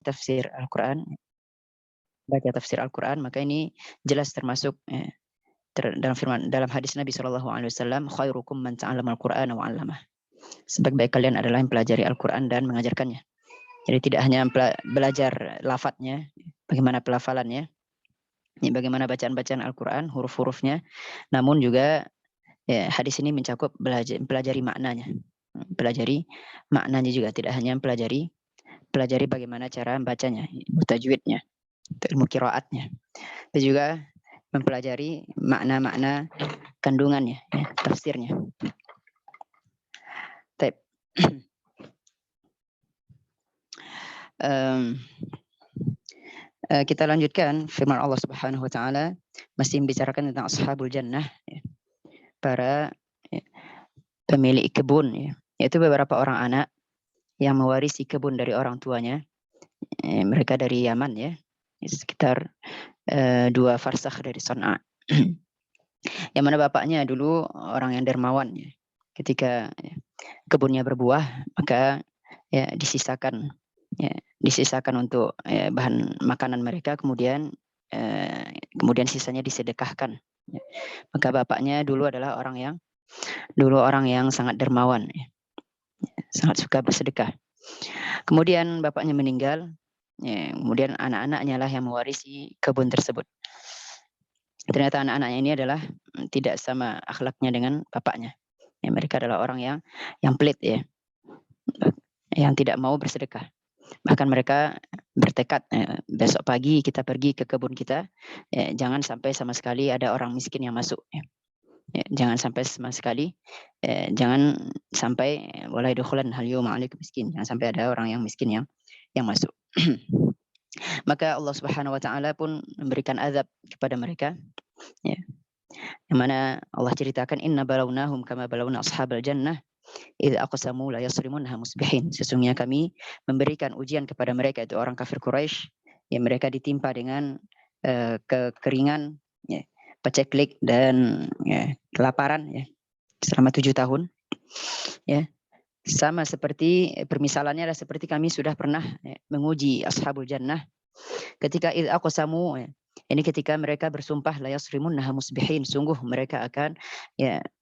tafsir Al-Quran, baca tafsir Al-Quran, maka ini jelas termasuk dalam hadis Nabi SAW, khairukum man ta'allama Al-Quran wa 'allamah. Sebaik-baik kalian adalah yang pelajari Al-Quran dan mengajarkannya. Jadi tidak hanya belajar lafadznya, bagaimana pelafalannya, bagaimana bacaan-bacaan Al-Quran, huruf-hurufnya, namun juga hadis ini mencakup pelajari maknanya. Pelajari maknanya juga, tidak hanya pelajari bagaimana cara membacanya, tajwidnya, ilmu qiraatnya. Itu juga mempelajari makna-makna kandungannya, tafsirnya. Kita lanjutkan firman Allah Subhanahu wa taala, masih membicarakan tentang ashabul jannah, para pemilik kebun, yaitu beberapa orang anak yang mewarisi kebun dari orang tuanya. Mereka dari Yaman, sekitar 2 farsakh dari Sana'a. Yang mana bapaknya dulu orang yang dermawan, ketika kebunnya berbuah maka disisakan untuk bahan makanan mereka, kemudian sisanya disedekahkan. Maka bapaknya dulu adalah orang yang sangat dermawan, sangat suka bersedekah. Kemudian bapaknya meninggal, kemudian anak-anaknya lah yang mewarisi kebun tersebut. Ternyata anak-anaknya ini adalah tidak sama akhlaknya dengan bapaknya. Mereka adalah orang yang pelit, yang tidak mau bersedekah. Bahkan mereka bertekad, besok pagi kita pergi ke kebun kita, jangan sampai sama sekali ada orang miskin yang masuk. Jangan sampai sama sekali, jangan sampai wala yadkhulan hal yawma 'alaikum miskin, jangan sampai ada orang yang miskin yang masuk. Maka Allah Subhanahu wa taala pun memberikan azab kepada mereka, yang mana Allah ceritakan, inna balawnahum kama balawna ashabal jannah idza aqsamu la yasrimunha musbihin. Sesungguhnya kami memberikan ujian kepada mereka, itu orang kafir Quraisy, yang mereka ditimpa dengan kekeringan, paceklik dan kelaparan, selama 7 tahun. Sama seperti permisalannya adalah seperti kami sudah pernah menguji ashabul jannah ketika idza aqsamu, ini ketika mereka bersumpah la yasrimunha musbihin, sungguh mereka akan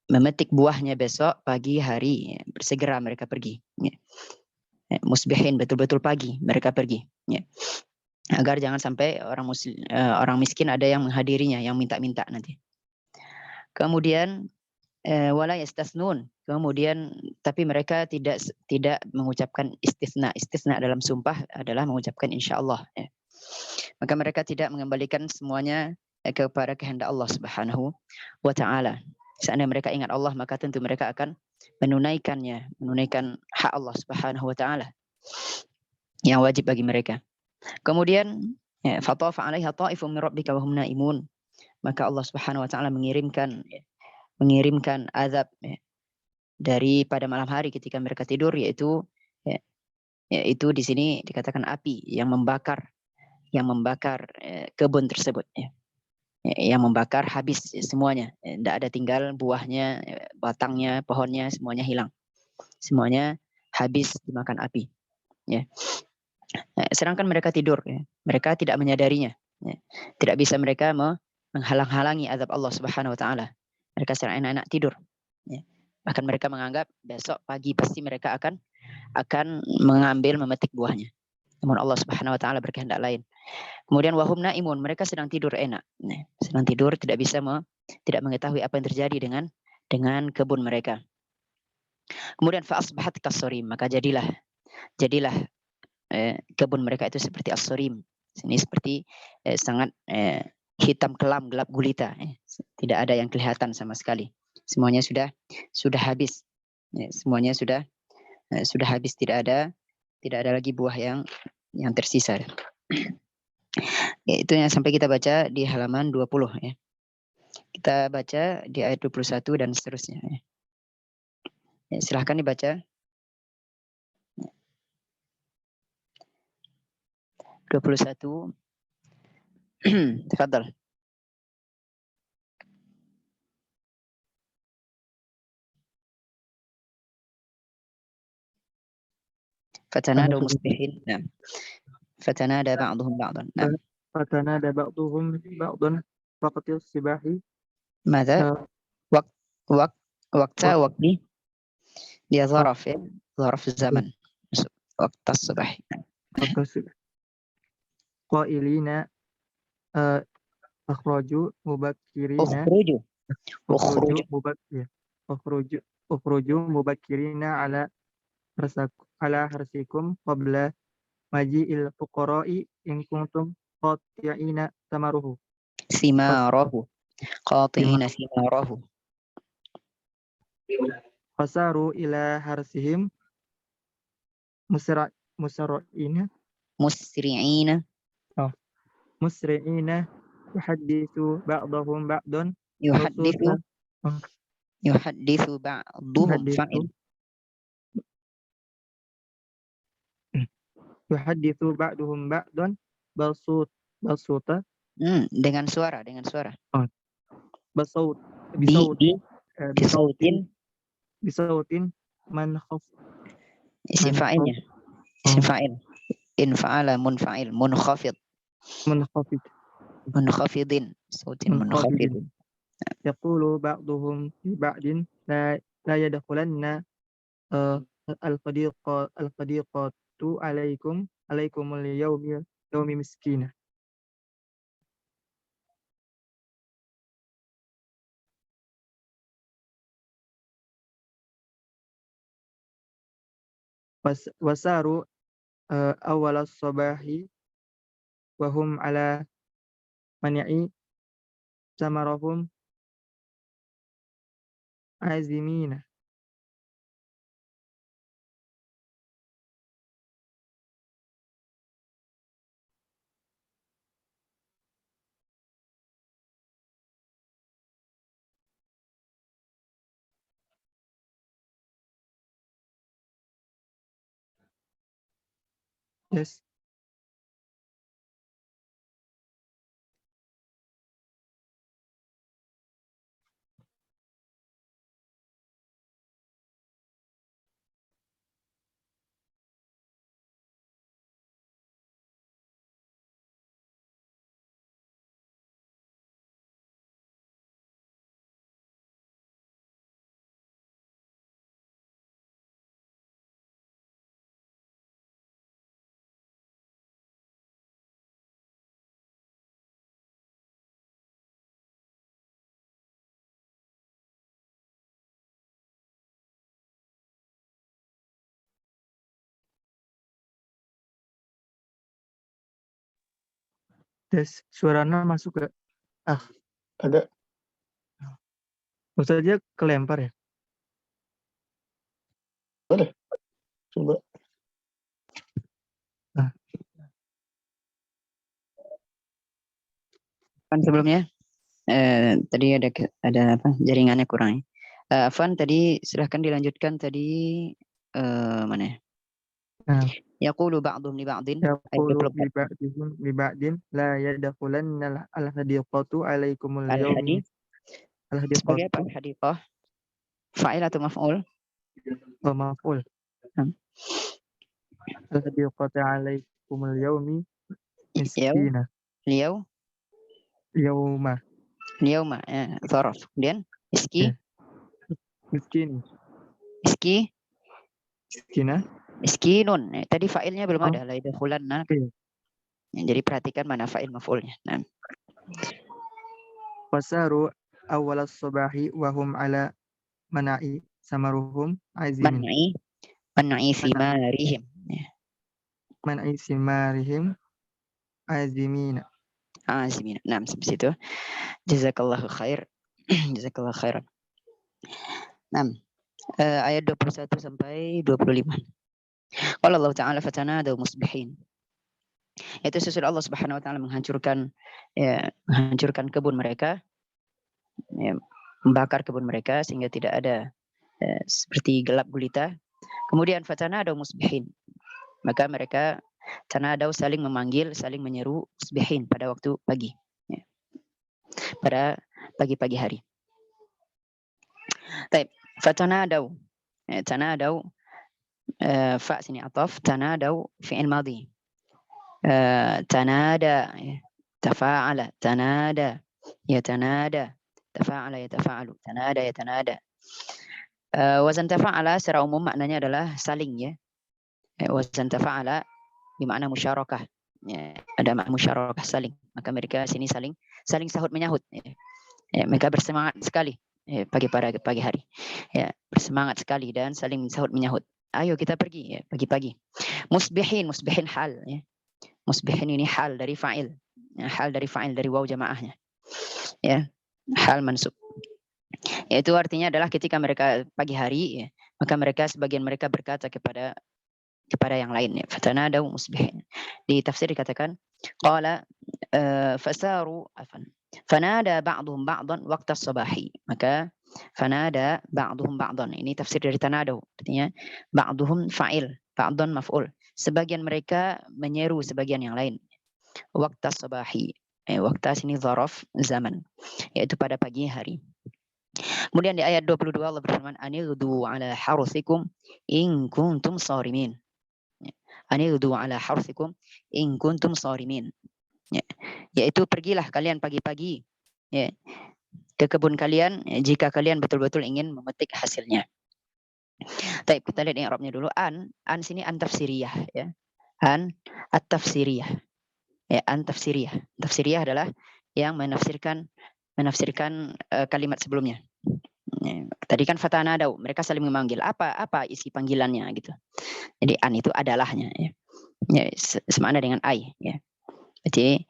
memetik buahnya besok pagi hari, bersegera mereka pergi. Musbihin, betul-betul pagi mereka pergi, agar jangan sampai orang miskin ada yang menghadirinya, yang minta-minta nanti. Kemudian wala yastasnun, kemudian tapi mereka tidak mengucapkan istisna. Istisna dalam sumpah adalah mengucapkan insyaallah. Maka mereka tidak mengembalikan semuanya kepada kehendak Allah Subhanahu wa taala. Seandainya mereka ingat Allah, maka tentu mereka akan menunaikan hak Allah Subhanahu wa taala yang wajib bagi mereka. Kemudian fatafa 'alaiha ta'ifun min rabbika wa hum naimun. Maka Allah Subhanahu wa taala mengirimkan azab dari pada malam hari ketika mereka tidur, yaitu di sini dikatakan api yang membakar kebun tersebut, yang membakar habis semuanya, tidak ada tinggal buahnya, batangnya, pohonnya, semuanya hilang, semuanya habis dimakan api. Sedangkan mereka tidur, mereka tidak menyadarinya, tidak bisa mereka menghalang-halangi azab Allah Subhanahu wa taala. Mereka secara enak-enak tidur, bahkan mereka menganggap besok pagi pasti mereka akan memetik buahnya. Namun Allah Subhanahu wa taala berkehendak lain. Kemudian wahum naimun, mereka sedang tidur enak, sedang tidur, tidak mengetahui apa yang terjadi dengan kebun mereka. Kemudian fa asbahat kasarim, maka jadilah kebun mereka itu seperti as-sarim. Ini seperti sangat hitam kelam, gelap gulita, tidak ada yang kelihatan sama sekali. Semuanya sudah habis, semuanya sudah habis, tidak ada lagi buah yang tersisa. Itu yang sampai kita baca di halaman 20, Kita baca di ayat 21 dan seterusnya. Silahkan dibaca. 21. Tafadhal. Fatanadaw musbihin. fatanada ba'duhum ba'dan. Nah, fatanada ba'duhum ba'dan waqtil sibahi. ماذا؟ وقت وقت وقتها وقتي dia ظرف ya, ظرف الزمن وقت الصباح. waqtil sibahi qailina akhraju mubakkirina اخرجوا ukhruju اخرجوا mubakkir ukhruju mubakkirina ala harsikum qabla maji'il fuqara'i in kuntum qati'ina tamaruhu. ثماره قاطعين ثماره. Fasaru ila harsihim musra'ina مسرعين musri'ina yuhaddithu ba'dahum ba'dan يحدث basuta يحدث بعضهم yuhaddithu فاعل yuhaddithu ba'duhum ba'dan basuta dengan suara basaut di bisautin bisautin bisautin man khaf isim fa'ilnya isim fa'il in fa'ala munfa'il munkhafid munkhafid munkhafidin sautin munkhafidin. yaqulu ba'duhum fi ba'din la yadkhulanna al-qadiqatu alaikumul yawmi miskina. Wasaru awal sabahi wahum ala mani'i samarahum azimina. Yes. Tes suaranya masuk gak? Ada. Maksud aja kelempar ya? Boleh. Coba. Kan sebelumnya tadi ada apa jaringannya kurang. Afan tadi silahkan dilanjutkan tadi mana ya? Yaqulu ba'dhum li ba'din Yaqulu li ba'din la yadkhulanna al-hadiqatu alaikumul yawmi sebagai apa? al-hadiqatu Hadiqah fa'il atau maf'ul? maf'ul. Al-hadiqatu alaikumul yawmi miskina. Yawma ya, zaraf. Kemudian miskin. Miskinun. Tadi fa'ilnya belum ada. La yadkhulanna. Jadi perhatikan mana fa'il maf'ulnya. Nah. Wasaru awal as-sabahi wahum ala mana'i samaruhum azimin. Mana'i simarihim. Mana'i simarihim azimina. Azimina. Nah, sampai situ. Jazakallahu khair. Jazakallahu khairan. Nah, ayat 21 sampai 25. Qala Allah Ta'ala fatanadaw musbihin. Itu sesudah Allah Subhanahu wa taala menghancurkan kebun mereka, membakar kebun mereka sehingga tidak ada seperti gelap gulita. Kemudian fatanadaw musbihin. Maka mereka tanadaw saling memanggil, saling menyeru musbihin pada waktu pagi. Pada pagi-pagi hari. Baik, fatanadaw. Tanadaw fa sini ataf, tanadaw fi'il madhi. tanada, ya. Tafa'ala, tanada, yatanada, tafa'ala, yatafa'alu, tanada, yatanada. Wazan tafa'ala secara umum maknanya adalah saling, ya. Wazan tafa'ala bermakna musyarakah. Ya, ada makna musyarakah, saling. Maka mereka sini saling sahut menyahut. Ya, mereka bersemangat sekali pagi hari. Ya, bersemangat sekali dan saling sahut menyahut. Ayo kita pergi, ya, pagi-pagi. Musbihin hal, ya. Musbihin ini hal dari fa'il. Ya, hal dari fa'il dari waw jamaahnya. Ya, hal mansub. Yaitu artinya adalah ketika mereka pagi hari, ya, maka mereka sebagian mereka berkata kepada yang lain, ya. Fatanadaw musbihin. Di tafsir dikatakan qala fasaru afan fanada ba'dhum ba'dan waqta sabahi. Maka fanada ba'dhum ba'dan. Ini tafsir dari tanadaw. Artinya ba'dhum fa'il, ba'dan maf'ul. Sebagian mereka menyeru sebagian yang lain. Waqta sabahi. Waqta sini zaraf zaman, yaitu pada pagi hari. Kemudian di ayat 22 Allah berfirman anigdu ala haruthikum in kuntum sarimin. Anigdu ala haruthikum in kuntum sarimin. Yaitu pergilah kalian pagi-pagi, ya, ke kebun kalian jika kalian betul-betul ingin memetik hasilnya. Baik, kita lihat i'rabnya dulu. An sini an tafsiriyah, ya. An at-tafsiriyah. Ya, an tafsiriyah. Tafsiriyah adalah yang menafsirkan kalimat sebelumnya. Ya, tadi kan fatanadaw, mereka saling memanggil. Apa isi panggilannya gitu. Jadi an itu adalahnya, ya. Ya, semakna dengan ai, ya. Berarti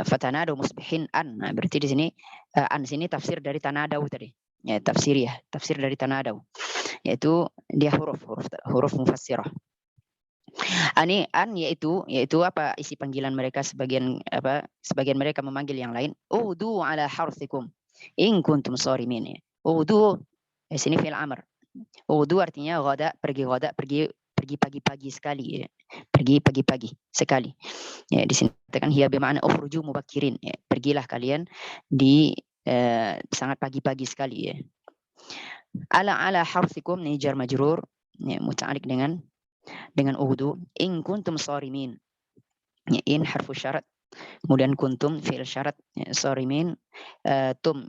fatanadaw musbihin an. Nah, berarti di sini an sini tafsir dari tanadaw tadi. Ya, tafsir dari tanadaw. Yaitu dia huruf mufassirah. An yaitu apa isi panggilan mereka, sebagian mereka memanggil yang lain. Udu ala harthikum in kuntum sarimin. Udu sini fi'il amr. Udu artinya pergi pagi-pagi sekali, ya. Pergi pagi-pagi sekali. Ya, di sini katakan hiya bermakna ukhruju mubakirin, ya. Pergilah kalian di sangat pagi-pagi sekali, ya. Ala harthikum ini jar majrur, ya, muta'alliq dengan udu. In kuntum sarimin, ya, in harfu syarat, kemudian kuntum fi'il syarat, ya, sarimin tum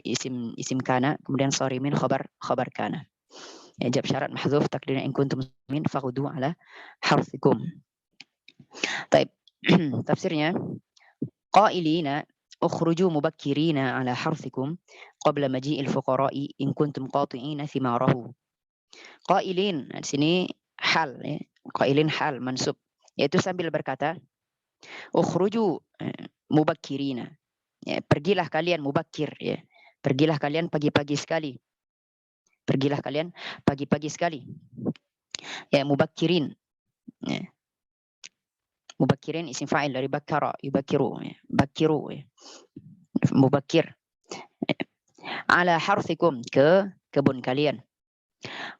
isim kana, kemudian sarimin khabar kana. Ya, jawab syarat mahdzuf takdirnya in kuntum sarimin faqudu ala harthikum. Baik. Tafsirnya qailina ukhruju mubakkirina ala harthikum qabla maji'il fuqara'i in kuntum qati'ina thimarahu. Qailin di sini hal, ya. Qailin hal mansub, yaitu sambil berkata ukhruju mubakkirina, ya, pergilah kalian mubakkir, ya. Pergilah kalian pagi-pagi sekali. Pergilah kalian pagi-pagi sekali. Ya, mubakkirin. Ya. Mubakkirin isim fa'il dari bakkara, yubakkiru, ya. Bakkiru, ya. Mubakkir. Ala harthikum, ke kebun kalian.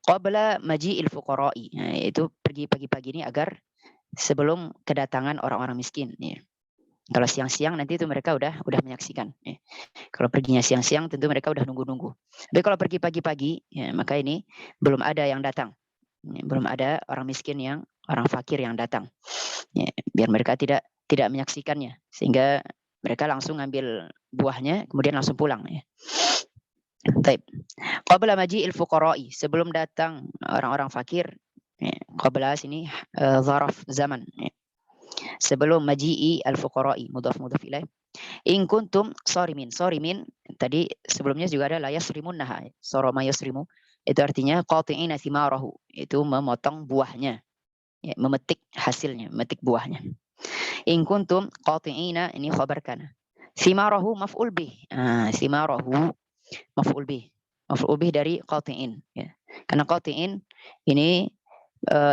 Qabla maji'il fuqara'i, yaitu pergi pagi-pagi ini agar sebelum kedatangan orang-orang miskin, ya. Kalau siang-siang nanti itu mereka udah menyaksikan, ya. Kalau perginya siang-siang tentu mereka udah nunggu-nunggu. Tapi kalau pergi pagi-pagi, ya, maka ini belum ada yang datang, ya, belum ada orang fakir yang datang, ya, biar mereka tidak menyaksikannya, sehingga mereka langsung ngambil buahnya kemudian langsung pulang, ya. Taib. Qabla maji'il fuqara'i, sebelum datang orang-orang fakir, ya. Qabla sini zaraf zaman, ya. Sebelum maji'i al-fuqara'i, mudhaf ilaih. In kuntum sarimin. Sarimin tadi sebelumnya juga ada la yasrimunnaha. Sarama yasrimu itu artinya qati'ina thimarahu, itu memotong buahnya, ya, memetik hasilnya, memetik buahnya. In kuntum qati'ina ini khabar kana. Thimarahu maf'ul bih. Thimarahu maf'ul bih. Maf'ul bih dari qati'in, ya. Karena qati'in ini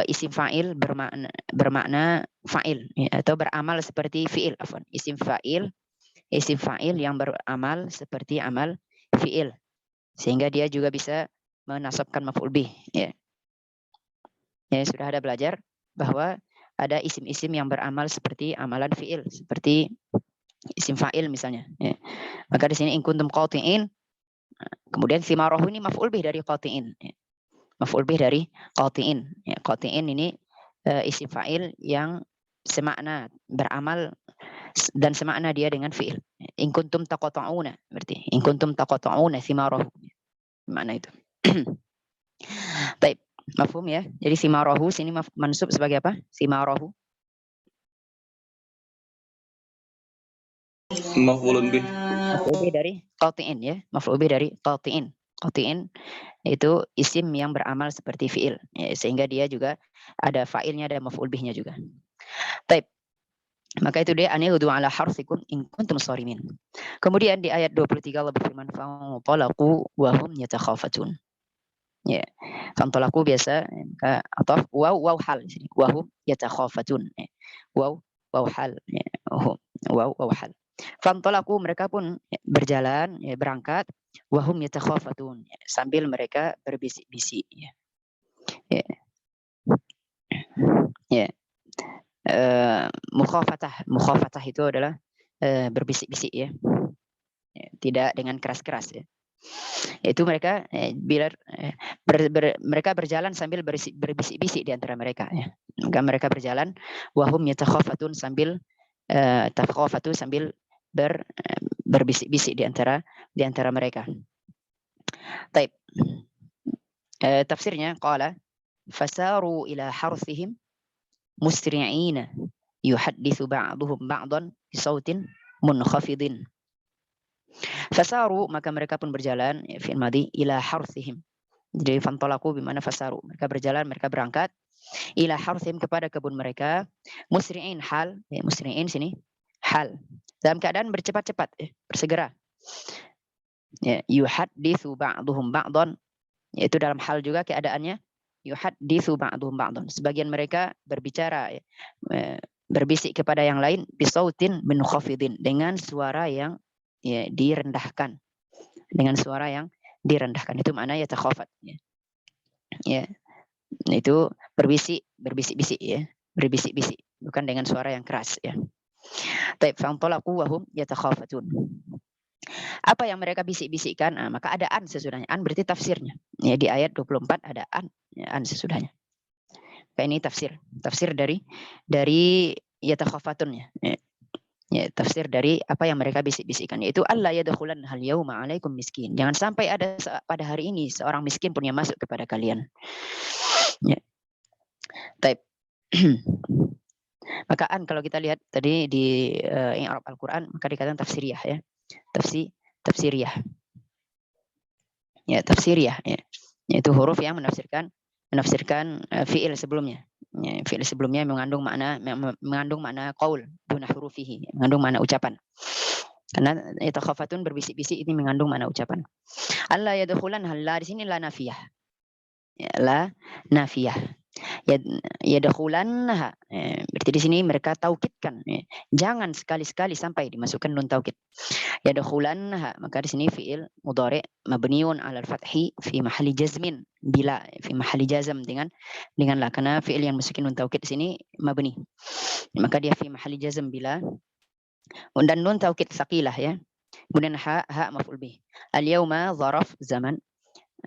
isim fa'il bermakna fa'il, ya, atau beramal seperti fi'il, afwan. Isim fa'il yang beramal seperti amal fi'il, sehingga dia juga bisa menasabkan maf'ul bih, ya. Ya, sudah ada belajar bahwa ada isim-isim yang beramal seperti amalan fi'il, seperti isim fa'il misalnya, ya. Maka di sini in kuntum qati'in, kemudian thimarahu ini maf'ul bih dari qati'in, ya. Maf'ul bih dari qati'in, ya. Qati'in ini isim fa'il yang semakna beramal dan semakna dia dengan fi'il. In kuntum taqata'una berarti in kuntum taqata'una thimarahu. Makna itu. Baik, mafhum ya. Jadi thimarahu sini mansub sebagai apa? Thimarahu. Maf'ulun bih. Maf'ul bih dari qati'in ya. Maf'ul bih dari qati'in. Qati'in itu isim yang beramal seperti fi'il ya, sehingga dia juga ada fa'ilnya, ada maf'ul bihnya juga. Baik. Maka itu dia anighdu ala harsikum in kuntum sharimin. Kemudian di ayat 23 Allah berfirman fantalaqu wa hum yatakhafatun. Ya. Fantalaqu biasa atau waw hal di sini. Wa hum yatakhafatun. Waw hal ya. Waw hal. Fantalaqu mereka pun berjalan ya, berangkat wa hum yatakhafatun ya, sambil mereka berbisik-bisik ya. Ya. Ya. Mukhafatah itu adalah berbisik-bisik ya. Tidak dengan keras-keras ya. Itu mereka bila mereka berjalan sambil berbisik-bisik di antara mereka ya. Maka mereka berjalan wahum yatakhafatun sambil takhafatu sambil berbisik-bisik di antara mereka. Taib. Tafsirnya qala fasaru ila harsihim musri'ina yuhadditsu ba'duhum ba'dan bisautin munkhafidin. Fasaru maka mereka pun berjalan ya, fi'il madhi ila harsihim. Jadi fantalaku bimana fasaru. Mereka berjalan, mereka berangkat ila harsihim kepada kebun mereka musri'in hal ya, musri'in sini hal dalam keadaan bercepat-cepat ya, bersegera. Ya, yuhadditsu ba'duhum ba'dan yaitu dalam hal juga keadaannya yuhadditsu ba'duhum ba'dan. Sebagian mereka berbicara ya, berbisik kepada yang lain bisautin munkhafidin dengan suara yang ya, direndahkan. Dengan suara yang direndahkan itu makna ya takhafat ya. Ya. Itu berbisik-bisik ya. Berbisik-bisik bukan dengan suara yang keras ya. Taib fantalaqu wa hum yatakhafatun. Apa yang mereka bisik-bisikkan? Maka ada an sesudahnya. An berarti tafsirnya. Ya, di ayat 24 ada an, ya, an sesudahnya. Kayak ini tafsir dari yatakhafatun ya. Ya, tafsir dari apa yang mereka bisik-bisikkan yaitu alla yadkhulan hal yauma alaikum miskin. Jangan sampai ada pada hari ini seorang miskin pun yang masuk kepada kalian. Ya. Taib. Maka an kalau kita lihat tadi di i'rab Al-Qur'an maka dikatakan tafsiriyah ya. Tafsiriyah. Ya, tafsiriyah ya. Yaitu huruf yang menafsirkan fi'il sebelumnya. Ya, fi'il sebelumnya mengandung makna qaul duna hurufihi, mengandung makna ucapan. Karena yatakhafatun berbisik-bisik ini mengandung makna ucapan. Alla yadkhulan halla di sini la nafiyah. Ya, la nafiyah. Yadkhulanha. Berarti di sini mereka taukidkan. Jangan sekali-sekali sampai dimasukkan nun taukid. Yadkhulanha maka di sini fi'il mudhari' mabniun 'ala al-fathi fi mahalli jazmin bila fi mahalli jazm dengan la karena fi'il yang masukin nun taukid di sini mabni. Maka dia fi mahalli jazm bila dan nun taukid tsaqilah ya. Kemudian ha maf'ul bih. Al-yauma dzaraf zaman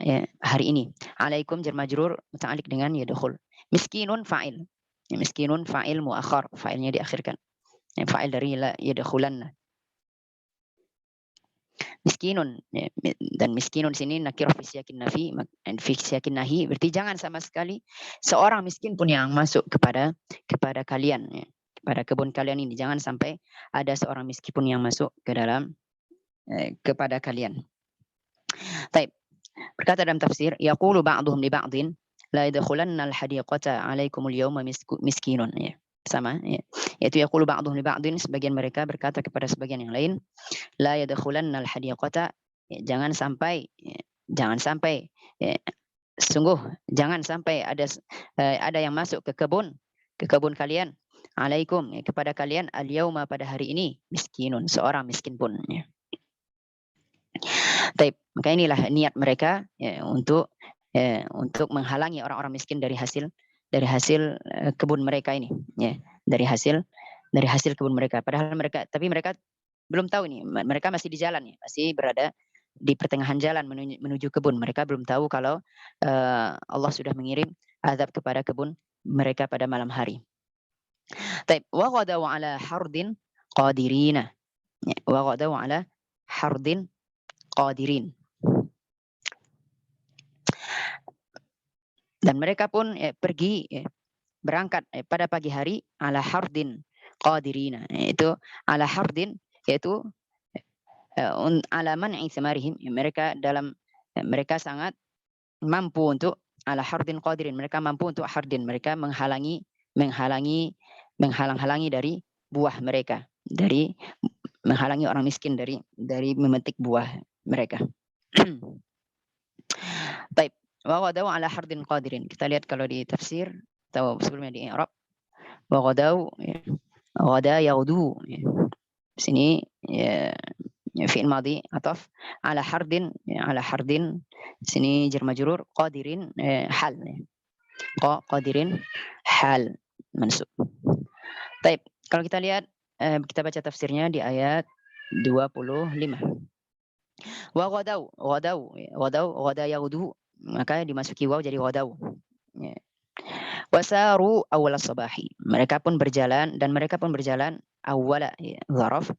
ya, hari ini. Alaikum jar majrur muta'alliq dengan yadkhul. Miskinun fa'il. Ya, miskinun fa'il muakhar, fa'ilnya diakhirkan. Ya, fa'il dari la yadkhulanna. Miskinun ya, dan miskinun sini nakirah fi siyakin nafi fi siyakin nahi berarti jangan sama sekali seorang miskin pun yang masuk kepada kalian ya, kepada kebun kalian ini jangan sampai ada seorang miskin pun yang masuk ke dalam kepada kalian. Baik. Berkata dalam tafsir yaqulu ba'dhum li ba'dhin la yadkhulanna al-hadiqata 'alaikumul yawma miskinun ya. Sama ya. Yaitu yaqulu ba'dhum li ba'dhin sebagian mereka berkata kepada sebagian yang lain la yadkhulanna al-hadiqata ya, jangan sampai ya, sungguh jangan sampai ada yang masuk ke kebun kalian alaikum ya, kepada kalian al-yauma pada hari ini miskinun seorang miskin pun ya. Taib. Maka inilah niat mereka ya, untuk menghalangi orang-orang miskin dari hasil kebun mereka ini ya, dari hasil kebun mereka. Padahal mereka belum tahu ini, mereka masih di jalan ya, masih berada di pertengahan jalan menuju kebun. Mereka belum tahu kalau Allah sudah mengirim azab kepada kebun mereka pada malam hari. Taib wa ghadaw ala hardin qadirina. Ya, wa ghadaw ala hardin qadirin. Dan mereka pun pergi berangkat pada pagi hari ala hardin qadirina. Itu ala hardin yaitu ala man'i samarihim. Mereka dalam mereka sangat mampu untuk ala hardin qadirin. Mereka mampu untuk hardin. Mereka menghalang-halangi dari buah mereka, dari menghalangi orang miskin dari memetik buah mereka. Baik, wa ghadaw ala hardin qadirin. Kita lihat kalau di tafsir atau sebelumnya di i'rab. Wa ghadaw ghada yaghdu. Di sini fi'il madhi ataf ala hardin sini jar majrur qadirin hal. Qadirin hal mansub. Baik, kalau kita lihat kita baca tafsirnya di ayat 25. Wa ghadaw ghada yaghdu, maka dimasuki waw jadi ghadaw. Wasaru awal sabahi. Mereka pun berjalan awala zaraf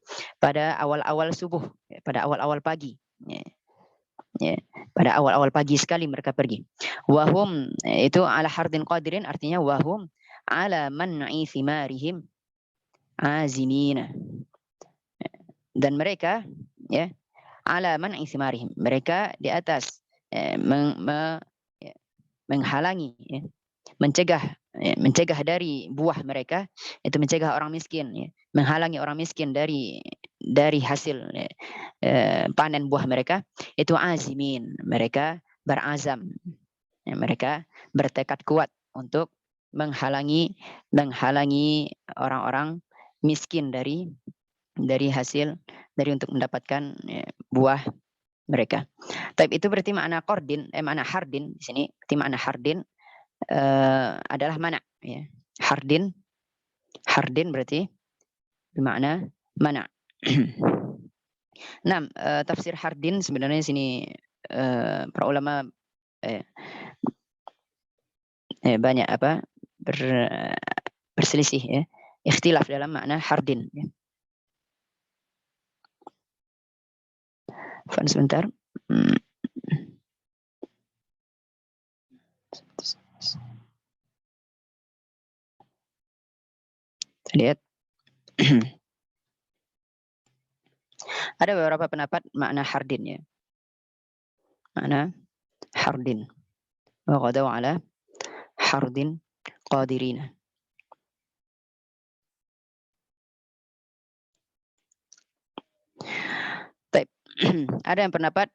pada awal-awal subuh, pada awal-awal pagi. Pada awal-awal pagi sekali mereka pergi. Wahum itu ala hardin qadirin, artinya wahum ala man'i thimarihim azimina. Dan mereka ala man'i thimarihim, mereka di atas menghalangi, mencegah dari buah mereka, itu mencegah orang miskin, menghalangi orang miskin dari hasil panen buah mereka, itu azimin, mereka berazam, mereka bertekad kuat untuk menghalangi orang-orang miskin dari hasil untuk mendapatkan buah mereka. Tapi itu berarti makna qardin, makna hardin di sini. Berarti makna hardin adalah mana? Ya. Hardin berarti bermakna mana? Nah, tafsir hardin sebenarnya sini para ulama banyak berselisih, ya, ikhtilaf dalam makna hardin. Ya. Sebentar. Lihat. Ada beberapa pendapat makna hardin, ya. Makna hardin. Wa ghadaw ala hardin qadirina. Ada yang pendapat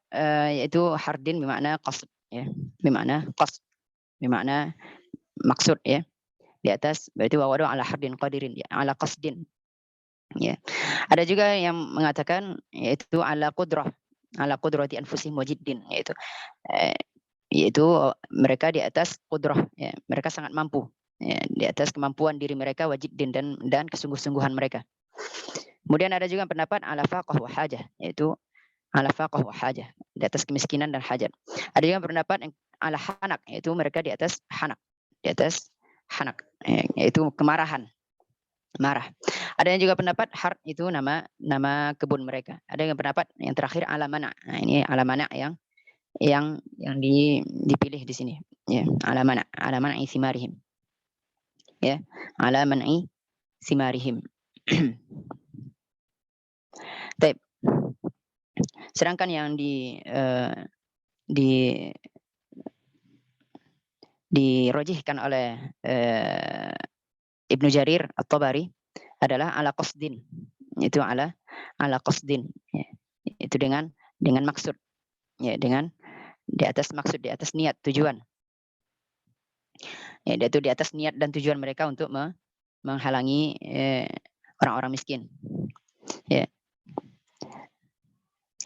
yaitu hardin bermakna qasd, ya, bermakna qasd, bermakna maksud, ya, di atas, berarti wa ghadaw ala hardin qadirin, ya, ala qasdin, ya. Ada juga yang mengatakan yaitu ala qudrati anfusihim wajiddin, yaitu mereka di atas qudrah, ya, mereka sangat mampu, ya, di atas kemampuan diri mereka, wajiddin, dan kesungguh-sungguhan mereka. Kemudian ada juga pendapat ala faqah wa hajah, yaitu ala faqah wa hajah, di atas kemiskinan dan hajat. Ada juga pendapat ala hanak, yaitu mereka di atas hanak, yaitu kemarahan, marah. Ada yang juga pendapat har itu nama kebun mereka. Ada yang pendapat yang terakhir ala mana. Nah, ini ala mana yang dipilih di sini, ya, ala man'i simarihim, ya, ala man'i simarihim. Baik. Sedangkan yang dirojihkan oleh Ibnu Jarir At-Tabari adalah ala qasdin. Itu ala qasdin, ya. Itu dengan maksud, ya, dengan di atas maksud, di atas niat, tujuan. Ya, itu di atas niat dan tujuan mereka untuk menghalangi orang-orang miskin. Ya.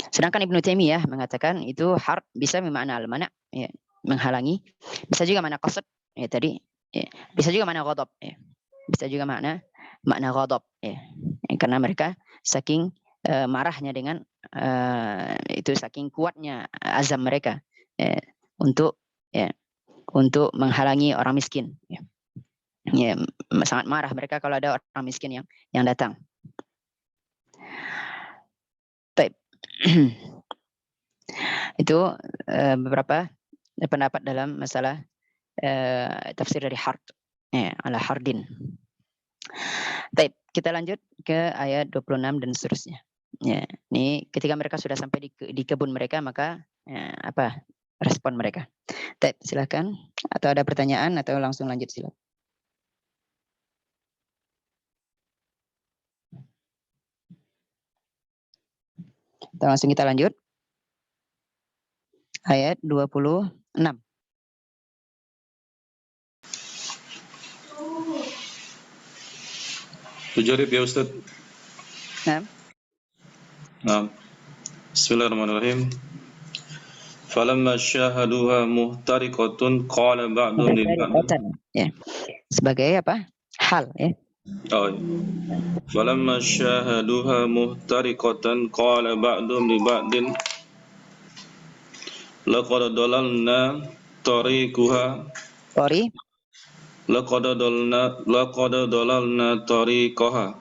Sedangkan Ibnu Taimiyah mengatakan itu hard bisa bermakna al-mana', ya, menghalangi, bisa juga makna qasd, ya, tadi, ya, bisa juga makna ghadab, ya. Bisa juga makna ghadab, ya. Karena mereka saking marahnya dengan itu, saking kuatnya azam mereka, ya, untuk menghalangi orang miskin, ya. Ya, sangat marah mereka kalau ada orang miskin yang datang. Baik. Itu beberapa pendapat dalam masalah tafsir dari hard, ya, ala hardin. Baik, kita lanjut ke ayat 26 dan seterusnya. Ya, ini ketika mereka sudah sampai di kebun mereka, maka apa respon mereka? Baik, silakan. Atau ada pertanyaan atau langsung lanjut silakan. Langsung kita lanjut. Ayat 26. Tujarib ya Ustaz. Nah. Nah. Bismillahirrahmanirrahim. Falamma syahaduha muhtariqatun qala ba'dhum lil ba'd. Ya. Sebagai apa? Hal, ya. Oh. Falamma syahaduha muhtariqatan qala ba'dhum li ba'din laqad dalalna tariquha. Laqad dalalna tariqaha.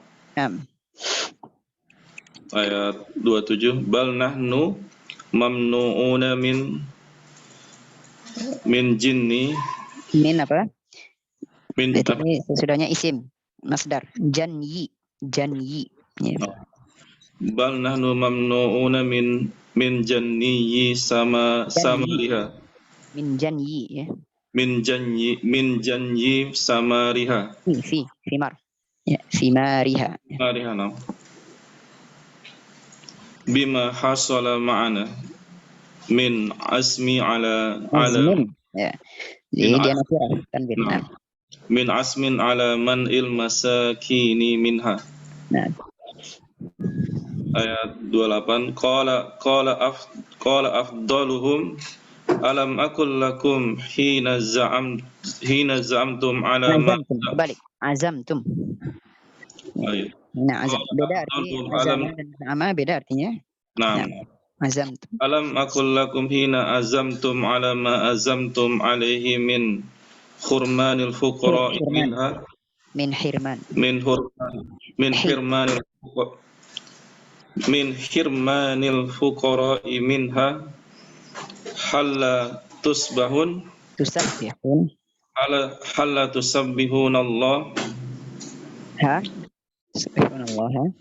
Ayat 27, bal nahnu mamnu'una min jinni. Min apa? Min apa? Ini sesudahnya isim masdar janyi. Ya. Bal nahnu mamnu'una min janni sama liha. Min janyi, ya. Min janyi sama riha. Fimar. Ya, fimariha. Mariha, nah. Bima hasala ma'ana min asmi ala ya. Jadi dia nakirah tanwin. Nah. Min asmin ala man il masakini minha. Nah. Ayat 28, qala afdaluhum alam akul lakum hina za'amtum ala ma balik azamtum. Ayat. Nah, azam. Beda arti azam dan sama beda artinya. Nah. Azamtum. Alam akul lakum hina azamtum ala ma azamtum alaihi min khurmanil fuqara'i minha. Min hirmanil fuqara'i minha halla tusabbihun Allah subhanallah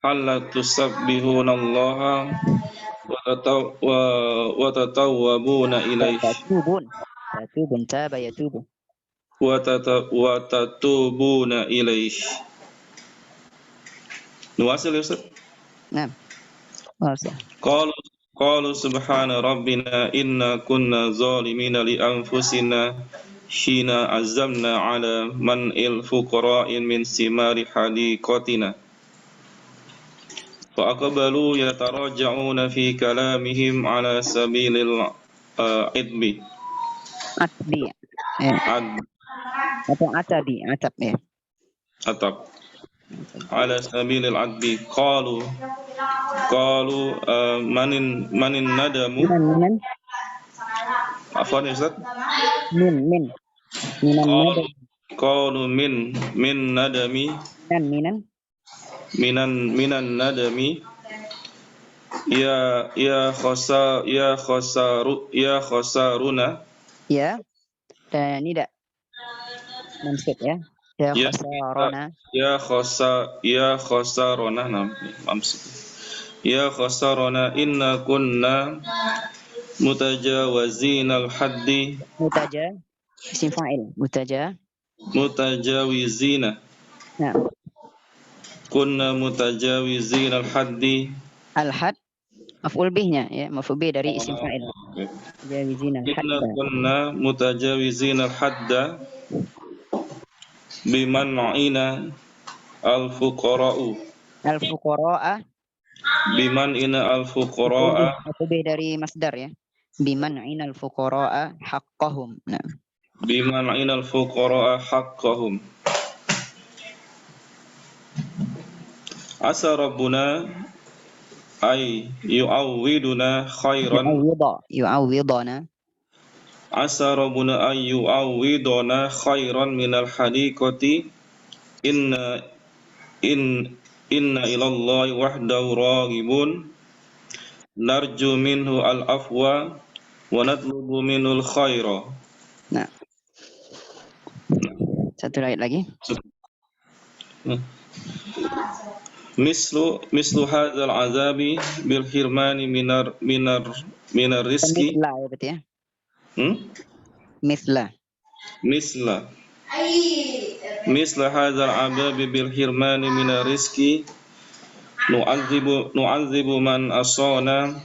halla tusabbihun Allah wa tatawwabuna ilaihi wa tatubuna ilaihi. Nuwasil ya Ustaz? Nah. Qalu subhana rabbina inna kunna zalimina li anfusina hina azamna ala man'il fuqara'in min simari hadiqatina. Fa aqbalu yataraja'una fi kalamihim ala sabilil idbi. Atbi. Atau atabi, atap ya. Atap. Ala sabilil adbi qalu manin nadamu. Afwan Ustaz? Min. Qalu min nadami. Minan nadami. Ya khasaruna. Ya. Dan ini tidak mansub ya. Ya khasarona. Ya khasarona. Nah, maksud. Ya khasarona inna kunna mutajawazinal haddi. Isim fa'il. Mutajawizina. Nah. Kunna mutajawizinal haddi. Al-had maf'ul bihnya ya, maf'ul bih dari isim fa'il. Mutajawizina al-hadda. Kunna mutajawizina al-hadda biman'ina al-fuqara'u. Al-fuqara'a biman'ina al-fuqara'a. Maf'ul bih dari masdar ya. Biman'ina al-fuqara'a haqqahum. Nah. Biman'ina al-fuqara'a haqqahum. Asa rabbuna ay yu'awwiduna khairan. Yu'awwidana. asa rabbuna an yu'awwidana khairan minal hadiqati inna in inna ilallahi wahdahu raghibun narju minhu al-afwa wa natlubu minhu al-khaira. Nah, satu ayat lagi. mislu hadzal azabi bil hirmani minar rizki. Misla ya betul ya. Misla hadzal azabi bil hirmani minar rizki nu'adzibu man asana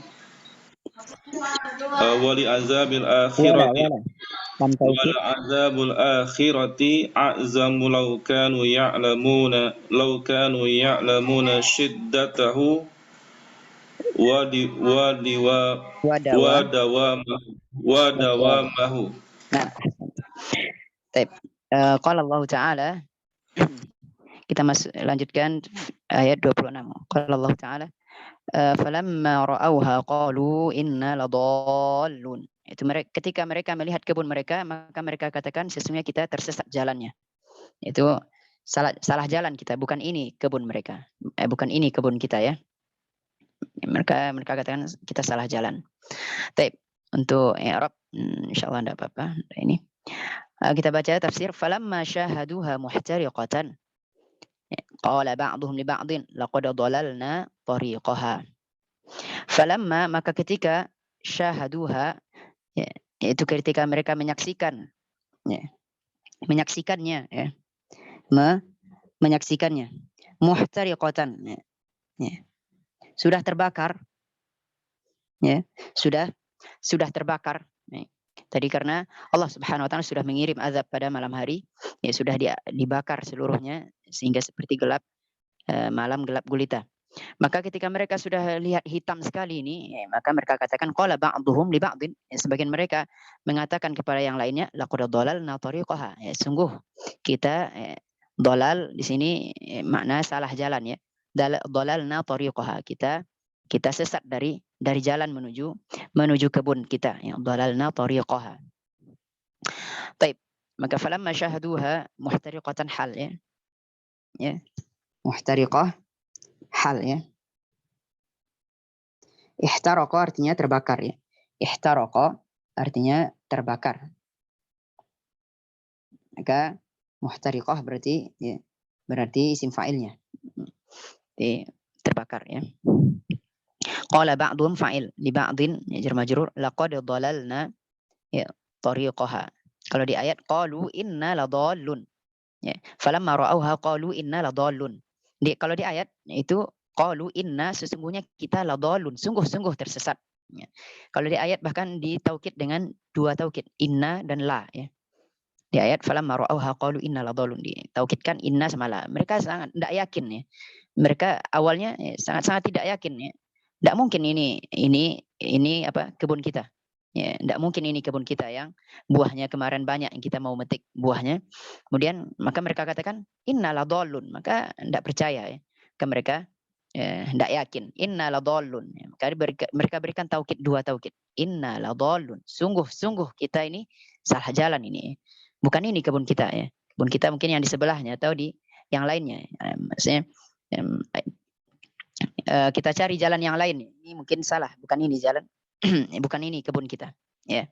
wali azabil akhirati wal azabul akhirati a'zamu law kanu ya'lamuna shiddatahu wadawamahu. Nah, baik. Qala Allah Ta'ala, kita lanjutkan ayat 26. Qala Allah Ta'ala, falamma ra'awha qalu inna ladallun. Itu ketika mereka melihat kebun mereka, maka mereka katakan sesungguhnya kita tersesat jalannya. Itu salah jalan kita, bukan ini kebun mereka. Bukan ini kebun kita ya. Mereka katakan kita salah jalan. Baik, untuk i'rab insyaallah enggak apa-apa. Ini kita baca tafsir falamma syahaduha muhtariqatan qala ba'dhum li ba'dhin laqad dhalalna tariqaha. Falamma, maka ketika syahaduha, yaitu ketika mereka menyaksikan, menyaksikannya ya. Menyaksikannya muhtariqatan, sudah terbakar ya, sudah terbakar. Tadi karena Allah Subhanahu wa taala sudah mengirim azab pada malam hari, ya sudah dibakar seluruhnya sehingga seperti gelap malam gelap gulita. Maka ketika mereka sudah lihat hitam sekali ini, maka mereka katakan qala ba'dhum li ba'dhin, sebagian mereka mengatakan kepada yang lainnya laqad dhalalna tariqaha, sungguh kita dhalal di sini makna salah jalan ya. Dhalalna tariqaha, kita sesat dari jalan menuju kebun kita ya, dhalalna tariqaha. Baik, maka falamma syahaduha muhtariqatan hal ya. Muhtariqah hal ya. Ihtaraqa artinya terbakar ya. Ihtaraqa artinya terbakar. Maka muhtariqah berarti ya, berarti isim fa'ilnya. Terbakar ya. Qala ba'dhum fa'il li ba'dhin jar majrur laqad dhalalna ya tariqaha. Kalau di ayat qalu inna ladallun ya. Falamma ra'awha qalu inna ladallun. Kalau di ayat itu qalu inna, sesungguhnya kita ladallun, sungguh-sungguh tersesat ya. Kalau di ayat bahkan ditaukid dengan dua taukid, inna dan la ya. Di ayat falamma ra'awha qalu inna ladallun, ditaukidkan inna sama la. Mereka sangat tidak yakin ya. Mereka awalnya sangat-sangat tidak yakin ya. Tidak mungkin ini apa kebun kita. Ya, tidak mungkin ini kebun kita yang buahnya kemarin banyak yang kita mau metik buahnya. Kemudian maka mereka katakan inna ladallun, maka tidak percaya ya. Mereka tidak yakin. Inna ladallun. Ya, maka mereka berikan taukid, dua taukid. Inna ladallun. Sungguh kita ini salah jalan ini. Bukan ini kebun kita ya. Kebun kita mungkin yang di sebelahnya atau di yang lainnya. Maksudnya kita cari jalan yang lain. Ini mungkin salah, bukan ini jalan. Bukan ini kebun kita ya.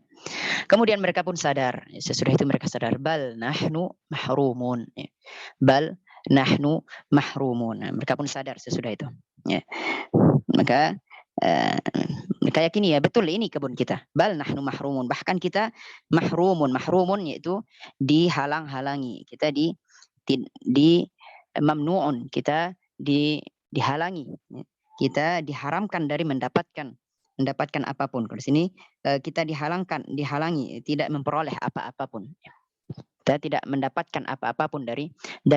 Kemudian mereka pun sadar, sesudah itu mereka sadar bal nahnu mahrumun ya. Bal nahnu mahrumun. Mereka pun sadar sesudah itu ya. Maka mereka yakini ya betul ini kebun kita. Bal nahnu mahrumun, bahkan kita mahrumun yaitu dihalang-halangi, kita di mamnuun, kita dihalangi, kita diharamkan dari mendapatkan apapun. Kalau di sini kita dihalangi, tidak memperoleh apa-apapun. Kita tidak mendapatkan apa-apapun dari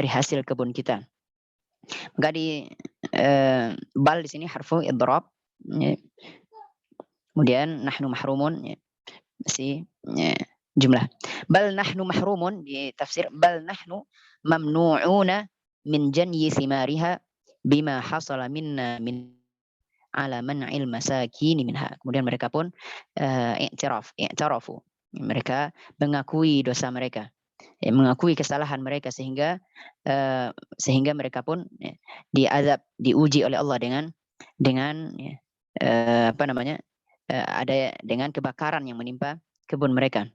hasil kebun kita. Maka di bal di sini harfu idhrab. Ya. Kemudian nahnu mahrumun ya. Masih ya, jumlah. Bal nahnu mahrumun di tafsir bal nahnu mamnu'una min janyi thimariha bima hasala minna min ala man'il masakin minha. Kemudian mereka pun i'tarafu Mereka mengakui dosa mereka, mengakui kesalahan mereka sehingga mereka pun diazab, diuji oleh Allah dengan ada dengan kebakaran yang menimpa kebun mereka,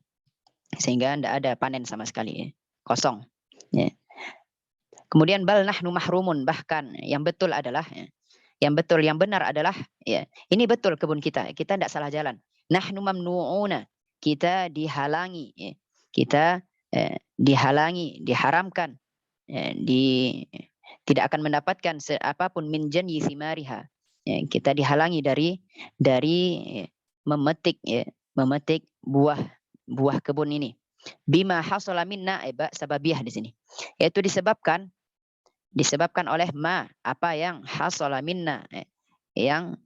sehingga tidak ada panen sama sekali, kosong. Ya. Kemudian bal nahnu mahrumun, bahkan yang betul adalah yang benar adalah ini betul kebun kita tidak salah jalan. Nahnu mamnu'una, kita dihalangi, kita dihalangi, diharamkan, tidak akan mendapatkan apapun min janyi thimariha. Kita dihalangi dari memetik buah kebun ini. Bima hasala minna, sababiyah di sini, yaitu disebabkan oleh apa yang hasala minna, yang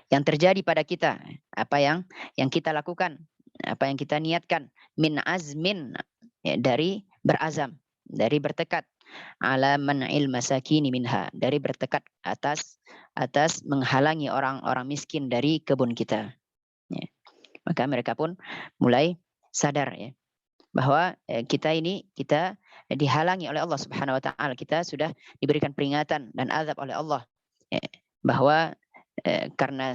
terjadi pada kita, apa yang kita lakukan, apa yang kita niatkan, min azmin, dari berazam, dari bertekad, ala man'il masakini minha, dari bertekad atas menghalangi orang-orang miskin dari kebun kita. Maka mereka pun mulai sadar bahwa kita dihalangi oleh Allah Subhanahu wa taala, kita sudah diberikan peringatan dan azab oleh Allah, bahwa karena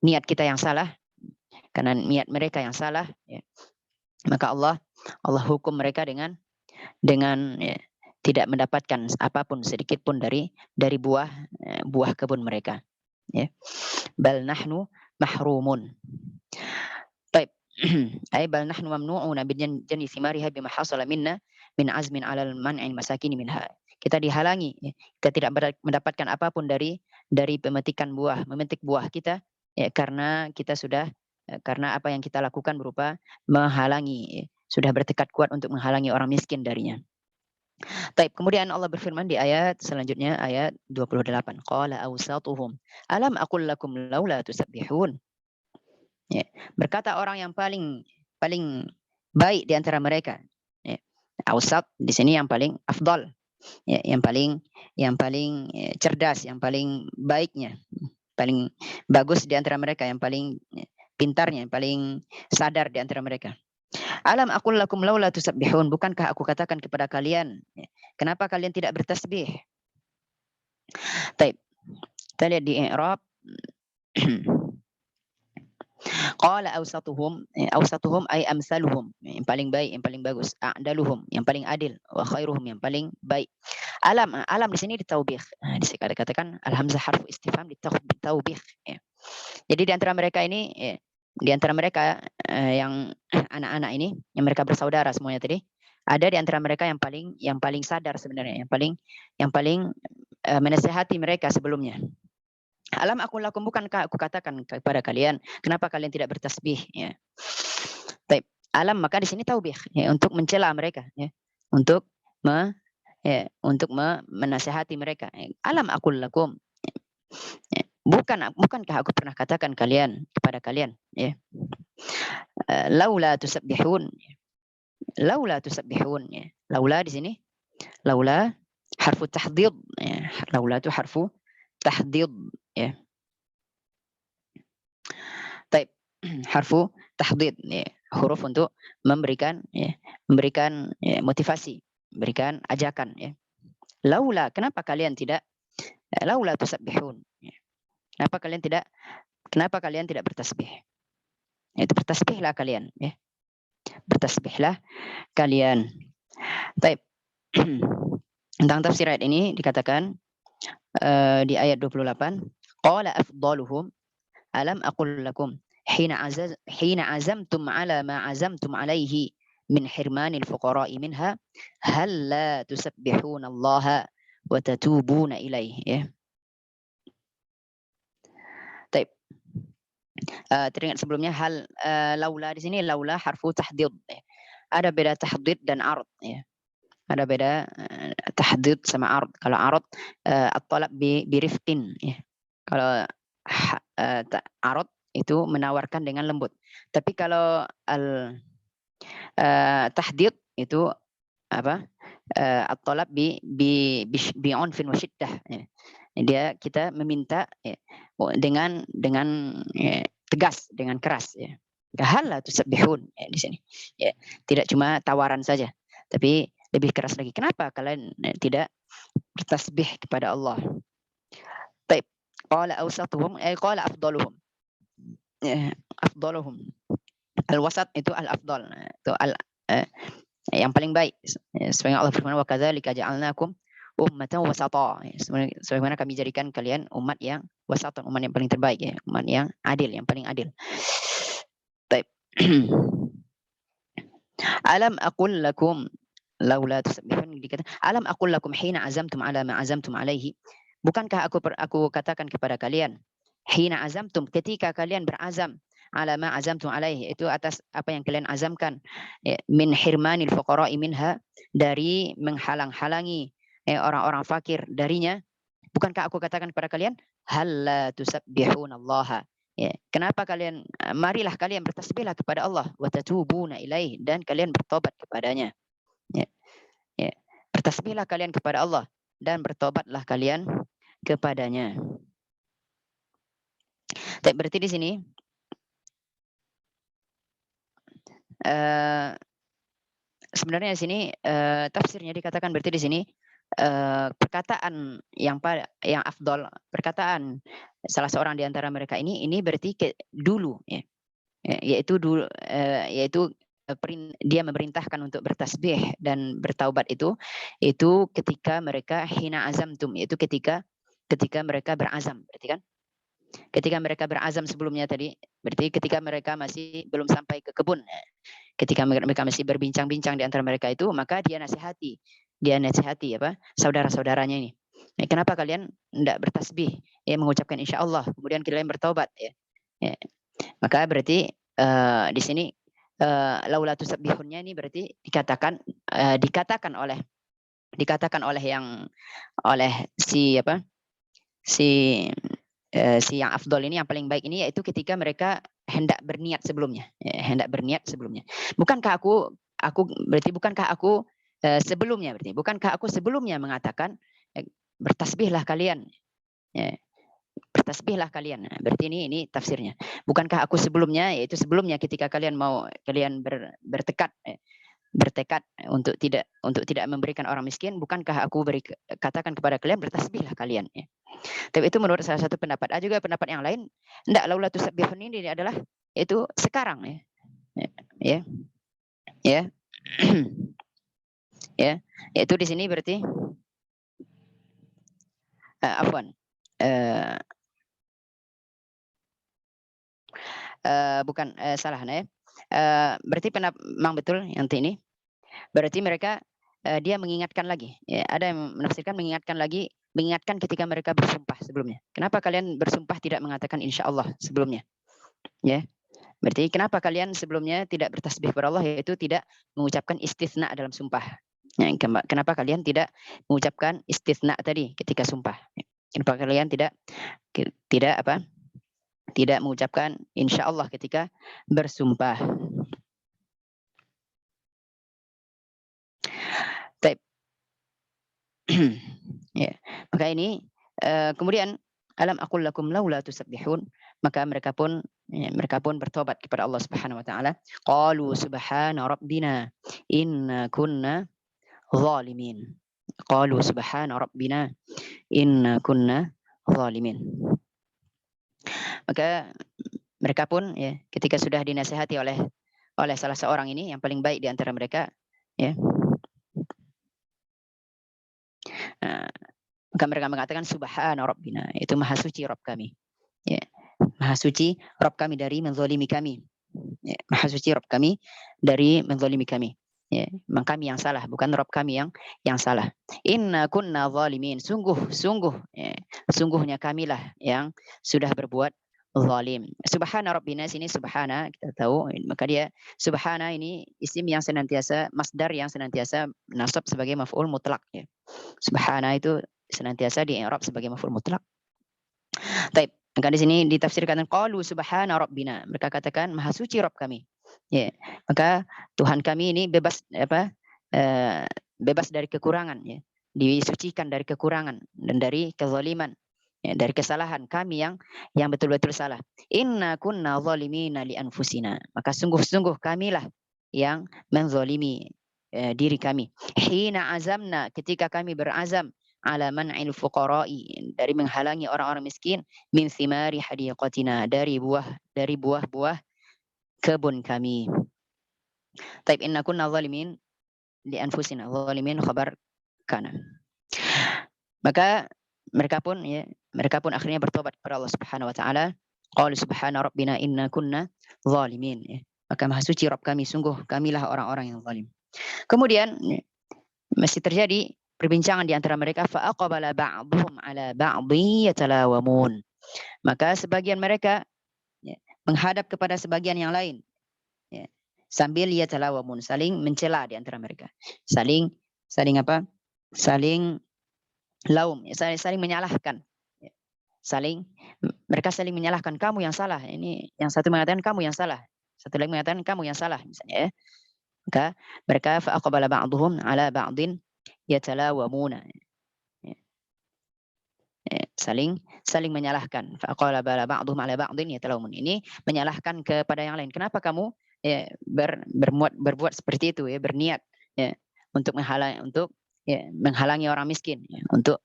niat kita yang salah, karena niat mereka yang salah, maka Allah hukum mereka dengan tidak mendapatkan apapun sedikit pun dari buah kebun mereka. Bal nahnu mahrumun. Baik. Ay bal nahnu mamnu'una bin janni thimariha bima hasala minna min azmin 'ala al-man'i masakin minha. Kita dihalangi, kita tidak mendapatkan apapun dari memetik buah kita, karena kita sudah karena apa yang kita lakukan berupa menghalangi, sudah bertekad kuat untuk menghalangi orang miskin darinya. Baik, kemudian Allah berfirman di ayat selanjutnya, ayat 28. Qala awsatuhum alam aqul lakum laula tusabbihun. Berkata orang yang paling baik di antara mereka. Awsat di sini yang paling afdal, yang paling cerdas, yang paling baiknya, paling bagus di antara mereka, yang paling pintarnya, yang paling sadar di antara mereka. Alam aqul lakum laula tusabbihun, bukankah aku katakan kepada kalian, kenapa kalian tidak bertasbih? Baik. Kita lihat di i'rab. Qala awsatuhum ay amsaluhum, yang paling baik, yang paling bagus, a'daluhum, yang paling adil, wa khairuhum, yang paling baik. Alam di sini ditaubih. Dikatakan al-hamzah harfu istifham ditaubih. Jadi di antara mereka ini, di antara mereka yang anak-anak ini, yang mereka bersaudara semuanya tadi, ada di antara mereka yang paling sadar sebenarnya, yang paling menasihati mereka sebelumnya. Alam aqul lakum, bukankah aku katakan kepada kalian, kenapa kalian tidak bertasbih? Baik, alam maka di sini taubih, untuk mencela mereka, untuk menasihati mereka. Alam aqul lakum, bukankah aku pernah katakan kepada kalian, laula tusabbihun. Laula tusabbihun, laula di sini, laula harfu tahdid, laula itu harfu tahdid, Taib, harfu tahdid, huruf untuk memberikan motivasi, memberikan ajakan, Laula, kenapa kalian tidak, laula tusabbihun, kenapa kalian tidak bertasbih? Itu bertasbihlah kalian, bertasbihlah kalian. Taib. Tentang tafsir ayat ini dikatakan di ayat 28, qala afdaluhum alam aqul lakum hina azamtum ala ma azamtum alaihi min hirmanil fuqara'i minha hal la tusabbihuna Allah wa tatubuna ilaihi. Baik. Teringat sebelumnya laula di sini, laula harfu tahdid. Ada beda tahdid dan ard, Ada beda tahdid sama ard. Kalau ard at-talab birifqin, Kalau ard itu menawarkan dengan lembut. Tapi kalau tahdid itu apa? At-talab bi'unfin wa syiddah. Kita meminta dengan tegas, dengan keras, Hal la tusabbihun di sini. Ya, tidak cuma tawaran saja, tapi lebih keras lagi. Kenapa kalian tidak bertasbih kepada Allah? Baik. Qala awsatuhum qala afdaluhum. Afdaluhum. Al-wasat itu al-afdal. Itu yang paling baik. Sebagaimana Allah berfirman, wa kadzalika ja'alnakum ummatan wasata. Sebagaimana kami jadikan kalian umat yang wasatan, umat yang paling terbaik, ya, umat yang adil, yang paling adil. Baik. Alam aqul lakum laula tusabbihun, dikata alam aqul lakum hina azamtum ala ma azamtum alaihi. Bukankah aku katakan kepada kalian, hina azamtum, ketika kalian berazam, ala ma azamtum alaihi, itu atas apa yang kalian azamkan, min hirmanil fuqara'i minha, dari menghalang-halangi orang-orang fakir darinya. Bukankah aku katakan kepada kalian, hal tusabbihunallaha, ya, kenapa kalian, marilah kalian bertasbihlah kepada Allah, wa tatubuna ilaih, dan kalian bertobat kepadanya. Ya, ya. Bertasbihlah kalian kepada Allah dan bertobatlah kalian kepadanya. Tapi berarti di sini sebenarnya di sini tafsirnya dikatakan berarti di sini perkataan yang afdol, perkataan salah seorang di antara mereka ini berarti dulu, ya, yaitu dia memerintahkan untuk bertasbih dan bertaubat itu ketika mereka hina azamtum, yaitu ketika mereka berazam, berarti kan? Ketika mereka berazam sebelumnya tadi, berarti ketika mereka masih belum sampai ke kebun, ketika mereka masih berbincang-bincang di antara mereka itu, maka dia nasihati apa, saudara-saudaranya ini. Kenapa kalian tidak bertasbih, ya, mengucapkan insya Allah, kemudian kalian bertaubat, ya. Maka berarti di sini laula tusabbihunnya ini berarti dikatakan oleh si yang afdol ini, yang paling baik ini, yaitu ketika mereka hendak berniat sebelumnya, bukankah aku sebelumnya mengatakan bertasbihlah kalian, bertasbihlah kalian. Berarti ini tafsirnya, bukankah aku sebelumnya, yaitu sebelumnya ketika kalian bertekad untuk tidak memberikan orang miskin, bukankah aku katakan kepada kalian bertasbihlah kalian, ya. Tapi itu menurut salah satu pendapat. Ada juga pendapat yang lain, enggak, laula tusabbihun ini adalah itu sekarang, ya. Ya. Ya. Yaitu di sini berarti afwan. Bukan salah, ya. Berarti memang betul yang ini. Berarti mereka dia mengingatkan lagi, ya, ada yang menafsirkan mengingatkan ketika mereka bersumpah sebelumnya. Kenapa kalian bersumpah tidak mengatakan insya Allah sebelumnya? Ya, berarti kenapa kalian sebelumnya tidak bertasbih kepada Allah, yaitu tidak mengucapkan istitsna dalam sumpah? Ya, kenapa kalian tidak mengucapkan istitsna tadi ketika sumpah? Kenapa kalian tidak mengucapkan insya Allah ketika bersumpah? Ya, maka ini kemudian alam aqul lakum laula tusabbihun, maka mereka pun bertobat kepada Allah Subhanahu wa taala. Qalu subhana rabbina inna kunna zalimin. Qalu subhana rabbina inna kunna zalimin. Maka mereka pun, ya, ketika sudah dinasihati oleh salah seorang ini yang paling baik di antara mereka, ya, maka mereka mengatakan subhana rabbina, itu maha suci Rabb kami, ya, maha suci Rabb kami dari menzalimi kami, ya, maha suci Rabb kami dari menzalimi kami, ya, memang kami yang salah, bukan Rabb kami yang salah. Inna kunna zalimin, sungguhnya kamilah yang sudah berbuat zalim. Subhana rabbina, sini subhana kita tahu, maka dia subhana ini isim yang senantiasa, masdar yang senantiasa nasab sebagai maf'ul mutlak, ya. Subhana itu senantiasa di i'rab sebagai maf'ul mutlak. Baik, maka di sini ditafsirkan qalu subhana rabbina, mereka katakan maha suci Rabb kami, ya, maka Tuhan kami ini bebas dari kekurangan, ya, disucikan dari kekurangan dan dari kezaliman, Ya, dari kesalahan kami yang betul-betul salah. Inna kunna zalimina li anfusina. Maka sungguh-sungguh kamilah yang menzalimi diri kami. Hina azamna, ketika kami berazam ala man'il fuqara'i, dari menghalangi orang-orang miskin, min thimari hadiqatina, dari buah-buah kebun kami. Taib inna kunna zalimin li anfusina. Zalimin khabar kana. Maka mereka pun akhirnya bertobat kepada Allah Subhanahu wa taala. Qalu subhana rabbina inna kunna zalimin. Maka maha suci Rabb kami, sungguh kamilah orang-orang yang zalim. Kemudian masih terjadi perbincangan di antara mereka, fa aqbala ba'dhum ala ba'dhi yatalawamun. Maka sebagian mereka menghadap kepada sebagian yang lain, sambil yatalawamun, saling mencela di antara mereka. Saling apa? Saling laum, saling menyalahkan. Mereka saling menyalahkan, kamu yang salah. Ini yang satu mengatakan kamu yang salah, satu lagi mengatakan kamu yang salah misalnya. Maka mereka fa aqbala ba'dhum ala ba'din yatalawamuna. Saling menyalahkan. Fa aqbala ba'dhum ala ba'din yatalawamun. Ini menyalahkan kepada yang lain. Kenapa kamu berbuat seperti itu, berniat untuk menghalangi orang miskin, untuk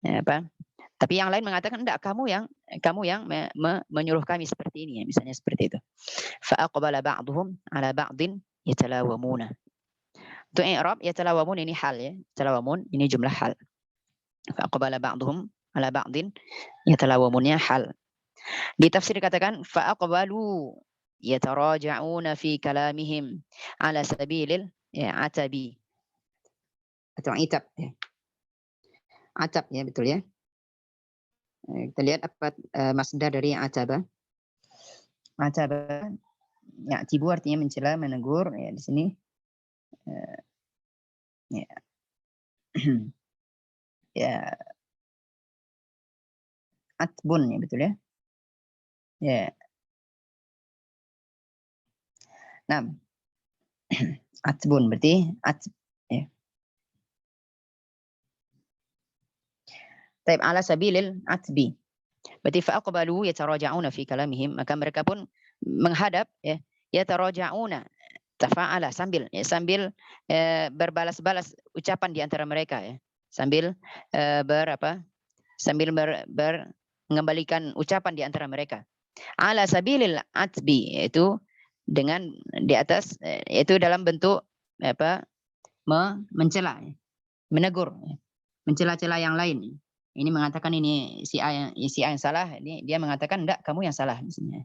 apa? Tapi yang lain mengatakan enggak, kamu yang menyuruh kami seperti ini, misalnya seperti itu. Fa aqbala ba'dhum ala ba'din yatalawamuna. Untuk i'rab yatalawamun ini hal, yatalawamun ini jumlah hal. Fa aqbala ba'dhum ala ba'din yatalawamunnya hal. Di tafsir dikatakan fa aqbalu yataraja'una fi kalamihim ala sabilil atabi atau itab. Atab betul ya. Kita lihat apa masdar dari ataba. Ataba ya'tibu artinya mencela, menegur, di sini atbun betul ya. Nah, atbun berarti Taib ala sabilil atbi. Berarti fa aqbalu yataraja'una fi kalamihim, maka mereka pun menghadap yataraja'una, tafa'ala, sambil berbalas-balas ucapan di antara mereka, sambil mengembalikan ucapan di antara mereka. Ala sabilil atbi, yaitu dengan di atas, yaitu dalam bentuk mencela, menegur, mencela-cela yang lain. Ini mengatakan ini si A yang salah, ini dia mengatakan enggak, kamu yang salah misalnya.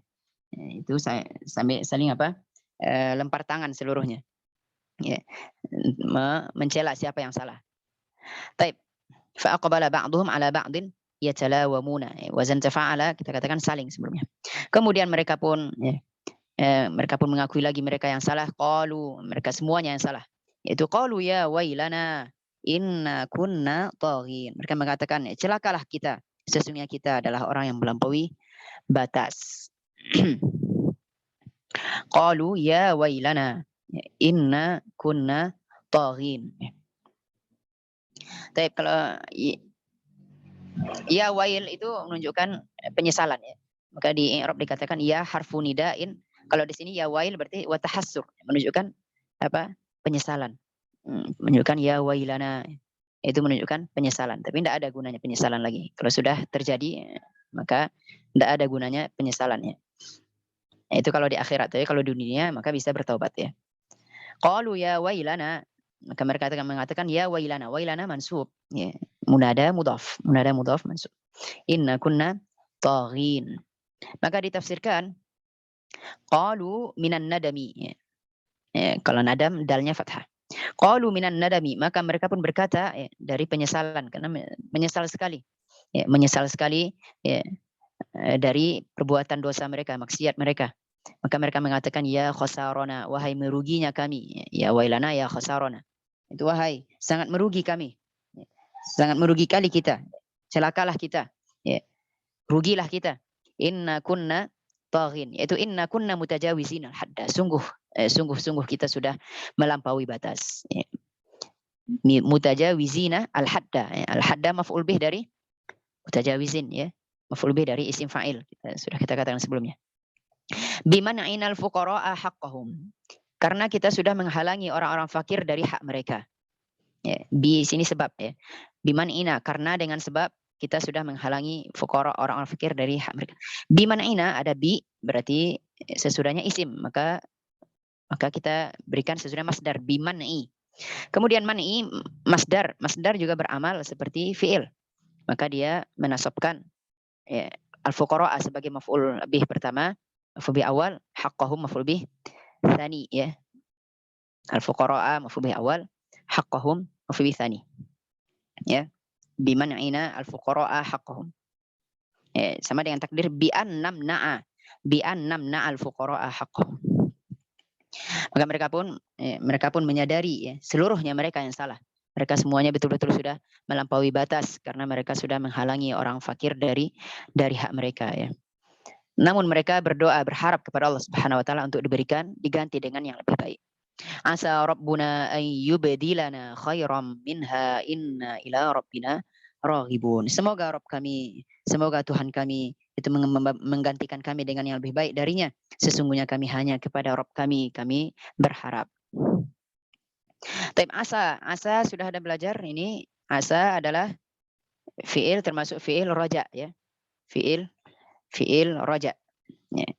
Itu sambil saling lempar tangan seluruhnya. Mencela siapa yang salah. Taib. Fa aqbala ba'dhum ala ba'din yatalawamuna. Wazan tafa'ala kita katakan saling sebelumnya. Kemudian mereka pun mengakui lagi mereka yang salah. Qalu, mereka semuanya yang salah. Yaitu qalu ya wailana inna kunna taghin. Mereka mengatakan, celakalah kita, sesungguhnya kita adalah orang yang melampaui batas. Qalu ya wailana inna kunna taghin. Tapi kalau ya wail itu menunjukkan penyesalan, maka di i'rab dikatakan ya harfu nidain. Kalau di sini ya wail berarti wa tahassur, menunjukkan penyesalan. Menunjukkan ya wailana, itu menunjukkan penyesalan, tapi tidak ada gunanya penyesalan lagi. Kalau sudah terjadi maka tidak ada gunanya penyesalannya. Itu kalau di akhirat, tapi kalau di dunia maka bisa bertaubat ya. Qalu ya wailana, maka mereka mengatakan ya wailana, wailana mansub, munada mudhaf mansub. Inna kunna taghin. Maka ditafsirkan qalu minan nadami, kalau nadam dalnya fathah. Qalu minan nadami, maka mereka pun berkata dari penyesalan, karena menyesal sekali, dari perbuatan dosa mereka, maksiat mereka. Maka mereka mengatakan ya khasarana, wahai meruginya kami, ya wailana ya khasarana, itu wahai sangat merugi kami, sangat merugi kali kita, celakalah kita, rugilah kita. Inna kunna taghin, yaitu inna kunna mutajawizin al-hadda, sungguh kita sudah melampaui batas. Mutajawizina al-hadda, al-hadda maf'ul bih dari mutajawizin ya. Maf'ul bih dari isim fa'il. Sudah kita katakan sebelumnya. Biman'inal fuqara'a haqqahum. Karena kita sudah menghalangi orang-orang fakir dari hak mereka. Ya, di sini sebab ya. Biman'ina, karena dengan sebab kita sudah menghalangi fuqara, orang-orang fakir dari hak mereka. Biman'ina ada bi, berarti sesudahnya isim, maka kita berikan sesudah masdar biman'i. Kemudian man'i masdar juga beramal seperti fi'il. Maka dia menasabkan ya, al-fuqara sebagai maf'ul bih pertama, maf'ul bih awal, haqqahum maf'ul bih tsani ya. Al-fuqara maf'ul bih awal, haqqahum maf'ul bih tsani. Ya. Biman'ina al-fuqara haqqahum. Ya, sama dengan takdir bi an namna'a al-fuqara haqqahum. Maka mereka pun menyadari ya, seluruhnya mereka yang salah. Mereka semuanya betul-betul sudah melampaui batas karena mereka sudah menghalangi orang fakir dari hak mereka ya. Namun mereka berdoa berharap kepada Allah Subhanahu wa taala untuk diganti dengan yang lebih baik. Asa rabbuna an yubdilana khairam minha inna ila rabbina raghibun. Semoga Tuhan kami itu menggantikan kami dengan yang lebih baik darinya. Sesungguhnya kami hanya kepada Rabb kami berharap. Tapi asa sudah ada belajar ini. Asa adalah fiil, termasuk fiil roja ya. Fiil roja. Ya.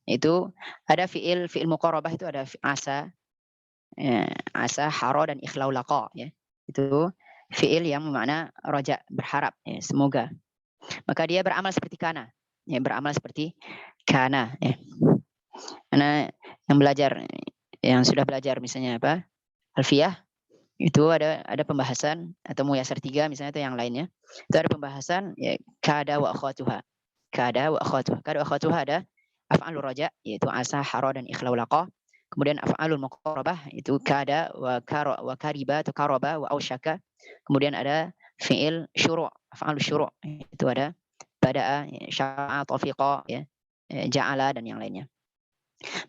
Itu ada fiil muqarabah, itu ada asa. Ya, asa, haro dan ikhlau laqa ya. Itu fiil yang bermakna roja, berharap ya, semoga. Maka dia beramal seperti kana. Ya, beramal seperti kana ya. Karena yang sudah belajar misalnya apa? Alfiyah itu ada pembahasan, atau Muyasar 3 misalnya atau yang lainnya. Itu ada pembahasan ya, kada wa akhwatuha. Kada wa akhwatuha ada af'alur raja yaitu asa, haro dan ikhlau laqa. Kemudian af'alul muqarabah itu kada wa kariba atau karaba wa ausyaka. Kemudian ada fi'il syuru', af'alus syuru', itu ada bada'a, sya'a, tafiqa ya, ja'ala dan yang lainnya.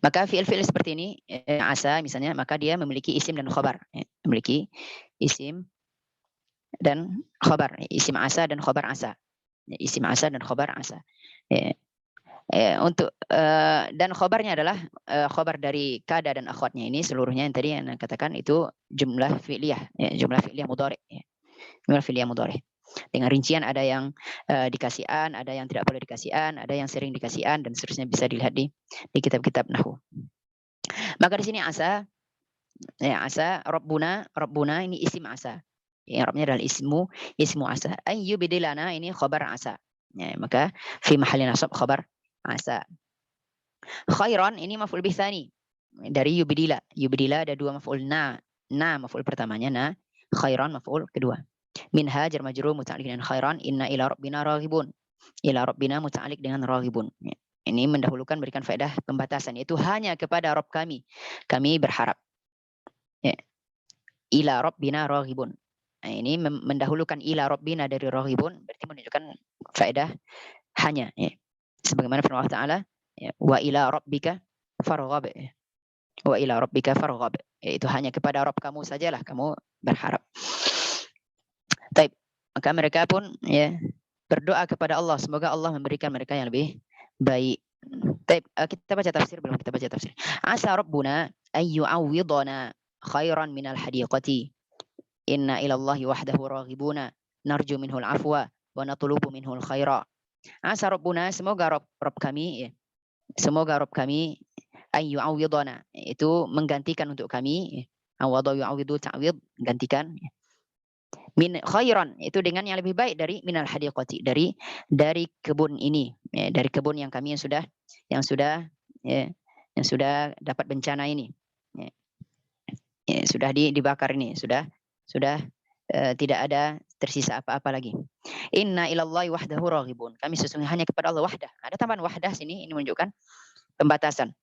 Maka fi'il seperti ini asa misalnya, maka dia memiliki isim dan khobar ya. Memiliki isim dan khobar, isim asa dan khobar asa. Isim asa dan khobar asa ya. Untuk dan khobarnya adalah khobar dari kada dan akhwatnya ini seluruhnya yang tadi yang katakan itu jumlah fi'liyah ya, jumlah fi'liyah mudhari ya. Jumlah fi'liyah mudhari. Dengan rincian ada yang dikasih an, ada yang tidak boleh dikasih an, ada yang sering dikasih an, dan seterusnya bisa dilihat di kitab-kitab nahwu. Maka di sini asa ya, asa rabbuna ini isim asa. Ya, Rabbnya adalah ismu asa. Ayyubdilana ini khabar asa. Ya, maka fi mahalli nasab khabar asa. Khairan ini maf'ul bih tsani dari yubdila. Yubdila ada dua maf'ul, na maf'ul pertamanya, na, khairan maf'ul kedua. Minha jar majrur muta'alliq dengan khairan, inna ila rabbina raghibun. Ila rabbina muta'alliq dengan raghibun. Ini mendahulukan berikan faedah pembatasan, yaitu hanya kepada Rabb kami berharap. Ya. Ila rabbina raghibun. Nah, ini mendahulukan ila rabbina dari raghibun berarti menunjukkan faedah hanya ya. Sebagaimana firman Allah Ta'ala ya, wa ila rabbika farghab. Wa ila rabbika farghab. Itu hanya kepada Rabb kamu sajalah kamu berharap. Baik, maka mereka pun ya berdoa kepada Allah semoga Allah memberikan mereka yang lebih baik. Baik, kita baca tafsir belum? Kita baca tafsir. Asa rabbuna ayyu'awwidana khairan minal hadiqati. Inna ilallahi wahdahu raghibuna narju minhul afwa wa natlubu minhul khaira. Asa rabbuna, semoga Rabb kami ya. Semoga Rabb kami ayyu'awwidana, itu menggantikan untuk kami. Awwadha yu'awwidu ta'wid, gantikan. Min khairan, itu dengan yang lebih baik dari minal hadiqati, dari kebun ini ya, dari kebun yang kami yang sudah dapat bencana ini ya. Ya, sudah dibakar ini, sudah tidak ada tersisa apa-apa lagi. Inna ilallahi wahdahu raghibun, kami sesungguhnya hanya kepada Allah wahdah. Ada tambahan wahdah sini, ini menunjukkan pembatasan.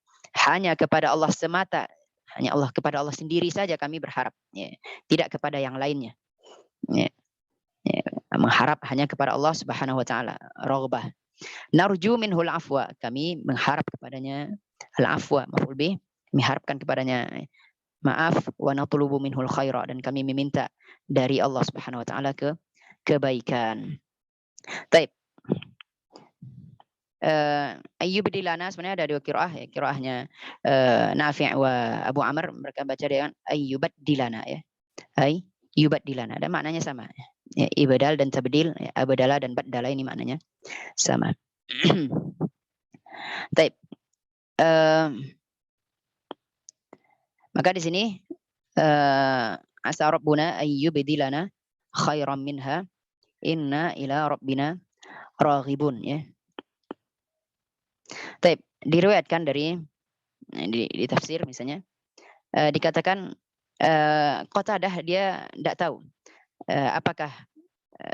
Hanya kepada Allah semata, hanya Allah, kepada Allah sendiri saja kami berharap ya. Tidak kepada yang lainnya ya. Ya, mengharap hanya kepada Allah Subhanahu wa taala, raghbah. Narju minhul afwa, kami mengharap kepadanya al-afwa, maf'ul bih, kami harapkan kepadanya maaf, wa natlubu minhul khaira, dan kami meminta dari Allah Subhanahu wa taala kebaikan. Taib. Ayyubdilana sebenarnya ada dua qiraah ya. Qiraahnya Nafi' wa Abu Amr, mereka baca dengan ayyubaddilana ya. Ayyubaddilana, dan maknanya sama. Ya, ibadal dan tabdil, ya, abdala dan baddala ini maknanya sama. Taib. Maka di sini asa rabbuna ayyubdilana khairan minha inna ila rabbina raghibun ya. Taib, diriwayatkan dari di tafsir misalnya dikatakan Qatadah dia tidak tahu apakah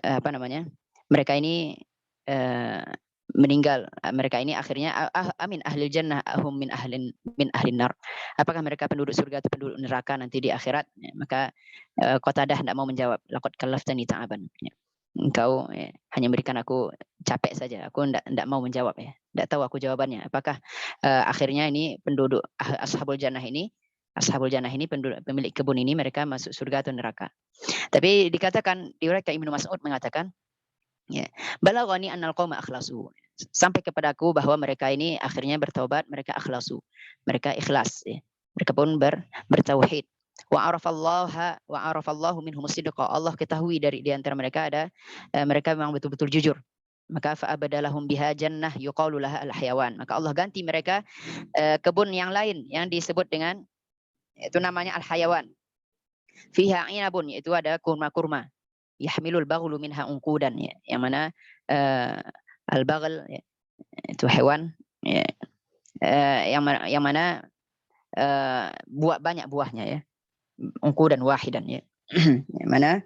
apa namanya mereka ini meninggal, mereka ini akhirnya amin ahlil jannah ahum min ahlin nar, apakah mereka penduduk surga atau penduduk neraka nanti di akhirat ya, maka Qatadah tidak mau menjawab, laqad kallaftani ta'aban ya. Engkau hanya memberikan aku capek saja, aku tidak mau menjawab ya, tidak tahu aku jawabannya apakah akhirnya ini penduduk ashabul jannah ini penduduk pemilik kebun ini mereka masuk surga atau neraka. Tapi dikatakan diriwayatkan Ibnu Mas'ud mengatakan ya, balaghani annal qauma akhlasu, sampai kepadaku bahwa mereka ini akhirnya bertaubat, mereka akhlasu, mereka ikhlas ya. Mereka pun bertauhid. Wa arafallahu minhum sidqa, Allah ketahui dari di antara mereka ada mereka memang betul-betul jujur. Maka fa abadalahum biha jannah yuqalu laha al-hayawan, maka Allah ganti mereka kebun yang lain yang disebut dengan itu namanya al-hayawan. Fiha inabun, yaitu ada kurma-kurma. Yahmilul baghlu minha unqudan ya, yang mana al-baghl ya, itu hewan ya, yang mana banyak buahnya ya, unqudan wahidan ya. Yang mana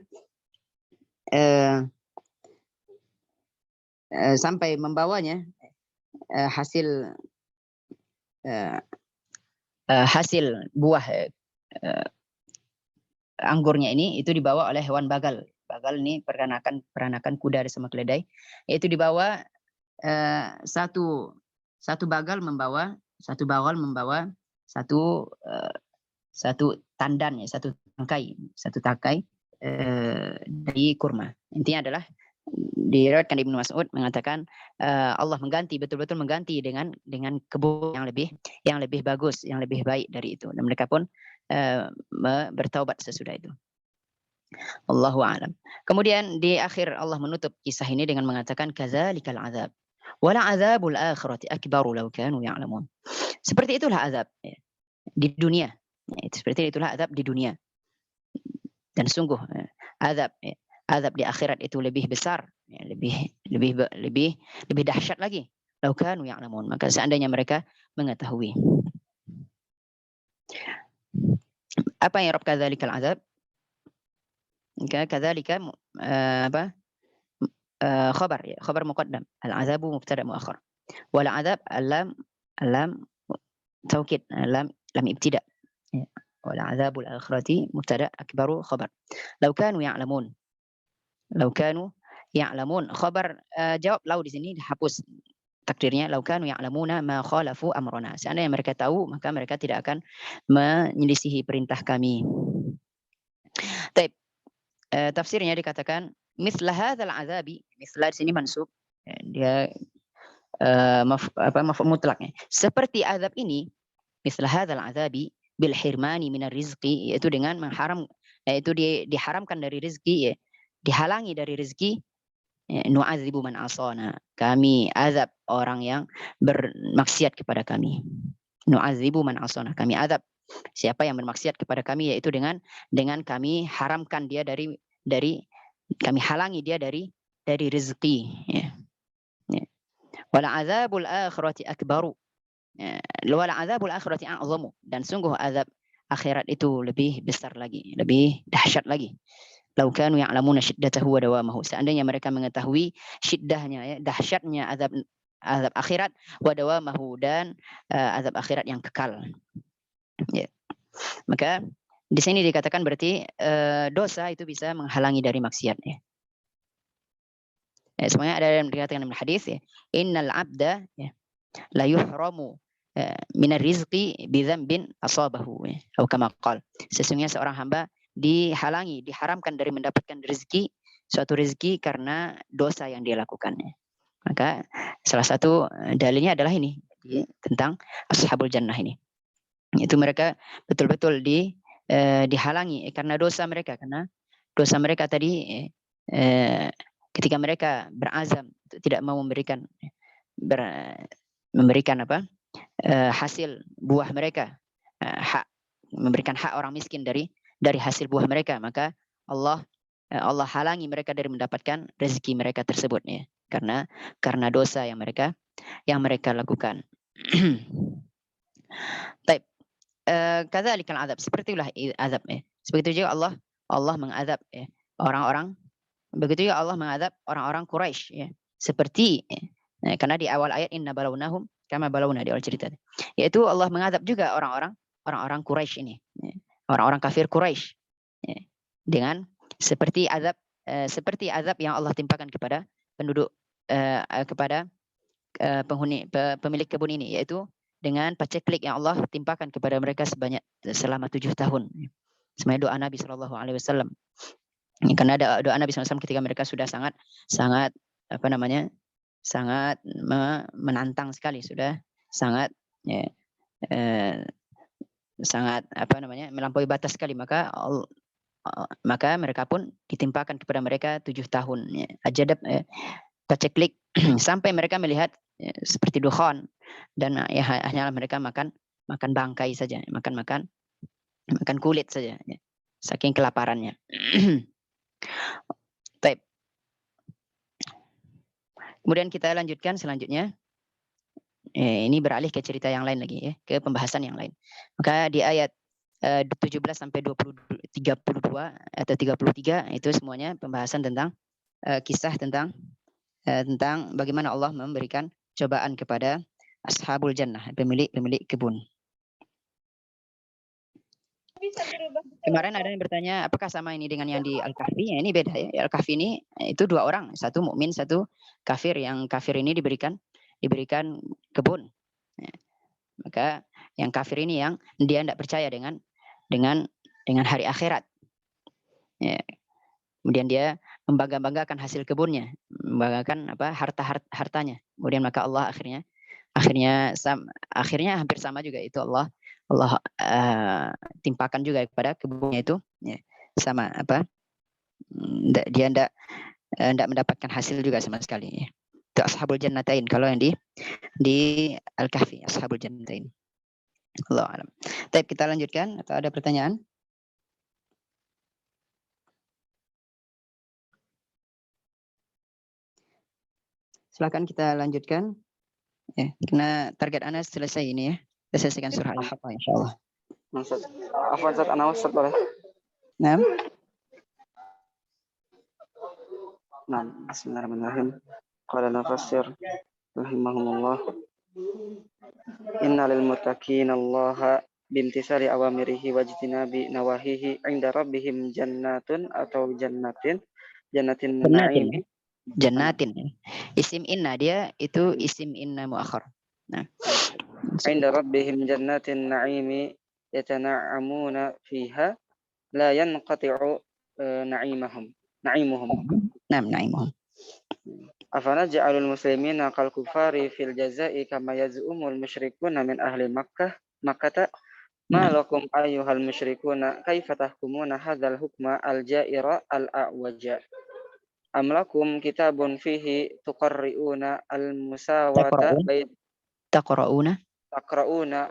sampai membawanya hasil buah anggurnya ini itu dibawa oleh hewan bagal. Bagal ini peranakan kuda sama keledai. Itu dibawa satu bagal membawa satu tandan ya, satu tangkai dari kurma. Intinya adalah diriwayatkan Ibnu Mas'ud mengatakan Allah betul-betul mengganti dengan kebun yang lebih bagus, yang lebih baik dari itu, dan mereka pun bertaubat sesudah itu. Allahu a'lam. Kemudian di akhir Allah menutup kisah ini dengan mengatakan kadzalikal azab wala azabul akhirati akbaru law kanu ya'lamun. Seperti itulah azab ya, di dunia. Seperti itulah azab di dunia. Dan sungguh azab di akhirat itu lebih besar, ya, lebih dahsyat lagi. Law kanu ya'lamun, maka seandainya mereka mengetahui. Apa yang Rabb kadzalikal azab? Kadzalika khabar ya, khabar muqaddam, al-azabu mubtada muakhar, wal azab lam taukid, lam ibtida ya. Wal azabul akhirati mubtada akbaru khabar. Law kanu ya'lamun khabar jawab law di sini dihapus takdirnya, law kanu ya'lamuna ma khalafu amrana, seandainya mereka tahu maka mereka tidak akan menyelisihi perintah kami. Taib. Tafsirnya dikatakan misla hadzal azabi, misla di sini mansub, dia maf'ul mutlaknya. Seperti azab ini, misla hadzal azabi bil hirmani minar rizqi, yaitu dengan yaitu diharamkan dari rezeki ya, dihalangi dari rezeki. Nu'adzibu man asana, kami azab orang yang bermaksiat kepada kami. Nu'adzibu man asana, kami azab siapa yang bermaksiat kepada kami, yaitu dengan kami haramkan dia dari kami halangi dia dari rezeki ya. Wala azabul akhirati akbaru, wala azabul akhirati a'zamu, dan sungguh azab akhirat itu lebih besar lagi, lebih dahsyat lagi. Lau kanu ya'lamuna shiddatahu wa dawamahu, seandainya mereka mengetahui syiddahnya ya, dahsyatnya azab akhirat, wa dawamahu, dan azab akhirat yang kekal. Ya. Maka di sini dikatakan berarti dosa itu bisa menghalangi dari maksiat ya. Semuanya ada yang dikatakan dalam hadis ya, innal abda ya, la yuhramu minar rizqi bi dzambin asabahu ya, atau kama qala, sesungguhnya seorang hamba diharamkan dari mendapatkan rezeki suatu rezeki karena dosa yang dia lakukannya. Maka salah satu dalilnya adalah ini tentang ashabul jannah ini. Itu mereka betul-betul dihalangi karena dosa mereka, tadi ketika mereka berazam tidak mau memberikan hasil buah mereka, memberikan hak orang miskin dari hasil buah mereka, maka Allah halangi mereka dari mendapatkan rezeki mereka tersebut ya, karena dosa yang mereka lakukan. Baik, kadzalikal azab, sepertilah azab ya. Sebegitu juga Allah mengadab ya orang-orang, begitu juga Allah mengadab orang-orang Quraisy ya. Seperti karena di awal ayat inna balawnahum kama balawna, di awal cerita, yaitu Allah mengadab juga orang-orang Quraisy ini, orang-orang kafir Quraisy ya, dengan seperti azab yang Allah timpakan kepada penduduk kepada penghuni pemilik kebun ini, yaitu dengan paceklik yang Allah timpakan kepada mereka selama 7 tahun. Sebenarnya doa Nabi SAW. Karena ada doa Nabi SAW ketika mereka sudah sangat menantang sekali, sudah sangat melampaui batas sekali, maka mereka pun ditimpakan kepada mereka 7 tahun ajadab paceklik sampai mereka melihat seperti dukhan, dan hanyalah mereka makan bangkai saja, makan kulit saja saking kelaparannya. Baik. Kemudian kita lanjutkan selanjutnya. Ini beralih ke cerita yang lain lagi ya, ke pembahasan yang lain. Maka di ayat 17 sampai 32 atau 33 itu semuanya pembahasan tentang kisah tentang bagaimana Allah memberikan cobaan kepada ashabul jannah, pemilik kebun. Kemarin ada yang bertanya apakah sama ini dengan yang di Al-Kahfi? Ya, ini beda ya. Al-Kahfi ini itu 2 orang, satu mukmin, satu kafir. Yang kafir ini diberikan kebun. Ya. Maka yang kafir ini yang dia tidak percaya dengan hari akhirat. Ya. Kemudian dia membanggakan hasil kebunnya, membanggakan hartanya. Kemudian maka Allah akhirnya hampir sama juga, itu Allah timpakan juga kepada kebunnya itu ya, sama dia tidak mendapatkan hasil juga sama sekali ya. Itu ashabul jannatain kalau yang di Al-Kahfi, ashabul jannatain. Allahu a'lam. Baik, kita lanjutkan atau ada pertanyaan? Silakan kita lanjutkan. Ya, karena target Anda selesai ini ya. Kita selesaikan surah Al-Haqqah insyaallah. Afwan Ustaz, ana Ustaz boleh? Naam. Naam, bismillahirrahmanirrahim. Qala al-mufassir rahimahumullah. Innal muttaqina Allah bimtisali awamirihi wajtinabi nawahihi 'inda rabbihim jannatun atau jannatin na'im. Jannatin. Isim inna dia itu isim inna muakhar. Nah. 'Inda rabbihim jannatin na'imi yatana'amuna fiha la yanqati'u na'imuhum. Naam, na'imuhum. Afana ja'alul muslimina kal kufari fil jazai kama yaz'umul musyrikuna min ahli Makkah ma lakum ayyuhal musyrikuna kaifa tahkumuna hadzal hukma al ja'ira al a'waja am lakum kitabun fihi tuqarri'una al musawata taqra'una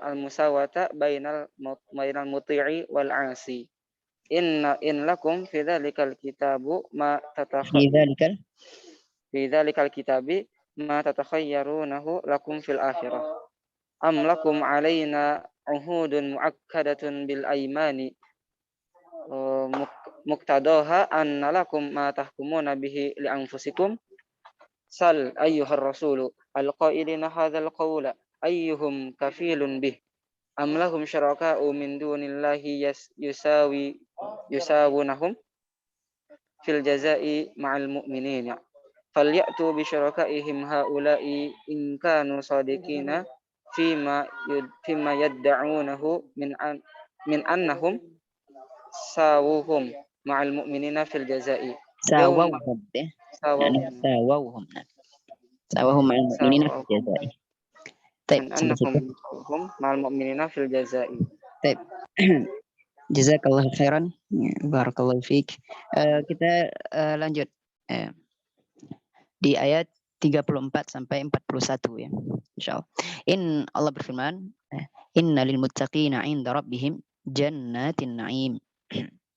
al musawata bainal muti'i wal 'asi in lakum fi dzalikal kitabu ma fi dzalikal kitabi ma tatakhayyarunahu lakum fil akhirah am lakum alaina uhudun muakkadatun bil aymani muqtadaha anna lakum ma tahkumuna bihi li anfusikum sal ayyuhar rasulu alqailina hadzal qawla ayyuhum kafilun bih am lahum syaraka'u min dunillahi yusawunahum fil jazai ma'al mu'minina falyatu bi syarakaihim haula'i in kanu sadiqina fima yadda'unahu min annahum sawuhum ma'al mu'minina fil jazai Yauma Sawawhum ya. Yani sawahum. sawawhum. Sawahum ma'al mu'minina fil Sawahum. jazai. Taib, sampai situ. Annahum ma'al mu'minina fil jazai. Taib. Jazakallahu khairan. Barakallahu fiik. Kita lanjut di ayat 34 sampai 41 ya. Insyaallah. Allah berfirman, "Inna lil muttaqina 'inda rabbihim jannatin na'im."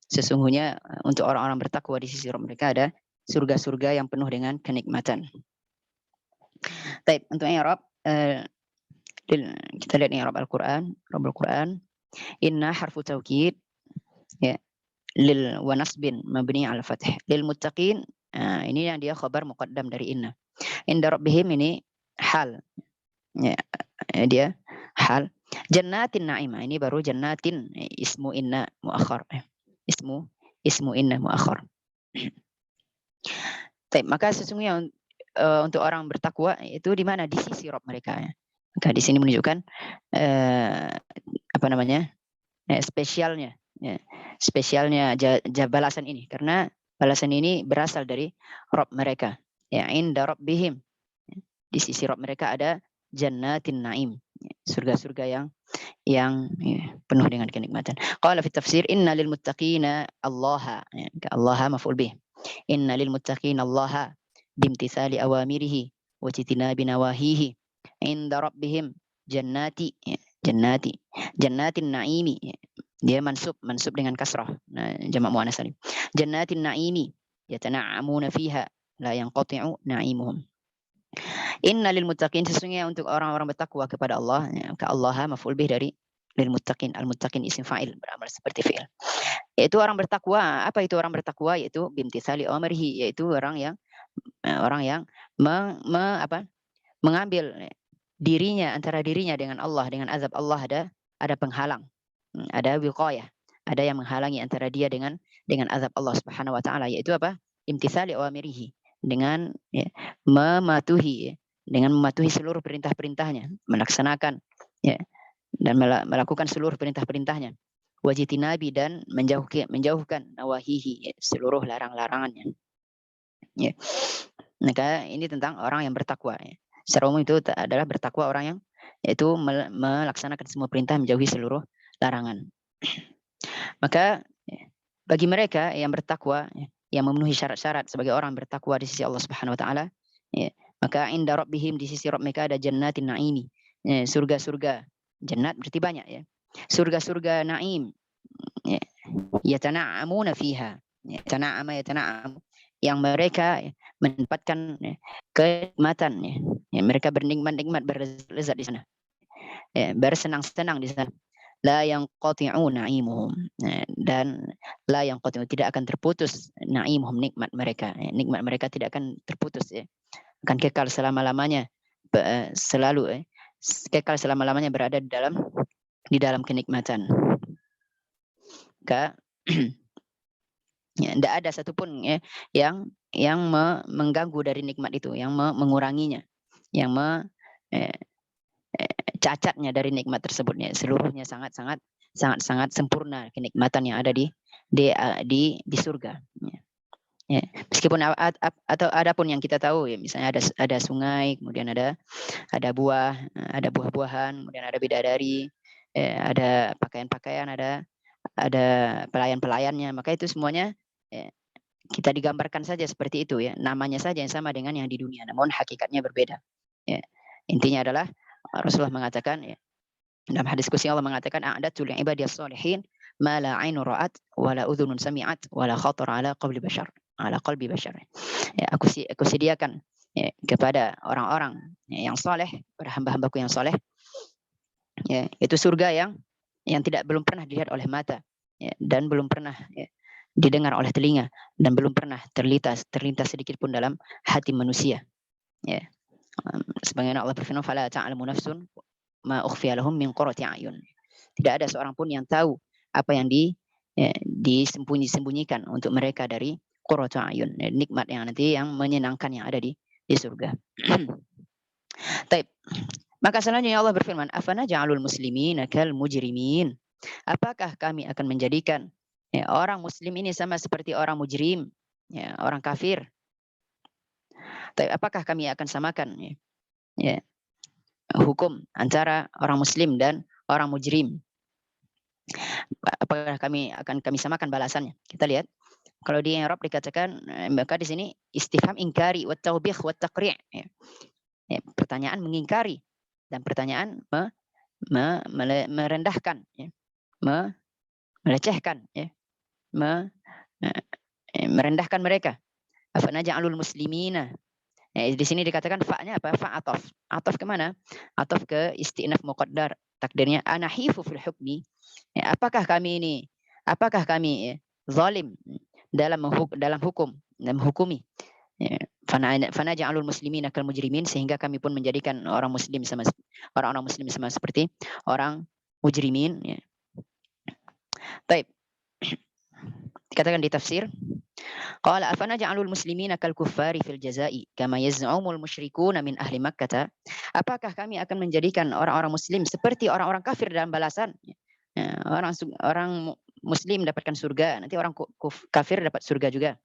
Sesungguhnya untuk orang-orang bertakwa di sisi Rabb mereka ada surga-surga yang penuh dengan kenikmatan. Baik, untuk i'rab kita lihat i'rab Al-Qur'an, Rabbul Qur'an. Inna harfu taukid ya lil wa nasbin mabni al fath. Lil muttaqin ini yang dia khabar muqaddam dari inna. Inda rabbihim ini hal. Ya, dia hal. Jannatin na'imah ini baru jannatin ismu inna muakhar. Ismu inna muakhar. Baik, maka sesungguhnya untuk orang bertakwa itu di mana? Di sisi Rabb mereka ya. Maka di sini menunjukkan apa namanya? Spesialnya ya. Spesialnya balasan ini karena balasan ini berasal dari Rabb mereka. Ya, inda rabbihim. Di sisi Rabb mereka ada jannatin na'im. Surga-surga yang penuh dengan kenikmatan. Qala fi tafsir inna lil muttaqina Allah. Ya, Allah maf'ul bih. Inna lil muttaqina Allah bimtithali awamirihi wa jitinabi nawahihi. Inda rabbihim jannati jannatin na'imi. Dia mansub dengan kasrah. Nah, jamak muannas salim. Jannatin na'imi yatana'amuna fiha la yanqati'u na'imuhum. Inna lil muttaqin sesungguhnya untuk orang-orang bertakwa kepada Allah ya, ke Allah maf'ul bih dari lil muttaqin. Al muttaqin isim fa'il beramal seperti fi'il. Yaitu orang bertakwa. Apa itu orang bertakwa? Yaitu bimtithali amrihi, yaitu orang yang mengambil dirinya antara dirinya dengan Allah, dengan azab Allah ada penghalang. Ada wiqayah, ada yang menghalangi antara dia dengan azab Allah Subhanahu wa taala, yaitu apa? Imtithali awamirihi, dengan mematuhi seluruh perintah-perintahnya, melaksanakan dan melakukan seluruh perintah-perintahnya. Wajitinabi dan menjauhkan nawahihi, seluruh larang-larangannya. Ya. Maka ini tentang orang yang bertakwa. Ya. Secara umum itu adalah bertakwa orang yang yaitu melaksanakan semua perintah, menjauhi seluruh larangan. Maka bagi mereka yang bertakwa, yang memenuhi syarat-syarat sebagai orang bertakwa di sisi Allah Subhanahu wa taala, maka inda rabbihim di sisi Rabb mereka ada jannatin na'imi. Surga-surga. Jannat berarti banyak ya. Surga-surga na'im. Yatana'amuna fiha. Yatana'am yang mereka mendapatkan kenikmatan mereka bernikmat-nikmat, berlezat di sana. Bersenang-senang di sana. La yanqati'u na'imuhum, dan la yanqati'u tidak akan terputus na'imuhum, nikmat mereka. Nikmat mereka tidak akan terputus ya. Akan kekal selama-lamanya, selalu kekal selama-lamanya berada di dalam kenikmatan. Tidak ada satupun yang mengganggu dari nikmat itu, yang menguranginya, yang cacatnya dari nikmat tersebutnya. Seluruhnya sangat sempurna kenikmatan yang ada di surga. Ya. Meskipun atau adapun yang kita tahu ya, misalnya ada sungai, kemudian ada buah-buahan, kemudian ada bidadari, ada pakaian-pakaian, ada pelayan-pelayannya, maka itu semuanya kita digambarkan saja seperti itu ya, namanya saja yang sama dengan yang di dunia, namun hakikatnya berbeda. Ya. Intinya adalah Rasulullah mengatakan ya, dalam hadis qudsi Allah mengatakan a'dadtu li'ibadiyas shalihin ma la 'ainun ra'at wa la udhunun sami'at wa la khatara ala qalbi bashar. Ya, aku sediakan ya, kepada orang-orang yang saleh, pada hamba-hambaku yang saleh, ya, itu surga yang belum pernah dilihat oleh mata ya, dan belum pernah didengar oleh telinga, dan belum pernah terlintas sedikit pun dalam hati manusia. Ya. Sebagaimana Allah berfirman, "Fala ta'lamu nafsun ma ukhfiya lahum min qurrati a'yun." Tidak ada seorang pun yang tahu apa yang disembunyikan untuk mereka dari qurratu a'yun, nikmat yang nanti yang menyenangkan yang ada di surga. Taib. Maka selanjutnya Allah berfirman, "Afana ja'alul muslimina kal mujrimin?" Apakah kami akan menjadikan orang muslim ini sama seperti orang mujrim? ya, orang kafir. Tapi apakah kami akan samakan ya, hukum antara orang muslim dan orang mujrim? Apakah kami samakan balasannya? Kita lihat kalau di Arab dikatakan, maka di sini istifham ingkari wa taubih wa taqri', ya. Ya, pertanyaan mengingkari dan pertanyaan merendahkan, ya. Melecehkan, ya. Merendahkan mereka. Afanaja'alul muslimina. Ya, di sini dikatakan fa-nya apa? Fa atof. Atof kemana? Atof ke istinaf muqaddar. Takdirnya anahifu fil hukmi. Ya, apakah kami ya, zalim dalam hukum, dalam menghukumi? Ya, fanaja'alul muslimina kal mujrimin, sehingga kami pun menjadikan orang-orang muslim sama seperti orang mujrimin, ya. Baik. Dikatakan di tafsir, qala afanaj'alul muslimina kal kuffari fil jazaa'i kama yaz'umul musyrikuuna min ahli Makkah. Apakah kami akan menjadikan orang-orang muslim seperti orang-orang kafir dalam balasan? Ya, orang muslim mendapatkan surga, nanti orang kafir dapat surga juga.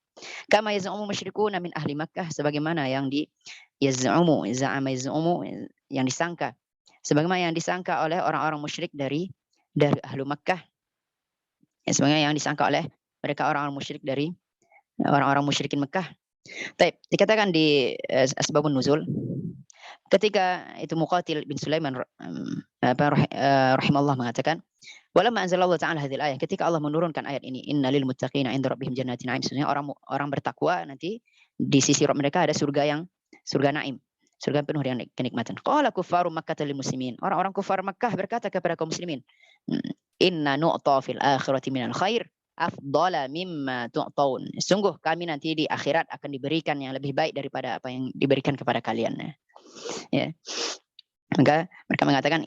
Kama yaz'umul musyrikuuna min ahli Makkah, sebagaimana yang yaz'umu yang disangka, sebagaimana yang disangka oleh orang-orang musyrik dari ahlu Makkah. Ya, sebagaimana yang disangka oleh mereka orang-orang musyrik dari orang-orang musyrikin Mekah. Baik, dikatakan di asbabun nuzul, ketika itu Muqatil bin Sulaiman rahimallahu mengatakan, walamma anzalallahu ta'ala hadhil ayah, ketika Allah menurunkan ayat ini, innalil muttaqina 'inda rabbihim jannatin na'im, sebenarnya orang bertakwa nanti di sisi Rabb mereka ada surga naim, surga penuh dengan kenikmatan. Qala kuffaru Makkah lil muslimin, orang-orang kufar Makkah berkata kepada kaum muslimin, inna nu'ta fil akhirati minal khair afdala mimma tu'taun. Sungguh kami nanti di akhirat akan diberikan yang lebih baik daripada apa yang diberikan kepada kalian. Ya. Maka mereka mengatakan,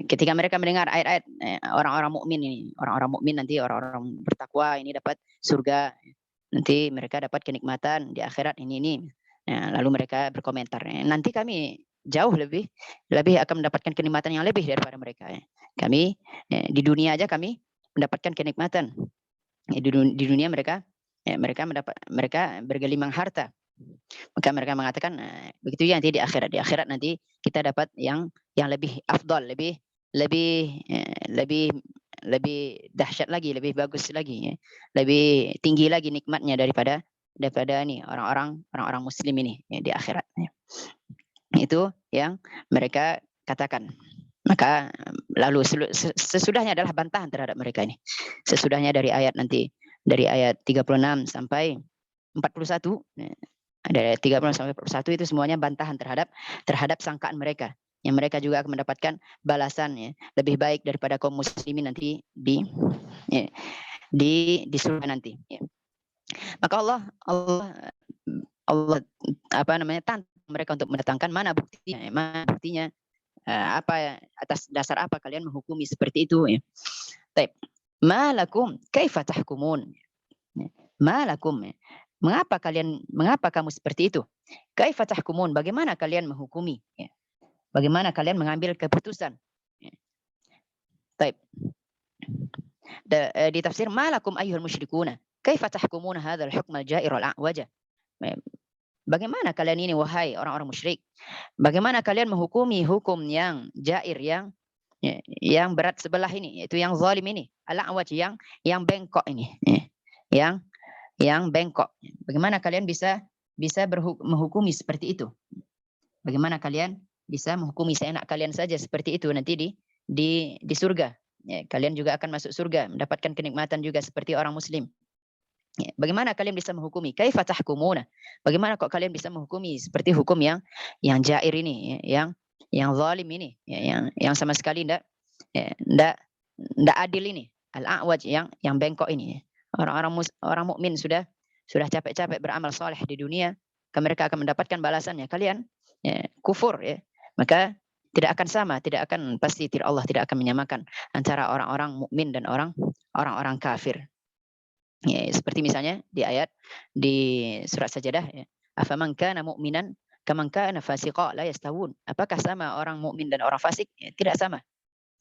ketika mereka mendengar ayat-ayat orang-orang mukmin ini, orang-orang mukmin nanti orang-orang bertakwa ini dapat surga, nanti mereka dapat kenikmatan di akhirat ini. Nah, lalu mereka berkomentar, nanti kami jauh lebih akan mendapatkan kenikmatan yang lebih daripada mereka. Kami di dunia aja kami mendapatkan kenikmatan. Di dunia mereka bergelimang harta. Maka mereka mengatakan, begitu ya nanti di akhirat. Di akhirat nanti kita dapat yang lebih afdal, lebih dahsyat lagi, lebih bagus lagi, ya. Lebih tinggi lagi nikmatnya daripada ini orang-orang muslim ini, ya, di akhirat. Ya. Itu yang mereka katakan. Maka lalu sesudahnya adalah bantahan terhadap mereka ini. Sesudahnya dari ayat 36 sampai 41, dari 30 sampai 41 itu semuanya bantahan terhadap sangkaan mereka. Yang mereka juga akan mendapatkan balasan, ya, lebih baik daripada kaum muslimin nanti di surga nanti. Ya. Maka Allah tantang mereka untuk mendatangkan mana buktinya, atas dasar apa kalian menghukumi seperti itu, ya. Baik. Malakum kaifa tahkumun. Malakum, ya. Mengapa kamu seperti itu? Kaifa tahkumun, bagaimana kalian menghukumi, ya. Bagaimana kalian mengambil keputusan, ya. Baik. Di tafsir, malakum ayyuhal musyrikuna kaifa tahkumuna hadzal hukm al-ja'ir al-a'waja. Bagaimana kalian ini, wahai orang-orang musyrik? Bagaimana kalian menghukumi hukum yang jair, yang berat sebelah ini, yaitu yang zalim ini, al-a'waj, yang bengkok ini, yang bengkok. Bagaimana kalian bisa menghukumi seperti itu? Bagaimana kalian bisa menghukumi seenak kalian saja seperti itu nanti di surga? Ya, kalian juga akan masuk surga, mendapatkan kenikmatan juga seperti orang muslim. Ya, bagaimana kalian bisa menghukumi? Kaifa tahkumuna? Bagaimana kok kalian bisa menghukumi seperti hukum yang jair ini, ya, yang zalim ini, ya, yang sama sekali ndak adil ini, al-a'waj, yang bengkok ini. Orang mukmin sudah capek-capek beramal saleh di dunia, mereka akan mendapatkan balasannya. Kalian, ya, kufur, ya. Maka tidak akan pasti Allah tidak akan menyamakan antara orang-orang mukmin dan orang-orang kafir. Ya, seperti misalnya di ayat di surat Sajadah, ya. Afaman kana mu'minan kaman kana fasiqa la yastawun. Apakah sama orang mukmin dan orang fasik? Ya, tidak sama.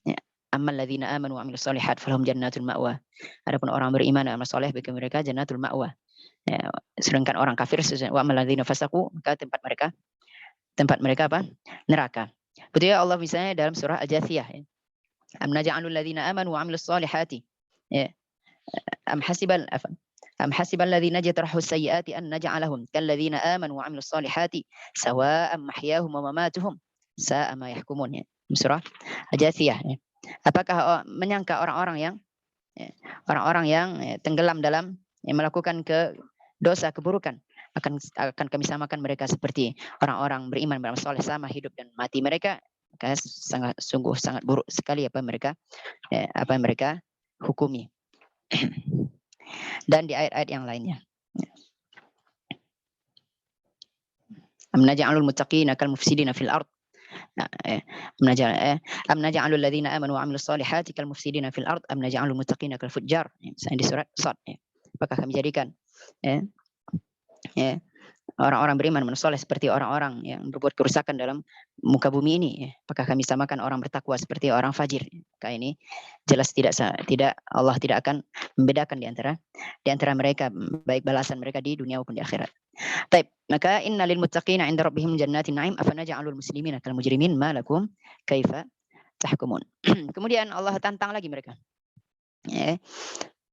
Ya. Ammal ladzina amanu wa amilus solihat falahum jannatul ma'wa. Adapun orang beriman dan amal saleh bagi mereka jannatul ma'wa. Ya, sedangkan orang kafir wa amalladzina fasaqu, maka tempat mereka apa? Neraka. Betul ya Allah misalnya dalam surah Al-Jathiyah ya. Am naj'alul ladzina amanu wa 'amilus solihati. Ya. Am hasibal ladzina jatarahu sayyiati an naj'alahum kal ladzina amanu wa 'amilus solihati sawa'an mahyahum wa mamatuhum sa'a ma yahkumun ya. Surah Al-Jathiyah ya. Apakah menyangka orang-orang yang tenggelam dalam melakukan dosa keburukan akan kami samakan mereka seperti orang-orang beriman beramal soleh, sama hidup dan mati mereka, maka sungguh sangat buruk sekali apa yang mereka hukumi. Dan di ayat-ayat yang lainnya, am naj'alul muttaqina kal mufsidina fil ard, am naj'alul ladzina amanu wa 'amilus solihati kal mufsidina fil ard am naj'alul muttaqina kal fujjar, misalnya di surat Shad apakah kami jadikan orang-orang beriman mensoleh seperti orang-orang yang berbuat kerusakan dalam muka bumi ini ya. Apakah kami samakan orang bertakwa seperti orang fajir? Maka ini jelas tidak Allah tidak akan membedakan di antara mereka, baik balasan mereka di dunia maupun di akhirat. Baik, maka innalil muttaqina 'inda rabbihim jannatin na'im afanaj'alul muslimina kal mujrimin ma lakum kaifa tahkumun. Kemudian Allah tantang lagi mereka.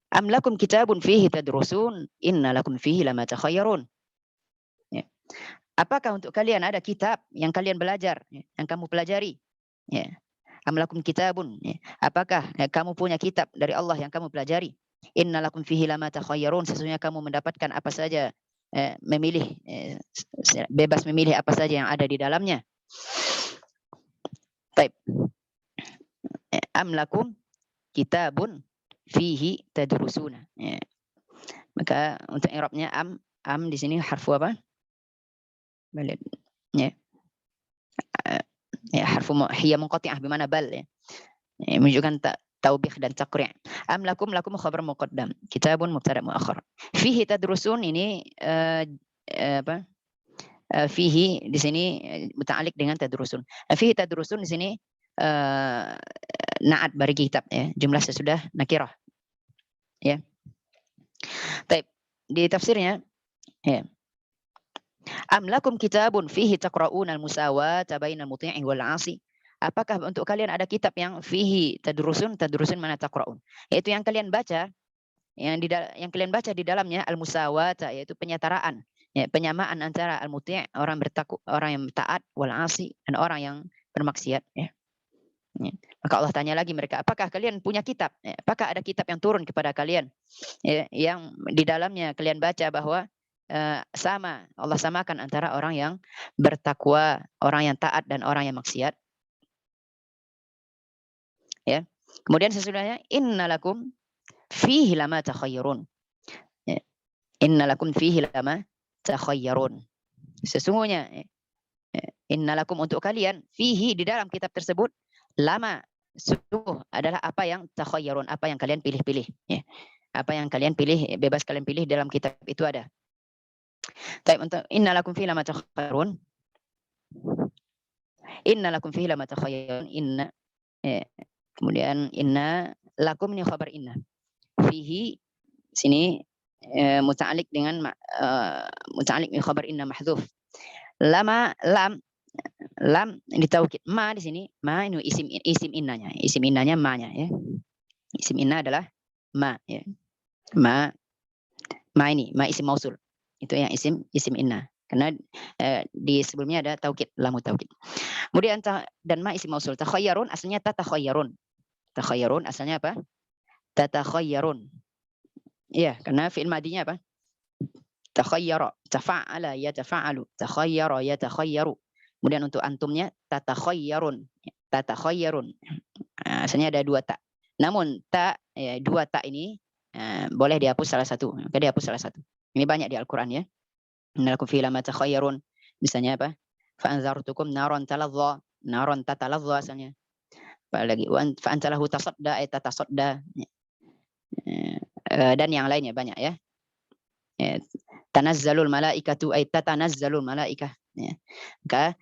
Am lakum kitabun fihi tadrusun inna lakum fihi lama takhayyarun. Apakah untuk kalian ada kitab yang kalian belajar, yang kamu pelajari? Am lakum kitabun, apakah kamu punya kitab dari Allah yang kamu pelajari? Inna lakum fihi lama takhayyarun, sesungguhnya kamu mendapatkan apa saja, bebas memilih apa saja yang ada di dalamnya. Baik. Am lakum kitabun fihi tadrusuna. Maka untuk i'rabnya am di sini harfu apa? Balik. Harfu hiya munqati'ah bimana bal ya. Menunjukkan taubih dan taqri'. Am lakum khabar muqaddam. Kitabun mubtada muakhar. Fihi tadrusun ini fihi di sini muta'alliq dengan tadrusun. Fihi tadrusun di sini na'at bagi kitab ya, jumlah sesudah nakirah. Ya. Baik, di tafsirnya ya. Am lakum kitabun fihi taqra'una al-musawata bainal muti'i wal 'asi. Apakah untuk kalian ada kitab yang fihi tadrusun mana taqra'un? Yaitu yang kalian baca yang kalian baca di dalamnya al-musawata, yaitu penyetaraan, ya, penyamaan antara al-muti', orang yang taat, wal 'asi, dan orang yang bermaksiat ya. Maka Allah tanya lagi mereka, apakah kalian punya kitab? Apakah ada kitab yang turun kepada kalian yang di dalamnya kalian baca bahwa sama, Allah samakan antara orang yang bertakwa, orang yang taat, dan orang yang maksiat. Ya. Kemudian sesudahnya innalakum fihi lama takhayyarun. Innalakum fihi lama takhayyarun. Sesungguhnya innalakum untuk kalian fihi di dalam kitab tersebut lama sungguh adalah apa yang takhayyarun, apa yang kalian pilih-pilih ya. Apa yang kalian pilih, bebas kalian pilih dalam kitab itu ada. Baik, untuk innalakum fihi lama takhayyarun. Innalakum fihi lama takhayyarun. Kemudian inna lakum ini khabar inna. Fihi sini muta'alliq dengan muta'alliq dengan khabar inna mahdhuf. Lam ditaukid. Ma di sini, ma ini isim innanya. Isim innanya ma-nya ya. Isim inna adalah ma ya. Ma ini, ma isim mausul. Itu yang isim inna. Karena di sebelumnya ada taukid, lamu taukid. Kemudian dan ma isim mausul. Takhayyarun asalnya tatakhayyarun. Takhayyarun asalnya apa? Tatakhayyarun. Iya, karena fi'il madinya apa? Takhayyara, tafa'ala yatafa'alu, takhayyara yatakhayyaru. Kemudian untuk antumnya tatakhayyarun. Tatakhayyarun. Asalnya ada dua ta. Namun dua ta ini boleh dihapus salah satu. Maka dihapus salah satu. Ini banyak di Al-Quran ya. Innalakum fihi lama takhayyarun. Misalnya apa? Fa'anzartukum naron taladha. Naron tataladha asalnya. Apalagi fa'antalahu tasadda tatasadda. Dan yang lainnya banyak ya. Tanazzalul malaikatu tatanazzalul malaikah. Maka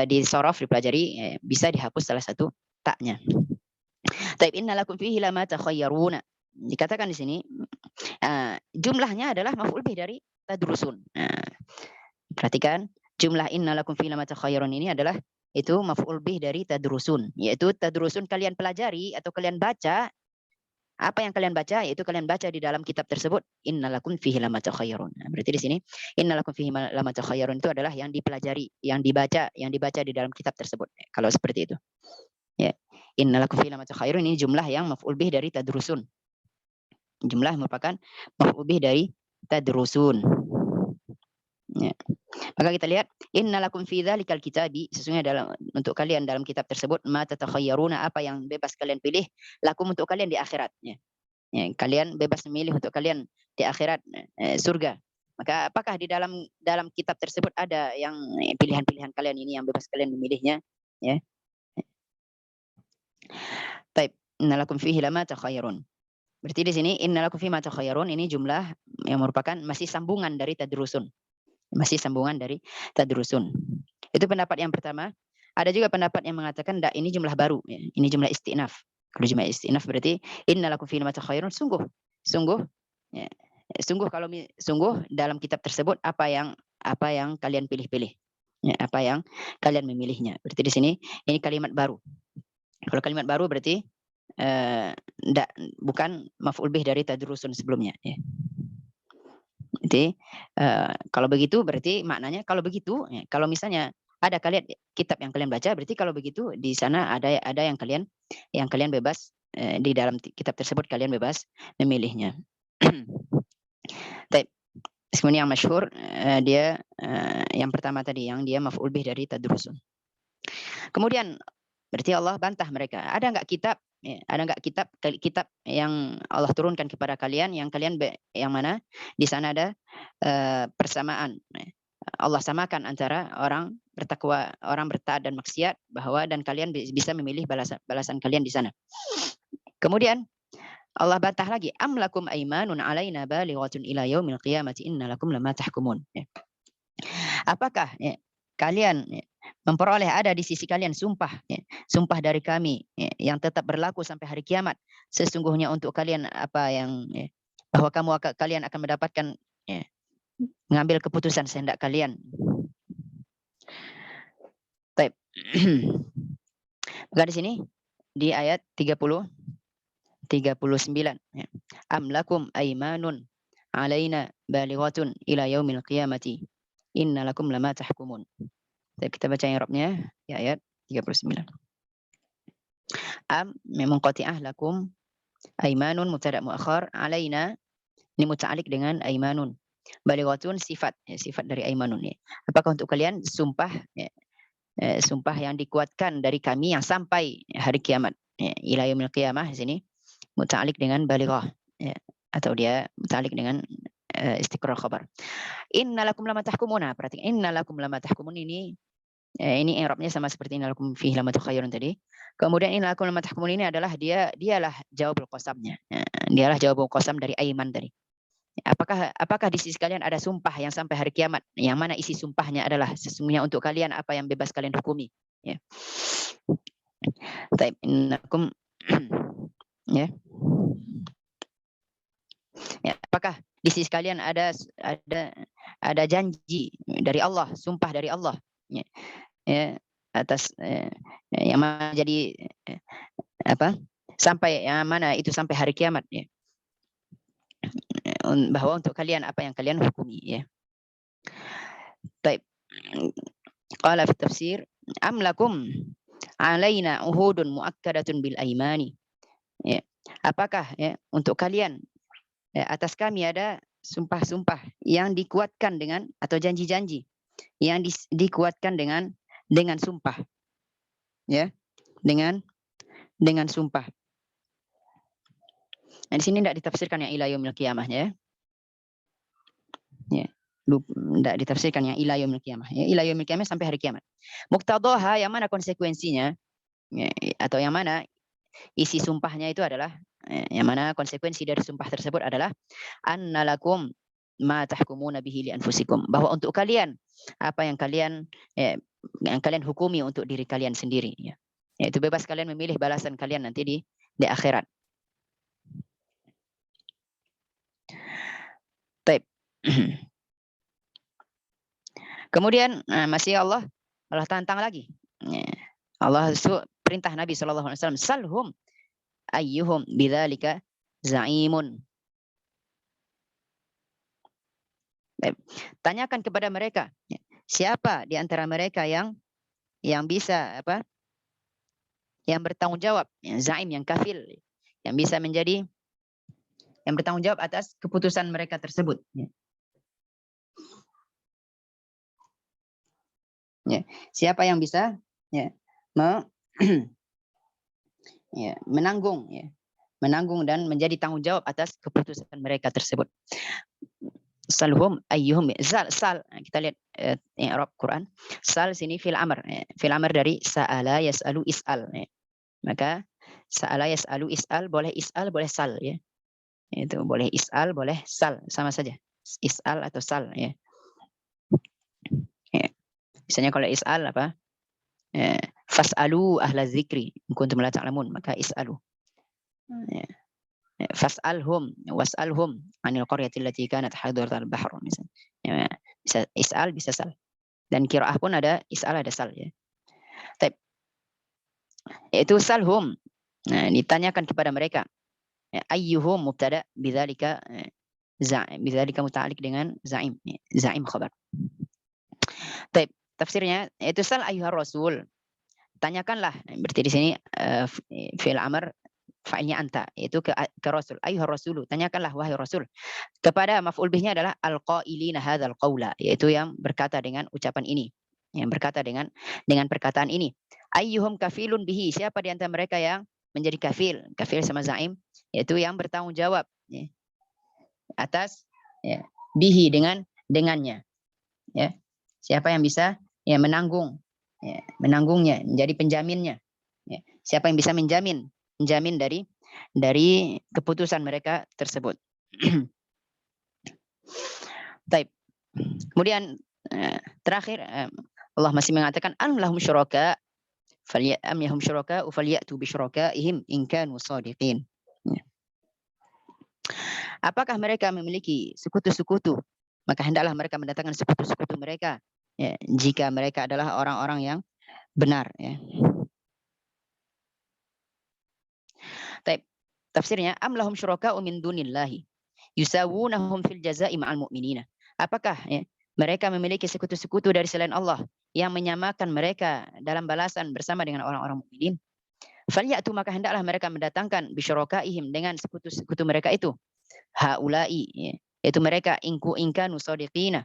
di sorof dipelajari bisa dihapus salah satu taknya. Taib innalakum fihi lama takhayyaruna. Dikatakan di sini Jumlahnya adalah maf'ul bih dari tadrusun. Perhatikan, jumlah innalakum fil ma takhayyarun ini adalah itu maf'ul bih dari tadrusun, yaitu tadrusun kalian pelajari atau kalian baca. Apa yang kalian baca? Yaitu kalian baca di dalam kitab tersebut, innalakum fihi lama takhayyarun. Berarti di sini innalakum fihi lama takhayyarun itu adalah yang dipelajari, yang dibaca di dalam kitab tersebut. Kalau seperti itu. Ya. Innalakum fihi lama takhayyarun ini jumlah yang maf'ul bih dari tadrusun. Jumlah merupakan maf'ul bih dari tadrusun. Ya. Maka kita lihat innalakum fi dzalikal kitabi, sesungguhnya untuk kalian dalam kitab tersebut ma tatakhayyaruna, apa yang bebas kalian pilih, lakum untuk kalian di akhirat. Ya, kalian bebas memilih untuk kalian di akhirat surga. Maka apakah di dalam kitab tersebut ada yang pilihan-pilihan kalian ini yang bebas kalian memilihnya? Ya. Baik, innalakum fihi lama takhayyarun. Berarti di sini innalakum fihi ma takhayyarun ini jumlah yang merupakan masih sambungan dari tadrusun. Masih sambungan dari tadrusun. Itu pendapat yang pertama. Ada juga pendapat yang mengatakan ini jumlah baru, ya. Ini jumlah istinaf. Kalau jumlah istinaf berarti innalakum fihi ma takhayyarun, sungguh ya. Sungguh dalam kitab tersebut apa yang kalian pilih-pilih. Ya, apa yang kalian memilihnya. Berarti di sini ini kalimat baru. Kalau kalimat baru berarti bukan maf'ul bih dari tadrusun sebelumnya, ya. Jadi kalau begitu berarti maknanya kalau begitu, ya, kalau misalnya ada kalian kitab yang kalian baca, berarti kalau begitu di sana ada yang kalian bebas di dalam kitab tersebut kalian bebas memilihnya. Baik. Kemudian yang masyhur dia yang pertama tadi yang dia maf'ul bih dari tadrusun. Kemudian berarti Allah bantah mereka. Ada enggak kitab? Ya, ada enggak kitab yang Allah turunkan kepada kalian yang yang mana di sana ada persamaan. Allah samakan antara orang bertakwa, orang bertaat dan maksiat, dan kalian bisa memilih balasan kalian di sana. Kemudian Allah bantah lagi, am lakum aimanun alaina balighatun ila yaumil qiyamati innalakum lama tahkumun. Apakah kalian memperoleh ada di sisi kalian sumpah dari kami yang tetap berlaku sampai hari kiamat, sesungguhnya untuk kalian apa yang bahwa kalian akan mendapatkan mengambil keputusan sehendak kalian. Baik. Maka di sini di ayat 39 am lakum aimanun alaina balighatun ila yaumil qiyamati innalakum lama tahkumun. Kita baca yang Arabnya di ayat 39. Am memang qati'ah lakum aimanun mubtada muakhar, alaina ini muta'alliq dengan aimanun. Balighatun sifat dari aimanun. Apakah untuk kalian sumpah sumpah yang dikuatkan dari kami yang sampai hari kiamat. Ila yaumil qiyamah di sini muta'alliq dengan balighah, atau dia muta'alliq dengan istiqrar khabar. Innalakum lama tahkumuna. Perhatikan innalakum lama tahkumun ini i'rabnya sama seperti innalakum fihi lama takhayyarun tadi. Kemudian innalakum lama tahkumun ini adalah dialah jawabul qasamnya. Dialah jawabul qasam dari aiman tadi. Apakah di sisi kalian ada sumpah yang sampai hari kiamat, yang mana isi sumpahnya adalah sesungguhnya untuk kalian apa yang bebas kalian hukumi, ya. Taib innakum ya. Ya, apakah di sisi kalian ada janji dari Allah, sumpah dari Allah, ya, atas yang mana jadi sampai yang mana itu sampai hari kiamat, ya, bahwa untuk kalian apa yang kalian hukumi, ya. Baik. Qala fi tafsir am lakum alaina uhudun muakkadatun bil aimani, ya. Apakah untuk kalian atas kami ada sumpah-sumpah yang dikuatkan dengan atau janji-janji yang dikuatkan dengan sumpah, ya, dengan sumpah. Nah, di sini tidak ditafsirkan yang ila yaumil qiyamah, ya. Ya, tidak ditafsirkan yang ila yaumil qiyamah. Ya, ila yaumil qiyamah sampai hari kiamat. Muqtadhaha yang mana konsekuensinya, ya, atau yang mana isi sumpahnya itu adalah yang mana konsekuensi dari sumpah tersebut adalah annalakum ma tahkumuna bihi li anfusikum, bahwa untuk kalian apa yang kalian hukumi untuk diri kalian sendiri, ya. Yaitu bebas kalian memilih balasan kalian nanti di akhirat. Kemudian masih Allah tantang lagi. Allah perintah Nabi SAW, salhum ayyuhum bidzalika za'imun. Tanyakan kepada mereka, siapa di antara mereka yang bisa yang bertanggung jawab, zaim, yang kafil, yang bisa menjadi yang bertanggung jawab atas keputusan mereka tersebut. Siapa yang bisa menanggung dan menjadi tanggung jawab atas keputusan mereka tersebut. Salhum ayyuhum, sal kita lihat i'rab Quran. Sal sini fil amr dari sa'ala yas'alu is'al. Maka sa'ala yas'alu is'al, boleh is'al boleh sal, ya. Itu boleh is'al boleh sal, sama saja. Is'al atau sal, ya. Misalnya kalau is'al apa? Fas'alu ahla dzikri in kuntum la ta'lamun, maka is'alu. Fas'alhum was'alhum 'anil qaryati allati kanat hadiratal bahr, misalnya. Bisa is'al bisa sal. Dan qiraah pun ada is'al ada sal, ya. Baik. Itu salhum. Nah, ditanyakan kepada mereka. Ayyuhum mubtada, bidzalika bidzalika muta'alliq dengan zaim. Zaim khabar. Baik, tafsirnya itu sal ayyuhar rasul. Tanyakanlah, berarti di sini fi'il amr fa'ilnya anta, itu ke rasul, ayyuhar rasulu, tanyakanlah wahai rasul, kepada maf'ul bihnya adalah alqailina hadzal qaula, yaitu yang berkata dengan ucapan ini, yang berkata dengan perkataan ini. Ayyuhum kafilun bihi, siapa di antara mereka yang menjadi kafil sama zaim, yaitu yang bertanggung jawab atas bihi dengannya, ya. Siapa yang bisa menanggungnya, menjadi penjaminnya, ya. Siapa yang bisa menjamin dari keputusan mereka tersebut. Baik. Kemudian terakhir Allah masih mengatakan am lahum syuraka falyam syuraka falyatu bi syurakaihim in kanu shadiqin. Apakah mereka memiliki sekutu-sekutu? Maka hendaklah mereka mendatangkan sekutu-sekutu mereka, ya, jika mereka adalah orang-orang yang benar, ya. Tafsirnya am lahum syuraka'u min dunillahi yusawunahum fil jazaa'i ma'al mu'minina. Apakah mereka memiliki sekutu-sekutu dari selain Allah yang menyamakan mereka dalam balasan bersama dengan orang-orang mukminin? Falyatu, maka hendaklah mereka mendatangkan bisyurakaihim dengan sekutu-sekutu mereka itu. Haula'i, yaitu mereka inkanu shadiqina,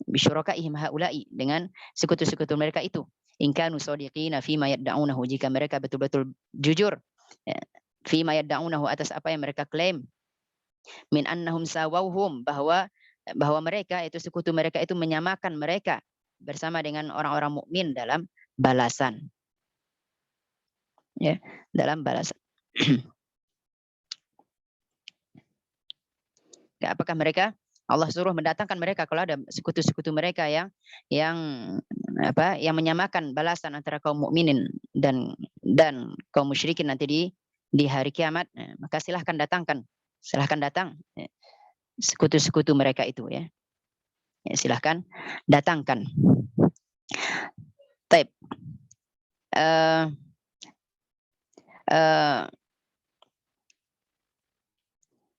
bisyurakaihim haula'i, dengan sekutu-sekutu mereka itu. Inkanu shadiqina fima yad'unahu, jika mereka betul-betul jujur, fima yad'unahu, atas apa yang mereka klaim, min annahum sawauhum, bahwa mereka itu sekutu mereka itu menyamakan mereka bersama dengan orang-orang mukmin dalam balasan, ya, dalam balasan. Apakah mereka, Allah suruh mendatangkan mereka kalau ada sekutu-sekutu mereka yang menyamakan balasan antara kaum mukminin dan kaum musyrikin nanti di hari kiamat, maka silahkan datang sekutu-sekutu mereka itu, ya. Silahkan datangkan. Baik.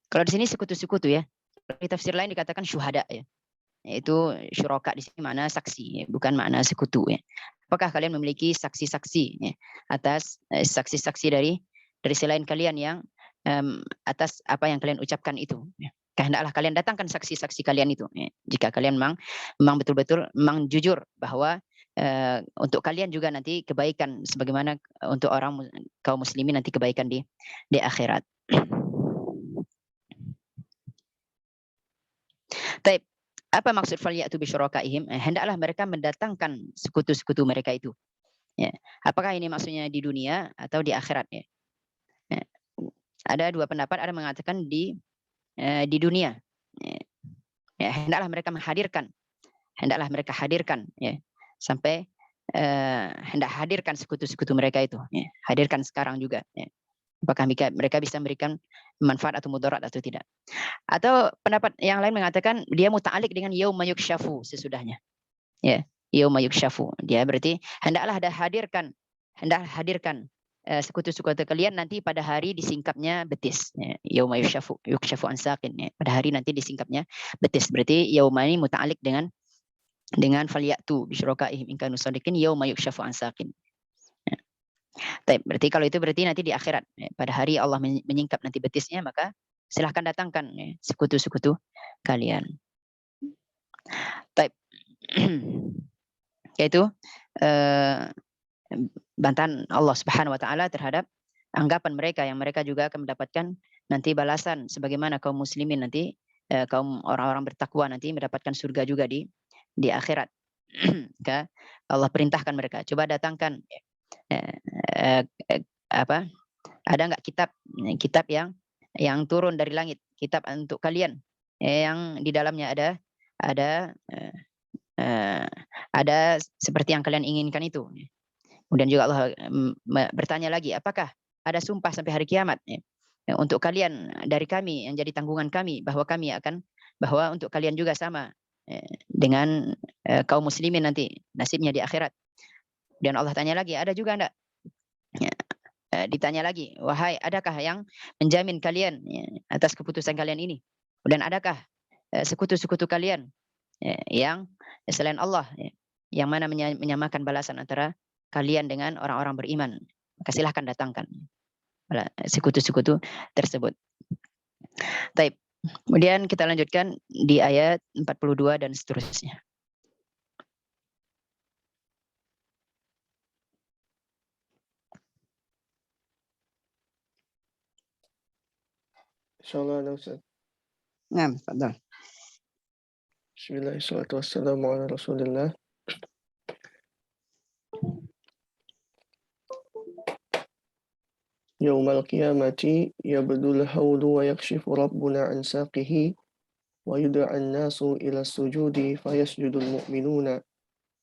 Kalau di sini sekutu-sekutu, ya. Di tafsir lain dikatakan syuhada, ya. Yaitu syuraka di sini makna saksi, ya, bukan makna sekutu, ya. Apakah kalian memiliki saksi-saksi, ya, atas saksi-saksi dari selain kalian yang atas apa yang kalian ucapkan itu, ya. Hendaklah kalian datangkan saksi-saksi kalian itu, ya. Jika kalian memang betul-betul jujur bahwa untuk kalian juga nanti kebaikan sebagaimana untuk orang kaum muslimin nanti kebaikan di akhirat. Baik, apa maksud falyatu bi syurakaihim? Hendaklah mereka mendatangkan sekutu-sekutu mereka itu, ya. Apakah ini maksudnya di dunia atau di akhirat, ya? Ada dua pendapat, ada mengatakan di dunia, ya. Hendaklah mereka hadirkan, ya, sampai hendak hadirkan sekutu-sekutu mereka itu, ya. Hadirkan sekarang juga, ya. Apakah mereka bisa memberikan manfaat atau mudarat atau tidak. Atau pendapat yang lain mengatakan dia muta'alik dengan yauma yukshafu sesudahnya. Ya, yauma yukshafu. Dia berarti hendaklah hadirkan sekutu-sekutu kalian nanti pada hari disingkapnya betis. Ya, yauma yukshafu an saqin. Ya, pada hari nanti disingkapnya betis. Berarti yauma ini muta'alik dengan falyatu bisyurakaihim in kanu shadiqin yauma yukshafu an saqin. Berarti kalau itu berarti nanti di akhirat. Ya, pada hari Allah menyingkap nanti betisnya, maka silahkan datangkan ya, sekutu-sekutu kalian. Taib. Yaitu bantahan Allah Subhanahu wa taala terhadap anggapan mereka yang mereka juga akan mendapatkan nanti balasan sebagaimana kaum muslimin nanti kaum orang-orang bertakwa nanti mendapatkan surga juga di akhirat. Allah perintahkan mereka, coba datangkan ada nggak kitab yang turun dari langit, kitab untuk kalian yang di dalamnya ada seperti yang kalian inginkan itu. Kemudian juga Allah bertanya lagi, apakah ada sumpah sampai hari kiamat untuk kalian dari kami yang jadi tanggungan kami bahwa untuk kalian juga sama dengan kaum muslimin nanti nasibnya di akhirat. Dan Allah tanya lagi, ada juga enggak? Ditanya lagi, wahai adakah yang menjamin kalian atas keputusan kalian ini? Dan adakah sekutu-sekutu kalian yang selain Allah yang mana menyamakan balasan antara kalian dengan orang-orang beriman? Maka silahkan datangkan sekutu-sekutu tersebut. Baik. Kemudian kita lanjutkan di ayat 42 dan seterusnya. Insyaallah ada Ustaz. Nah, tafadhal. Bismillahirrahmanirrahim. Wassalamu ala Rasulillah. Yaumal qiyamati yabdul hawlu wa yakshifu rabbuna an saqihi wa yud'a an-nasu ila sujudi fayasjudu al-mu'minuna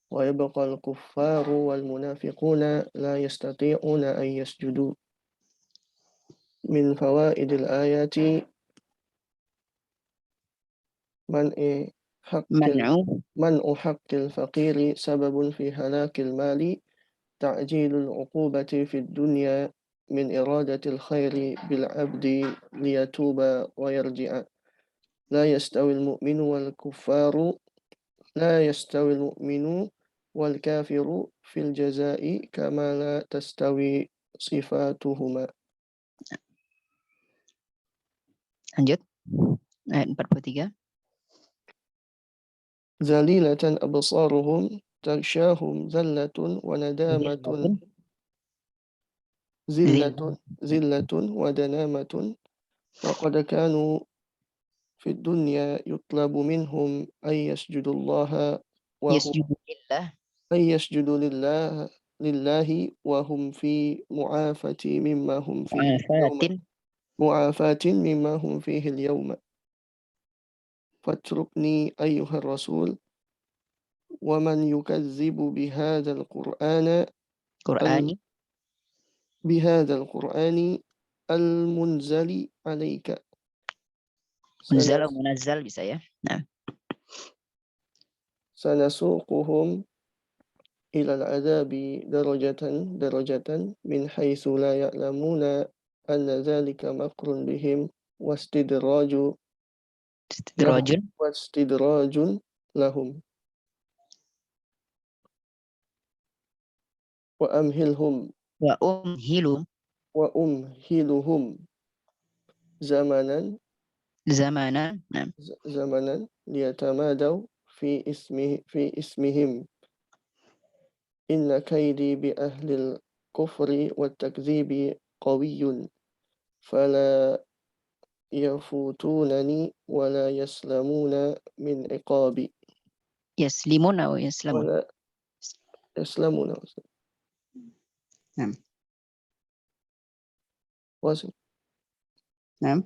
wa yabqa al-kuffaru wal munafiquna la yastati'una an yasjudu. Min fawaidil ayati man'u haqqil faqiri sababun fi halakil mali ta'jilul uqubati fid dunya min iradatil khairi bil abdi liyatuba wa yarji'a. La yastawil mu'minu wal kuffaru la yastawil mu'minu wal kafiru fil jazai kama la tastawi sifatuhuma. Lanjut. Ayat 43. Zalilatan absaruhum taghshahum zallatun wa nadamatun zillatun wa danamatun wa qad kanu fi dunya yutlabu minhum ay yasjudullaha wa yasjudu lillahi wa hum fi mu'afati mimma hum fihi mu'afatin mimma hum fihi al-yawma. فاتركني أيها الرسول ومن يكذب بهذا القرآن المنزل عليك Munazzal bisa ya. Nah. سنسوقهم إلى العذاب درجة من حيث لا يعلمون أن ذلك مكر بهم واستدراج لهم وأمهلهم زمنا ليتمادوا في اسمهم إن كيدي بأهل الكفر والتكذيب قوي فلا يفوتونني ولا يسلمون من عقابي. يسلمون أو يسلمون؟ ولا يسلمون. نعم. نعم.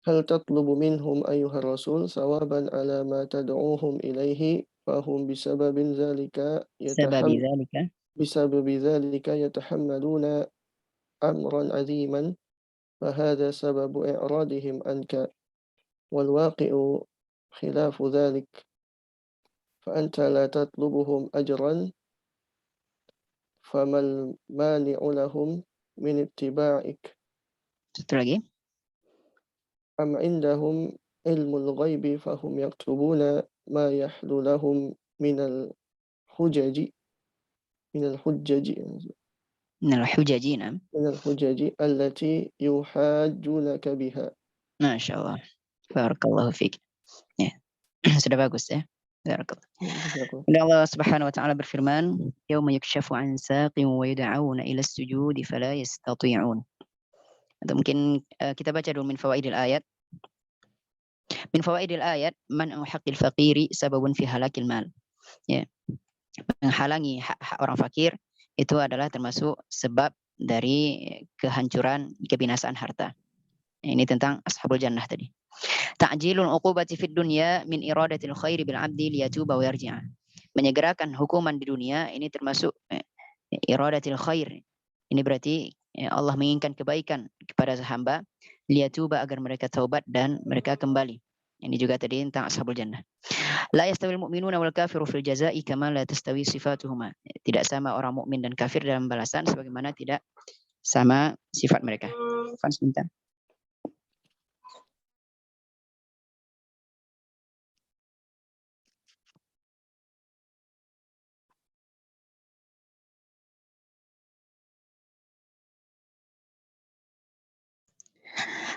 هل تطلب منهم أيها الرسول ثوابا على ما تدعوهم إليه فهم بسبب ذلك يتحملون أمرا عظيما فهذا سبب إعراضهم عنك، والواقع خلاف ذلك، فأنت لا تطلبهم أجرا، فما المانع لهم من اتباعك؟ Satu lagi. أم عندهم علم الغيب فهم يكتبون ما يحل لهم من الحجج من الحجج Minal hujaji, na'am. من الحجج التي يحاجونك بها. Masya Allah. Barakallahu fiik. Ya. Sudah bagus ya. Barakallah. Dan Allah Subhanahu wa taala berfirman, "Yauma yukshafu an saqin wa yud'auna ila as-sujudi fala yastati'un." Atau mungkin kita baca dulu min fawaidil ayat. Min fawaidil ayat, man'u haqqil faqiri sababun fi halakil mal. Ya. Menghalangi hak-hak orang fakir itu adalah termasuk sebab dari kehancuran, kebinasaan harta. Ini tentang ashabul jannah tadi. Ta'jilul uqubati fid dunya min iradatil khairi bil 'abdi liyatuba wa yarji'a. Menyegerakan hukuman di dunia ini termasuk iradatil khair. Ini berarti Allah menginginkan kebaikan kepada hamba liyatuba agar mereka taubat dan mereka kembali. Ini juga tadi tentang ashabul jannah. La yastawil mu'minuna wal kafiru fil jazaa'i kama la tastawi sifatuhuma. Tidak sama orang mukmin dan kafir dalam balasan sebagaimana tidak sama sifat mereka. Fans sebentar.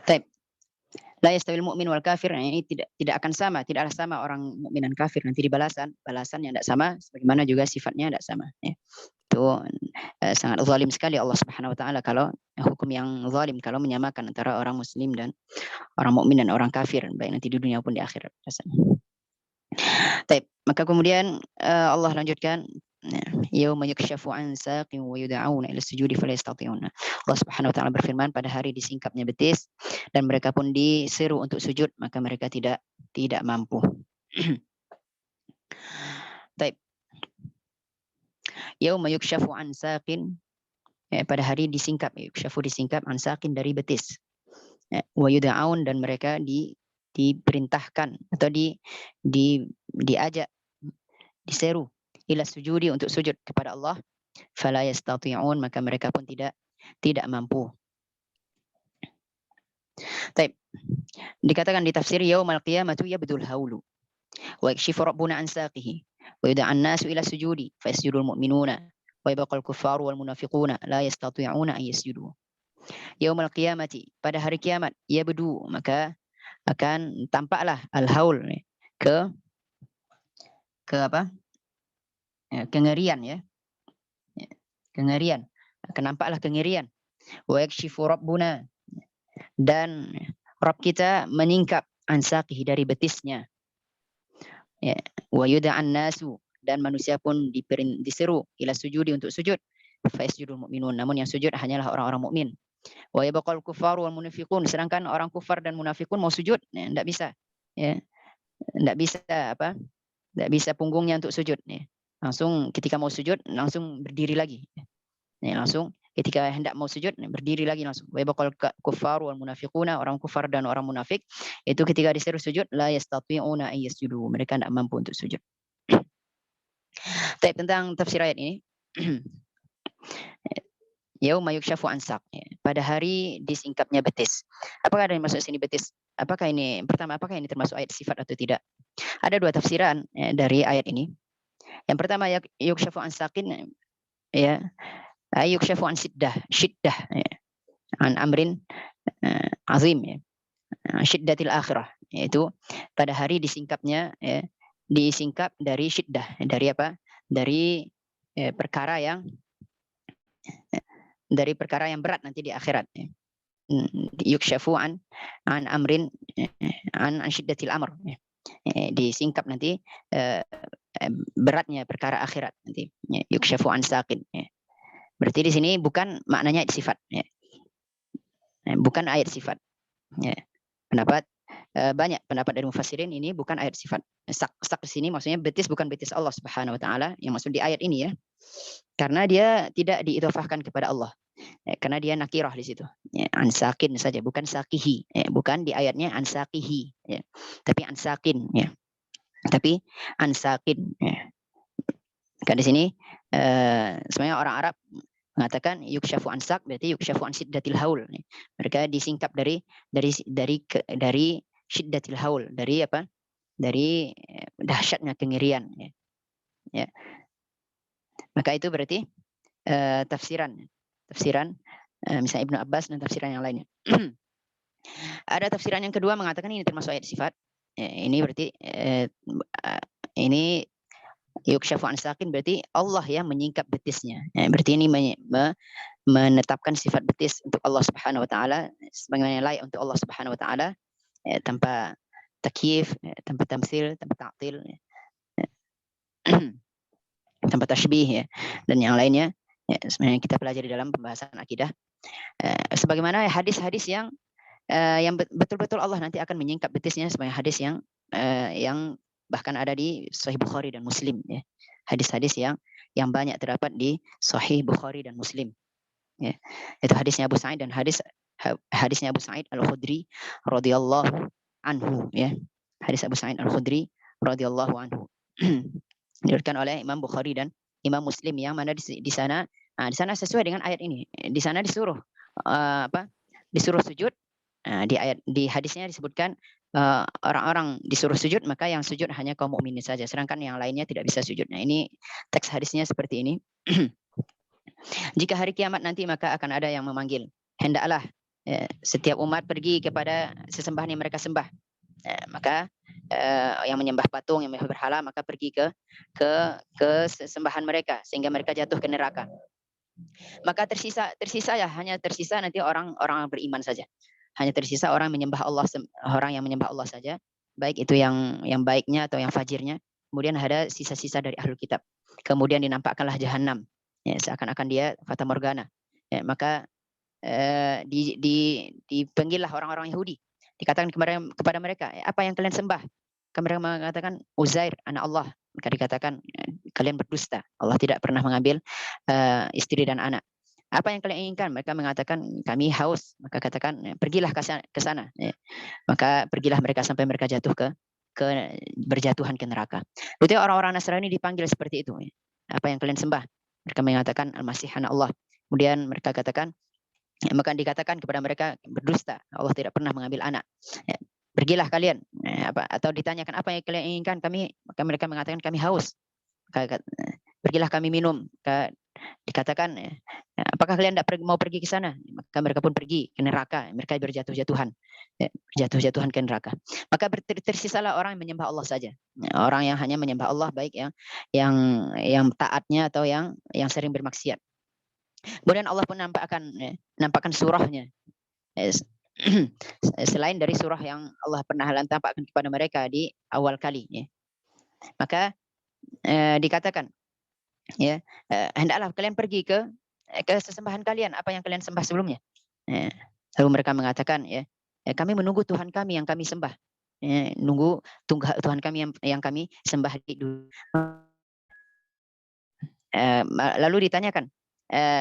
Baik. La yastawil mu'min wal kafir, ini tidak akan sama, tidaklah sama orang mukmin dan kafir nanti di balasan yang tidak sama sebagaimana juga sifatnya tidak sama ya. Itu sangat zalim sekali Allah Subhanahu wa taala kalau hukum yang zalim kalau menyamakan antara orang muslim dan orang mukmin dan orang kafir baik nanti di dunia maupun di akhirat. Baik, maka kemudian Allah lanjutkan yauma yukshafu an saqin wa yud'auna ila sujudi fala yastati'una. Allah Subhanahu wa taala berfirman, pada hari disingkapnya betis dan mereka pun diseru untuk sujud maka mereka tidak mampu. Baik. Yauma yukshafu an saqin, pada hari disingkap, yukshafu disingkap an saqin dari betis. Wa yud'aun dan mereka diperintahkan atau diajak, diseru ila sujudi untuk sujud kepada Allah, fala yastati'un maka mereka pun tidak mampu. Baik. Dikatakan di tafsir yaumal qiyamatu yabdul haulu wa yakshifu rabbuna an saqihi wa yud'an nasu ila sujudi fa yasjudul mu'minuna wa yabqal kuffaru wal munafiquna la yastati'una an yasjudu. Yaumal qiyamati, pada hari kiamat, yabdu maka akan tampaklah al-haul ke apa? Kengerian ya. Kengerian. Akan nampaklah kengerian. Wa yakshifu rabbuna, dan Rabb kita menyingkap an saqihi dari betisnya. Ya, wa yud'an nasu, dan manusia pun diseru ila sujudi untuk sujud. Fa yasjudul mu'minun, namun yang sujud hanyalah orang-orang mukmin. Wa yabqal kufaru wal munafiqun, sedangkan orang kufar dan munafikun mau sujud enggak bisa. Ya. Enggak bisa apa? Enggak bisa punggungnya untuk sujud ya. Langsung ketika mau sujud langsung berdiri lagi. Ya, langsung ketika hendak mau sujud berdiri lagi langsung. Wa yabqal kufaru wal munafiquna, orang kufar dan orang munafik itu ketika disuruh sujud la yastati'una ay yasjudu, mereka tidak mampu untuk sujud. Tapi tentang tafsir ayat ini yauma yukshafu an saq, pada hari disingkapnya betis. Apakah ada yang masuk sini betis? Apakah ini pertama, apakah ini termasuk ayat sifat atau tidak? Ada dua tafsiran dari ayat ini. Yang pertama yukshafu an saqin ya, yukshafu an syiddah ya, an amrin azim ya, syiddatil akhirah, yaitu pada hari disingkapnya ya, disingkap dari syiddah, dari apa? Dari perkara yang berat nanti di akhirat ya. Yukshafu an amrin an syiddatil amr ya. Disingkap nanti beratnya perkara akhirat nanti ya. Yukshafu an saqin ya. Berarti di sini bukan maknanya ayat sifat ya. Bukan ayat sifat ya. Banyak pendapat dari mufassirin ini bukan ayat sifat. Sak di sini maksudnya betis bukan betis Allah Subhanahu wa taala yang maksud di ayat ini ya. Karena dia tidak diidhafahkan kepada Allah. Karena dia nakirah di situ. Ansakin saja, bukan sakihi. Bukan di ayatnya ansakihi. Tapi ansakin. Tapi ansakin. Maka di sini sebenarnya orang Arab mengatakan yukshafu ansak berarti yukshafu an syiddatil haul. Mereka disingkap dari syiddatil haul, dari apa? Dari dahsyatnya kengerian. Ya. Maka itu berarti tafsiran misalnya Ibnu Abbas dan tafsiran yang lainnya. Ada tafsiran yang kedua mengatakan ini termasuk ayat sifat. Ini berarti ini yukshafu an sakin berarti Allah yang menyingkap betisnya. Berarti ini menetapkan sifat betis untuk Allah Subhanahu wa taala sebagaimana layak untuk Allah Subhanahu wa taala tanpa takyif, tanpa tamtsil, tanpa ta'til, tanpa tashbih dan yang lainnya. Sebenarnya kita pelajari dalam pembahasan akidah. Sebagaimana hadis-hadis yang betul-betul Allah nanti akan menyingkap betisnya sebagai hadis yang bahkan ada di Sahih Bukhari dan Muslim. Hadis-hadis yang banyak terdapat di Sahih Bukhari dan Muslim. Itu hadisnya Abu Sa'id dan hadisnya Abu Sa'id Al-Khudri radhiyallahu anhu. Hadis Abu Sa'id Al-Khudri radhiyallahu anhu. Diriwayatkan oleh Imam Bukhari dan Imam Muslim yang mana di sana sesuai dengan ayat ini. Di sana disuruh disuruh sujud. Di hadisnya disebutkan orang-orang disuruh sujud, maka yang sujud hanya kaum mukminin saja, sedangkan yang lainnya tidak bisa sujud. Nah, ini teks hadisnya seperti ini. Jika hari kiamat nanti maka akan ada yang memanggil, hendaklah setiap umat pergi kepada sesembahan yang mereka sembah. Maka yang menyembah patung, yang menyembah berhala, maka pergi ke sesembahan mereka sehingga mereka jatuh ke neraka. Maka hanya tersisa nanti orang-orang beriman saja. Hanya tersisa orang menyembah Allah, orang yang menyembah Allah saja, baik itu yang baiknya atau yang fajirnya. Kemudian ada sisa-sisa dari ahlul kitab. Kemudian dinampakkanlah jahanam, seakan-akan dia fata morgana. Maka dipanggillah orang-orang Yahudi. Dikatakan kepada mereka, apa yang kalian sembah? Mereka mengatakan Uzair anak Allah. Maka dikatakan kalian berdusta. Allah tidak pernah mengambil istri dan anak. Apa yang kalian inginkan? Mereka mengatakan kami haus. Maka katakan pergilah ke sana. Maka pergilah mereka sampai mereka jatuh ke berjatuhan ke neraka. Itu orang-orang Nasrani dipanggil seperti itu. Apa yang kalian sembah? Mereka mengatakan Al-Masih anak Allah. Kemudian mereka katakan, maka dikatakan kepada mereka berdusta. Allah tidak pernah mengambil anak. Pergilah kalian. Atau ditanyakan apa yang kalian inginkan? Maka mereka mengatakan kami haus. Pergilah kami minum. Dikatakan, apakah kalian tidak mau pergi ke sana? Maka mereka pun pergi ke neraka. Mereka berjatuh-jatuhan ke neraka. Maka tersisalah orang yang menyembah Allah saja. Orang yang hanya menyembah Allah, baik yang taatnya atau yang sering bermaksiat. Kemudian Allah pun nampakkan surahnya. Selain dari surah yang Allah pernah tampakkan kepada mereka di awal kali. Maka dikatakan, hendaklah kalian pergi ke sesembahan kalian, apa yang kalian sembah sebelumnya. Lalu mereka mengatakan, kami menunggu Tuhan kami yang kami sembah. Nunggu Tuhan kami yang kami sembah di dunia.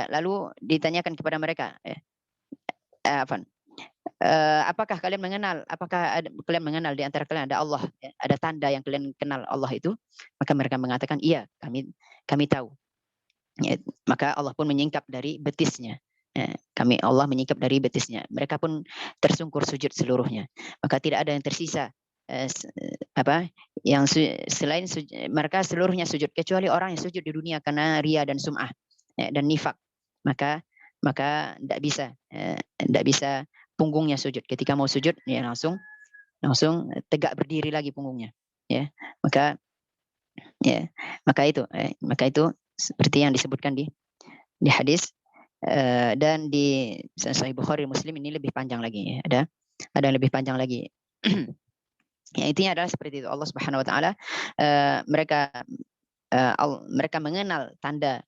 Lalu ditanyakan kepada mereka, apakah kalian mengenal? Kalian mengenal di antara kalian ada Allah? Ada tanda yang kalian kenal Allah itu? Maka mereka mengatakan, iya, kami tahu. Maka Allah pun menyingkap dari betisnya. Allah menyingkap dari betisnya. Mereka pun tersungkur sujud seluruhnya. Maka tidak ada yang tersisa yang selain mereka seluruhnya sujud, kecuali orang yang sujud di dunia karena ria dan sum'ah dan nifak. Maka tidak bisa punggungnya sujud. Ketika mau sujud, langsung tegak berdiri lagi punggungnya. Maka itu seperti yang disebutkan di hadis, dan di Sahih Bukhari Muslim ini lebih panjang lagi. Ada yang lebih panjang lagi. Intinya adalah seperti itu. Allah Subhanahu Wa Taala mereka mengenal tanda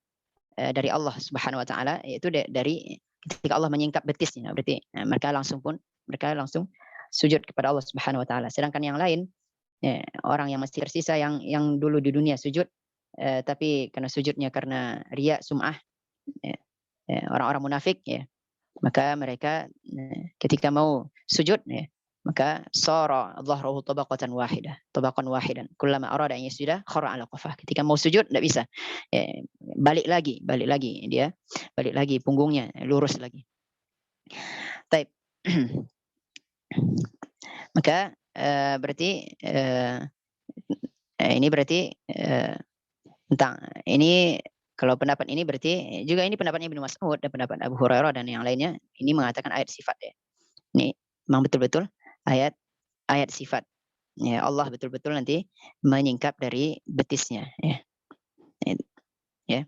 dari Allah Subhanahu Wa Taala, yaitu dari ketika Allah menyingkap betisnya. Berarti mereka langsung sujud kepada Allah Subhanahu Wa Taala. Sedangkan yang lain, orang yang masih tersisa yang dulu di dunia sujud, tapi karena sujudnya karena riya, sum'ah, orang-orang munafik ya, maka mereka ketika mau sujud ya, maka sara dhahruhu tabaqatan wahidan kullama arada an yasjuda khara ala qafah. Ketika mau sujud enggak bisa, balik lagi dia, balik lagi punggungnya lurus lagi. Taib. Maka berarti ini berarti tentang ini, kalau pendapat ini berarti juga ini pendapatnya Ibnu Mas'ud dan pendapat Abu Hurairah dan yang lainnya, ini mengatakan ayat sifat ya. Ini memang betul-betul ayat sifat. Ya, Allah betul-betul nanti menyingkap dari betisnya ya. Ya.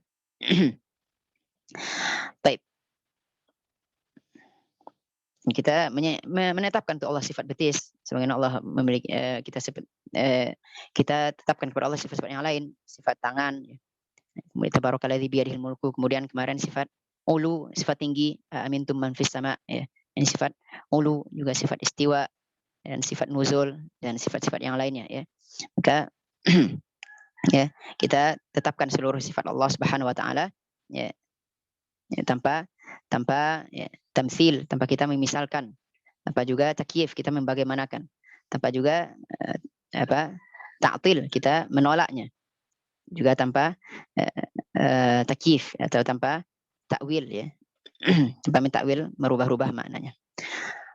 Baik. Kita menetapkan untuk Allah sifat betis, sebagaimana Allah memiliki kita tetapkan kepada Allah sifat-sifat yang lain, sifat tangan, kemudian tabarakalladzi biyadihil mulku, kemudian kemarin sifat ulu, sifat tinggi, amintum man fis sama ya. Ini sifat ulu, juga sifat istiwa dan sifat nuzul dan sifat-sifat yang lainnya ya. Maka ya, kita tetapkan seluruh sifat Allah Subhanahu wa taala ya, tanpa ya, tamsil, tanpa kita memisalkan, tanpa juga takyif, kita membagaimanakan, tanpa juga ta'til, kita menolaknya, juga tanpa takyif atau tanpa takwil ya. Tanpa mentakwil, merubah-rubah maknanya.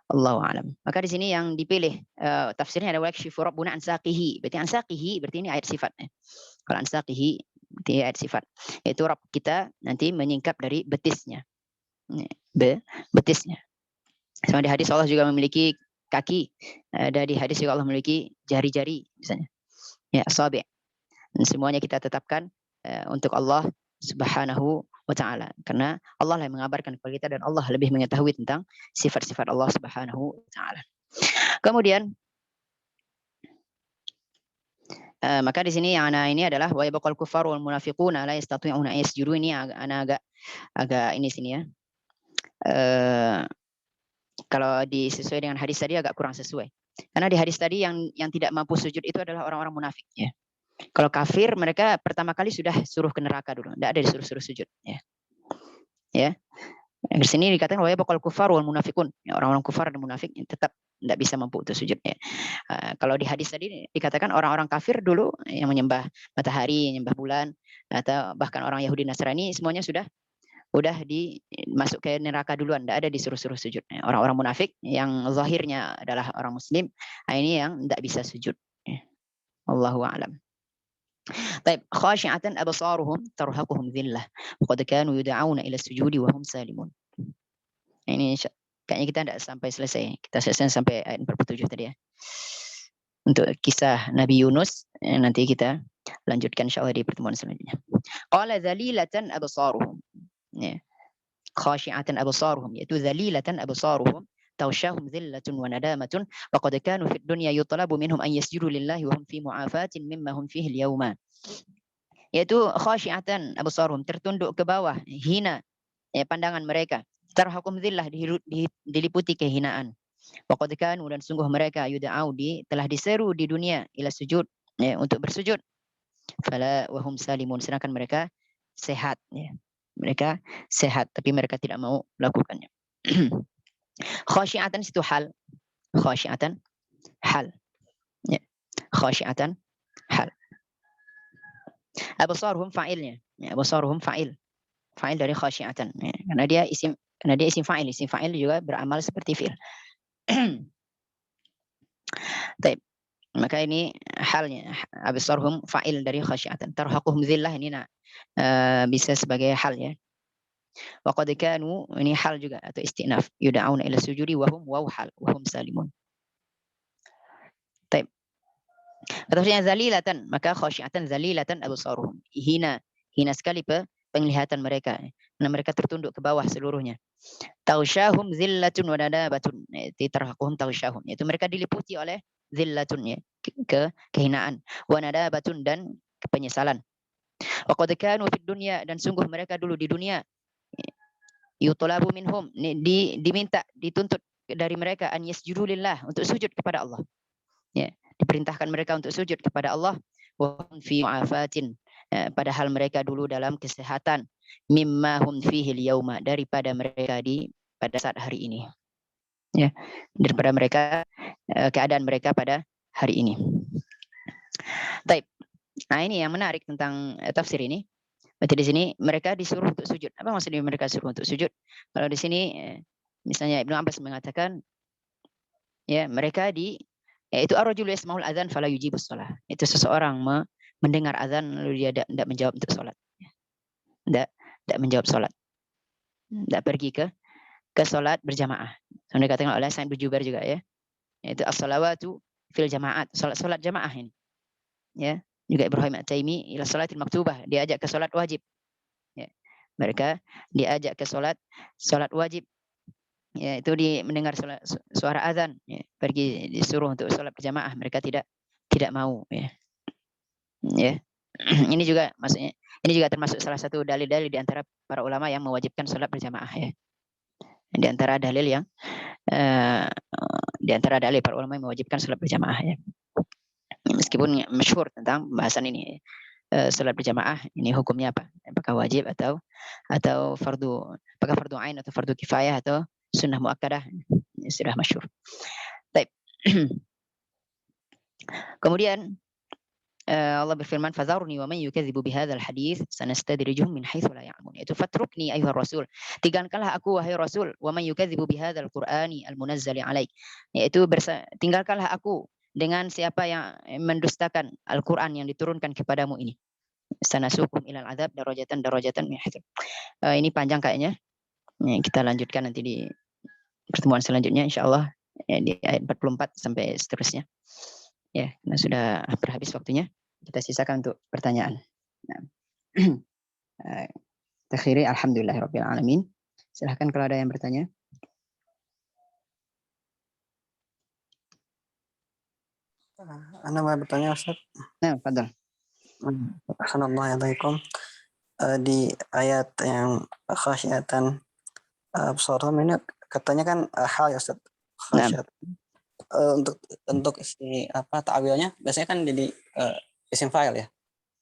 Allahu a'lam. Maka di sini yang dipilih tafsirnya adalah yakshifu rabbuna an saqihi. Berarti an saqihi berarti ini ayat sifatnya. Kalau an saqihi berarti ayat sifat. Yaitu Rabb kita nanti menyingkap dari betisnya. Betisnya. Sama di hadis Allah juga memiliki kaki. Ada di hadis juga Allah memiliki jari-jari misalnya. Ya, asabi'. Dan semuanya kita tetapkan untuk Allah Subhanahu wa ta'ala, karena Allah lah yang mengabarkan kepada kita dan Allah lebih mengetahui tentang sifat-sifat Allah Subhanahu wa ta'ala. Kemudian maka di sini yang ana ini adalah wa yabqal kuffar wal munafiquna la yastati'una yasjudu. Ini ana agak ini sini ya. Kalau disesuai dengan hadis tadi agak kurang sesuai. Karena di hadis tadi yang tidak mampu sujud itu adalah orang-orang munafik ya. Kalau kafir mereka pertama kali sudah suruh ke neraka dulu, tidak ada disuruh sujud ya. Ya. Di sini dikatakan wa yabqal kuffar wal munafiqun. Ya, orang-orang kufar dan munafik tetap tidak bisa mampu untuk sujud ya. Kalau di hadis tadi dikatakan orang-orang kafir dulu yang menyembah matahari, menyembah bulan, atau bahkan orang Yahudi Nasrani semuanya sudah masuk ke neraka duluan, tidak ada disuruh-suruh sujud. Orang-orang munafik yang zahirnya adalah orang muslim, ini yang tidak bisa sujud. Allahu a'lam. Baik, khashi'atan absaruhum tarhaquhum dhillah wa qad kanu yud'auna ila sujudi wa hum salimun. Ini kayaknya kita tidak sampai selesai. Kita selesai sampai ayat 47 tadi ya. Untuk kisah Nabi Yunus nanti kita lanjutkan insyaallah di pertemuan selanjutnya. Qala dhalilatan absaruhum. Ya. Khashi'atan absaruhum, yaitu dhalilatan absaruhum tawshahum dhillatun wa nadamatun wa qad kanu fid dunya yutlabu minhum an yasjudu lillahi wa hum fi mu'afatin mimma hum fihi al-yawma. Yaitu khashi'atan absaruhum, tertunduk ke bawah, hina ya, pandangan mereka. Tarhaquhum dhillah, diliputi kehinaan. Wa qad kanu, dan sungguh mereka yud'au, telah diseru di dunia ila sujud ya, untuk bersujud. Fala wa hum salimun, sedangkan mereka sehat ya. Mereka sehat tapi mereka tidak mau melakukannya. Khashi'atan itu hal. Khashi'atan hal. Ya. Khashi'atan hal. Absaruhum fa'ilnya. Ya, absaruhum fa'il. Fa'il dari khashi'atan. Ya. Karena dia isim fa'il. Isim fa'il juga beramal seperti fi'il. Baik. Maka ini halnya. Absaruhum fa'il dari khashi'atan. Tarhaquhum dhillah, ini bisa sebagai hal ya. Wa qad kanu, ini hal juga atau istinaf, yud'auna ila sujudi wa hum hal wa hum salimun. Baik. Katanya zalilatan, maka khasyiatan zalilatan absaruhum. Hina sekali penglihatan mereka. Karena mereka tertunduk ke bawah seluruhnya. Tausyahum zillatun wa nadabatun. Tarhaquhum tausyahum. Itu mereka diliputi oleh zillatun ya, kehinaan, wa nadabatun, dan penyesalan. Wa qad kanu fid dunya, dan sungguh mereka dulu di dunia yutlabu minhum, diminta, dituntut dari mereka an yasjudu lillah, untuk sujud kepada Allah. Ya, diperintahkan mereka untuk sujud kepada Allah wa fi mu'afatin, padahal mereka dulu dalam kesehatan, mimma hum fihi al-yawma, daripada mereka pada saat hari ini. Ya, daripada mereka keadaan mereka pada hari ini. Baik. Nah, ini yang menarik tentang tafsir ini. Berarti di sini mereka disuruh untuk sujud. Apa maksudnya mereka disuruh untuk sujud? Kalau di sini misalnya Ibnu Abbas mengatakan ya mereka yaitu ar-rajulu yasma'ul adzan fala yujibus shalah. Itu seseorang mendengar azan lalu dia tidak menjawab untuk salat. Tidak menjawab salat. Tidak pergi ke salat berjamaah. Yang dikatakan oleh Sa'id bin Jubair juga ya. Yaitu as-salawatu fil jama'at. Salat jamaah ini. Ya. Juga Ibrahim At-Taimi ila salatil maktubah, diajak ke salat wajib. Ya. Mereka diajak ke salat wajib. Ya, itu mendengar suara azan, ya, pergi disuruh untuk salat berjamaah, mereka tidak mau, ya. Ya. Ini juga maksudnya ini juga termasuk salah satu dalil-dalil di antara para ulama yang mewajibkan salat berjamaah, ya. Di antara dalil yang di antara dalil para ulama yang mewajibkan salat berjamaah, ya. Meskipun masyhur tentang pembahasan ini, salat berjamaah ini hukumnya apa? Apakah wajib atau fardu? Apakah fardu ain atau fardu kifayah atau sunnah muakkadah? Sudah masyhur. Baik. Kemudian Allah berfirman, "Fadharni wa man yukadzibu bihadzal hadits sanastadrijuhum min haitsu la ya'lamun." Itu fatrukni ayyuhar rasul. Tinggalkanlah aku wahai rasul, wa man yukadzibu bihadzal qur'ani al-munazzali alaik. Yaitu tinggalkanlah aku dengan siapa yang mendustakan Al-Qur'an yang diturunkan kepadamu ini. Sanasukum ilal adzab darajatan min haitsu. Ini panjang kayaknya. Kita lanjutkan nanti di pertemuan selanjutnya insyaallah, ya, di ayat 44 sampai seterusnya. Ya, karena sudah hampir habis waktunya. Kita sisakan untuk pertanyaan. Nah. Takhiri alhamdulillahirabbil alamin. Silahkan kalau ada yang bertanya. Ana mau bertanya, Ustaz. Nah, fadhal. Assalamualaikum. Di ayat yang khasyatan absarum ini katanya kan hal ya, Ustaz. Khasyat. Untuk isi ta'wilnya biasanya kan jadi isim fa'il ya.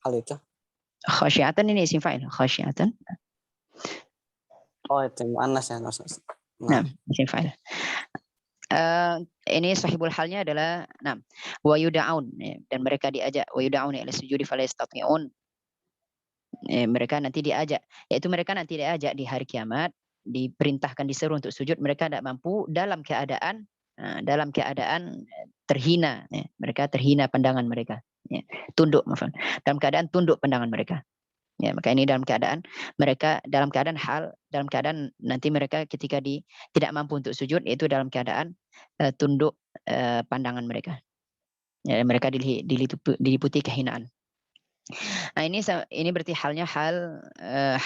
Hal itu. Khasyatan ini isim fa'il, khasyatan. Oh, itu muannas ya, Ustaz. Nah, isim fa'il. Ini sahibul halnya adalah wa yud'aun, dan mereka diajak wa yud'aun ila sujudi fala yastati'un. Mereka nanti diajak, yaitu mereka nanti diajak di hari kiamat, diperintahkan disuruh untuk sujud, mereka tidak mampu dalam keadaan terhina, ya. Mereka terhina pandangan mereka, ya. Tunduk, dalam keadaan tunduk pandangan mereka. Ya, maka ini dalam keadaan nanti mereka ketika tidak mampu untuk sujud, yaitu dalam keadaan tunduk pandangan mereka. Ya, mereka diliputi kehinaan. Nah, ini berarti halnya hal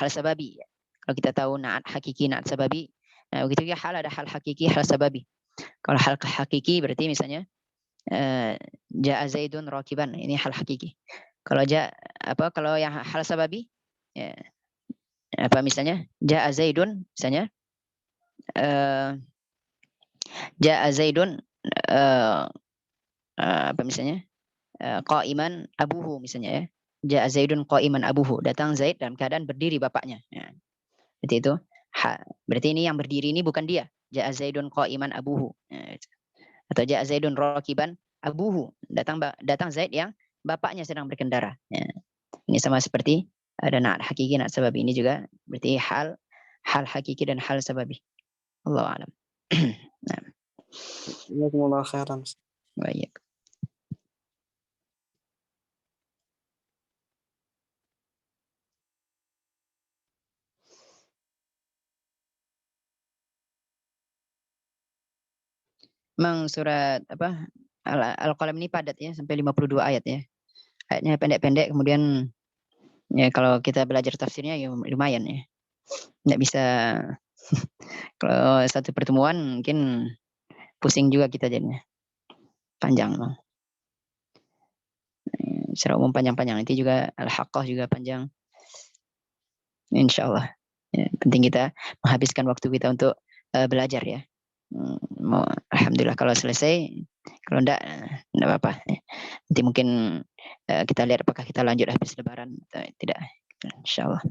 sababi. Kalau kita tahu na'at hakiki, na'at sababi, nah begitu ya hal, ada hal hakiki, hal sababi. Kalau hal hakiki berarti misalnya ja'a Zaidun rakiban, ini hal hakiki. Kalau kalau yang hal sababi, ya, misalnya ja'a Zaidun, misalnya ja'a Zaidun misalnya qa'iman abuhu, misalnya ya. Ja'a Zaidun qa'iman abuhu, datang Zaid dalam keadaan berdiri bapaknya. Ya. Berarti itu berarti ini yang berdiri ini bukan dia. Ja'a Zaidun qa'iman abuhu. Ya. Atau ja'a Zaidun rakiban abuhu, datang Zaid yang bapaknya sedang berkendara. Ya. Ini sama seperti ada na'at hakiki, na'at sababi. Ini juga berarti hal hakiki dan hal sababi. Allahu a'lam. Nah. Jazakumullah khairan. Baik. Memang surat Al-Qalam ini padat ya, sampai 52 ayat ya. Ayatnya pendek-pendek, kemudian ya kalau kita belajar tafsirnya ya lumayan ya. Nggak bisa kalau satu pertemuan mungkin pusing juga kita jadinya. Panjang bang. Secara umum panjang-panjang. Nanti juga Al-Haqqah juga panjang. Insyaallah. Ya, penting kita menghabiskan waktu kita untuk belajar ya. Alhamdulillah kalau selesai, kalau enggak apa-apa. Nanti mungkin kita lihat apakah kita lanjut habis lebaran atau tidak. Insyaallah.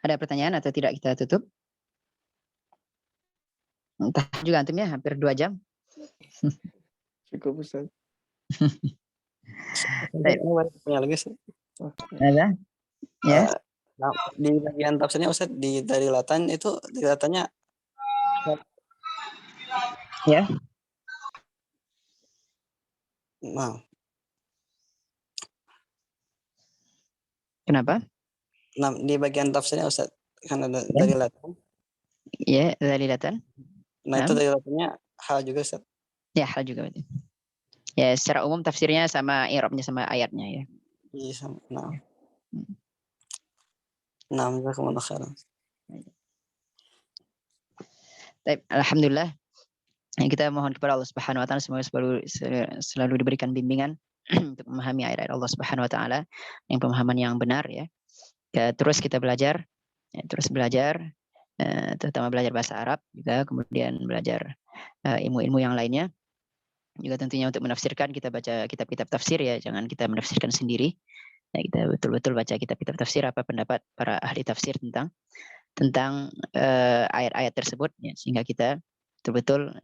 Ada pertanyaan atau tidak kita tutup? Entah juga antum ya, hampir 2 jam. Cukup Ustaz. Baik. Ini boleh tanya lagi Ustaz. Ada? Ya. Nah, di bagian tafsirnya Ustaz di darilatan itu darilatannya Ya. nah, Kenapa? di bagian tafsirnya Ustaz kan ada Ya. darilatan. Ya, dalilatan. Nah, itu Naam. darilatannya hal juga Ustaz. Ya, hal juga berarti. Ya, secara umum tafsirnya sama i'rabnya sama ayatnya ya. Iya sama. Nah, jazakumullah khairan. Baik, alhamdulillah. Kita mohon kepada Allah Subhanahu wa taala semoga selalu diberikan bimbingan untuk memahami ayat-ayat Allah Subhanahu wa taala yang pemahaman yang benar ya. Terus kita belajar terutama belajar bahasa Arab juga, kemudian belajar ilmu-ilmu yang lainnya. Juga tentunya untuk menafsirkan kita baca kitab-kitab tafsir ya, jangan kita menafsirkan sendiri. Nah, kita betul-betul baca kitab-kitab tafsir apa pendapat para ahli tafsir tentang ayat-ayat tersebut ya, sehingga kita betul-betul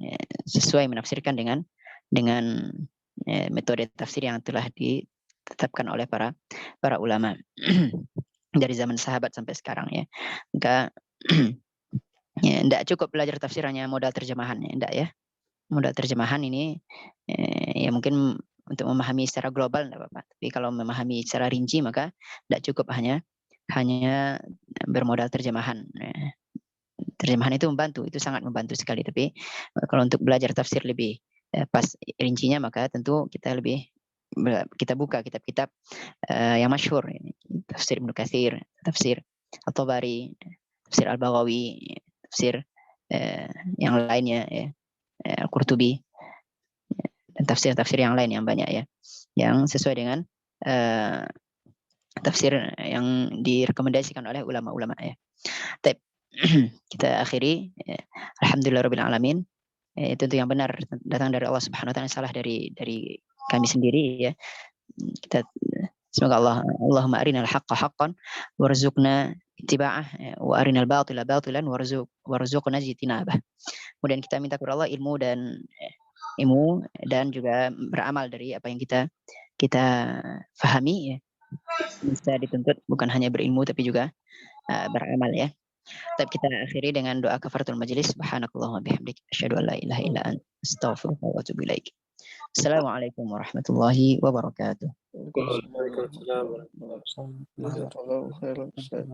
sesuai menafsirkan dengan metode tafsir yang telah ditetapkan oleh para ulama dari zaman sahabat sampai sekarang ya. Maka ya, tidak cukup belajar tafsir hanya modal terjemahan ya, enggak ya. Modal terjemahan ini ya mungkin untuk memahami secara global enggak apa-apa. Tapi kalau memahami secara rinci maka tidak cukup hanya bermodal terjemahan. Terjemahan itu membantu, itu sangat membantu sekali. Tapi kalau untuk belajar tafsir lebih pas rincinya maka tentu kita buka kitab-kitab yang masyhur, tafsir Ibnu Katsir, tafsir At-Tabari, tafsir Al-Baghawi, tafsir yang lainnya ya, Al-Qurtubi, dan tafsir-tafsir yang lain yang banyak ya, yang sesuai dengan tafsir yang direkomendasikan oleh ulama-ulama ya. Kita akhiri alhamdulillahirabbil alamin. Tentu yang benar datang dari Allah Subhanahu wa taala, salah dari kami sendiri ya. Kita semoga Allahumma arinal haqqa haqqan warzuqna ittiba'ah wa arinal batila batilan warzuqna ijtinabah. Kemudian kita minta kepada Allah ilmu dan juga beramal dari apa yang kita fahami ya. Bisa dituntut bukan hanya berilmu tapi juga beramal ya. Tapi kita akhiri dengan doa kafaratul majelis. Subhanakallahumma bihamdik asyhadu an la ilaha illa anta astaghfiruka wa atubu ilaik. Assalamualaikum warahmatullahi wabarakatuh. Waalaikumsalam warahmatullahi wabarakatuh. Jazakallahu khairan Ustaz.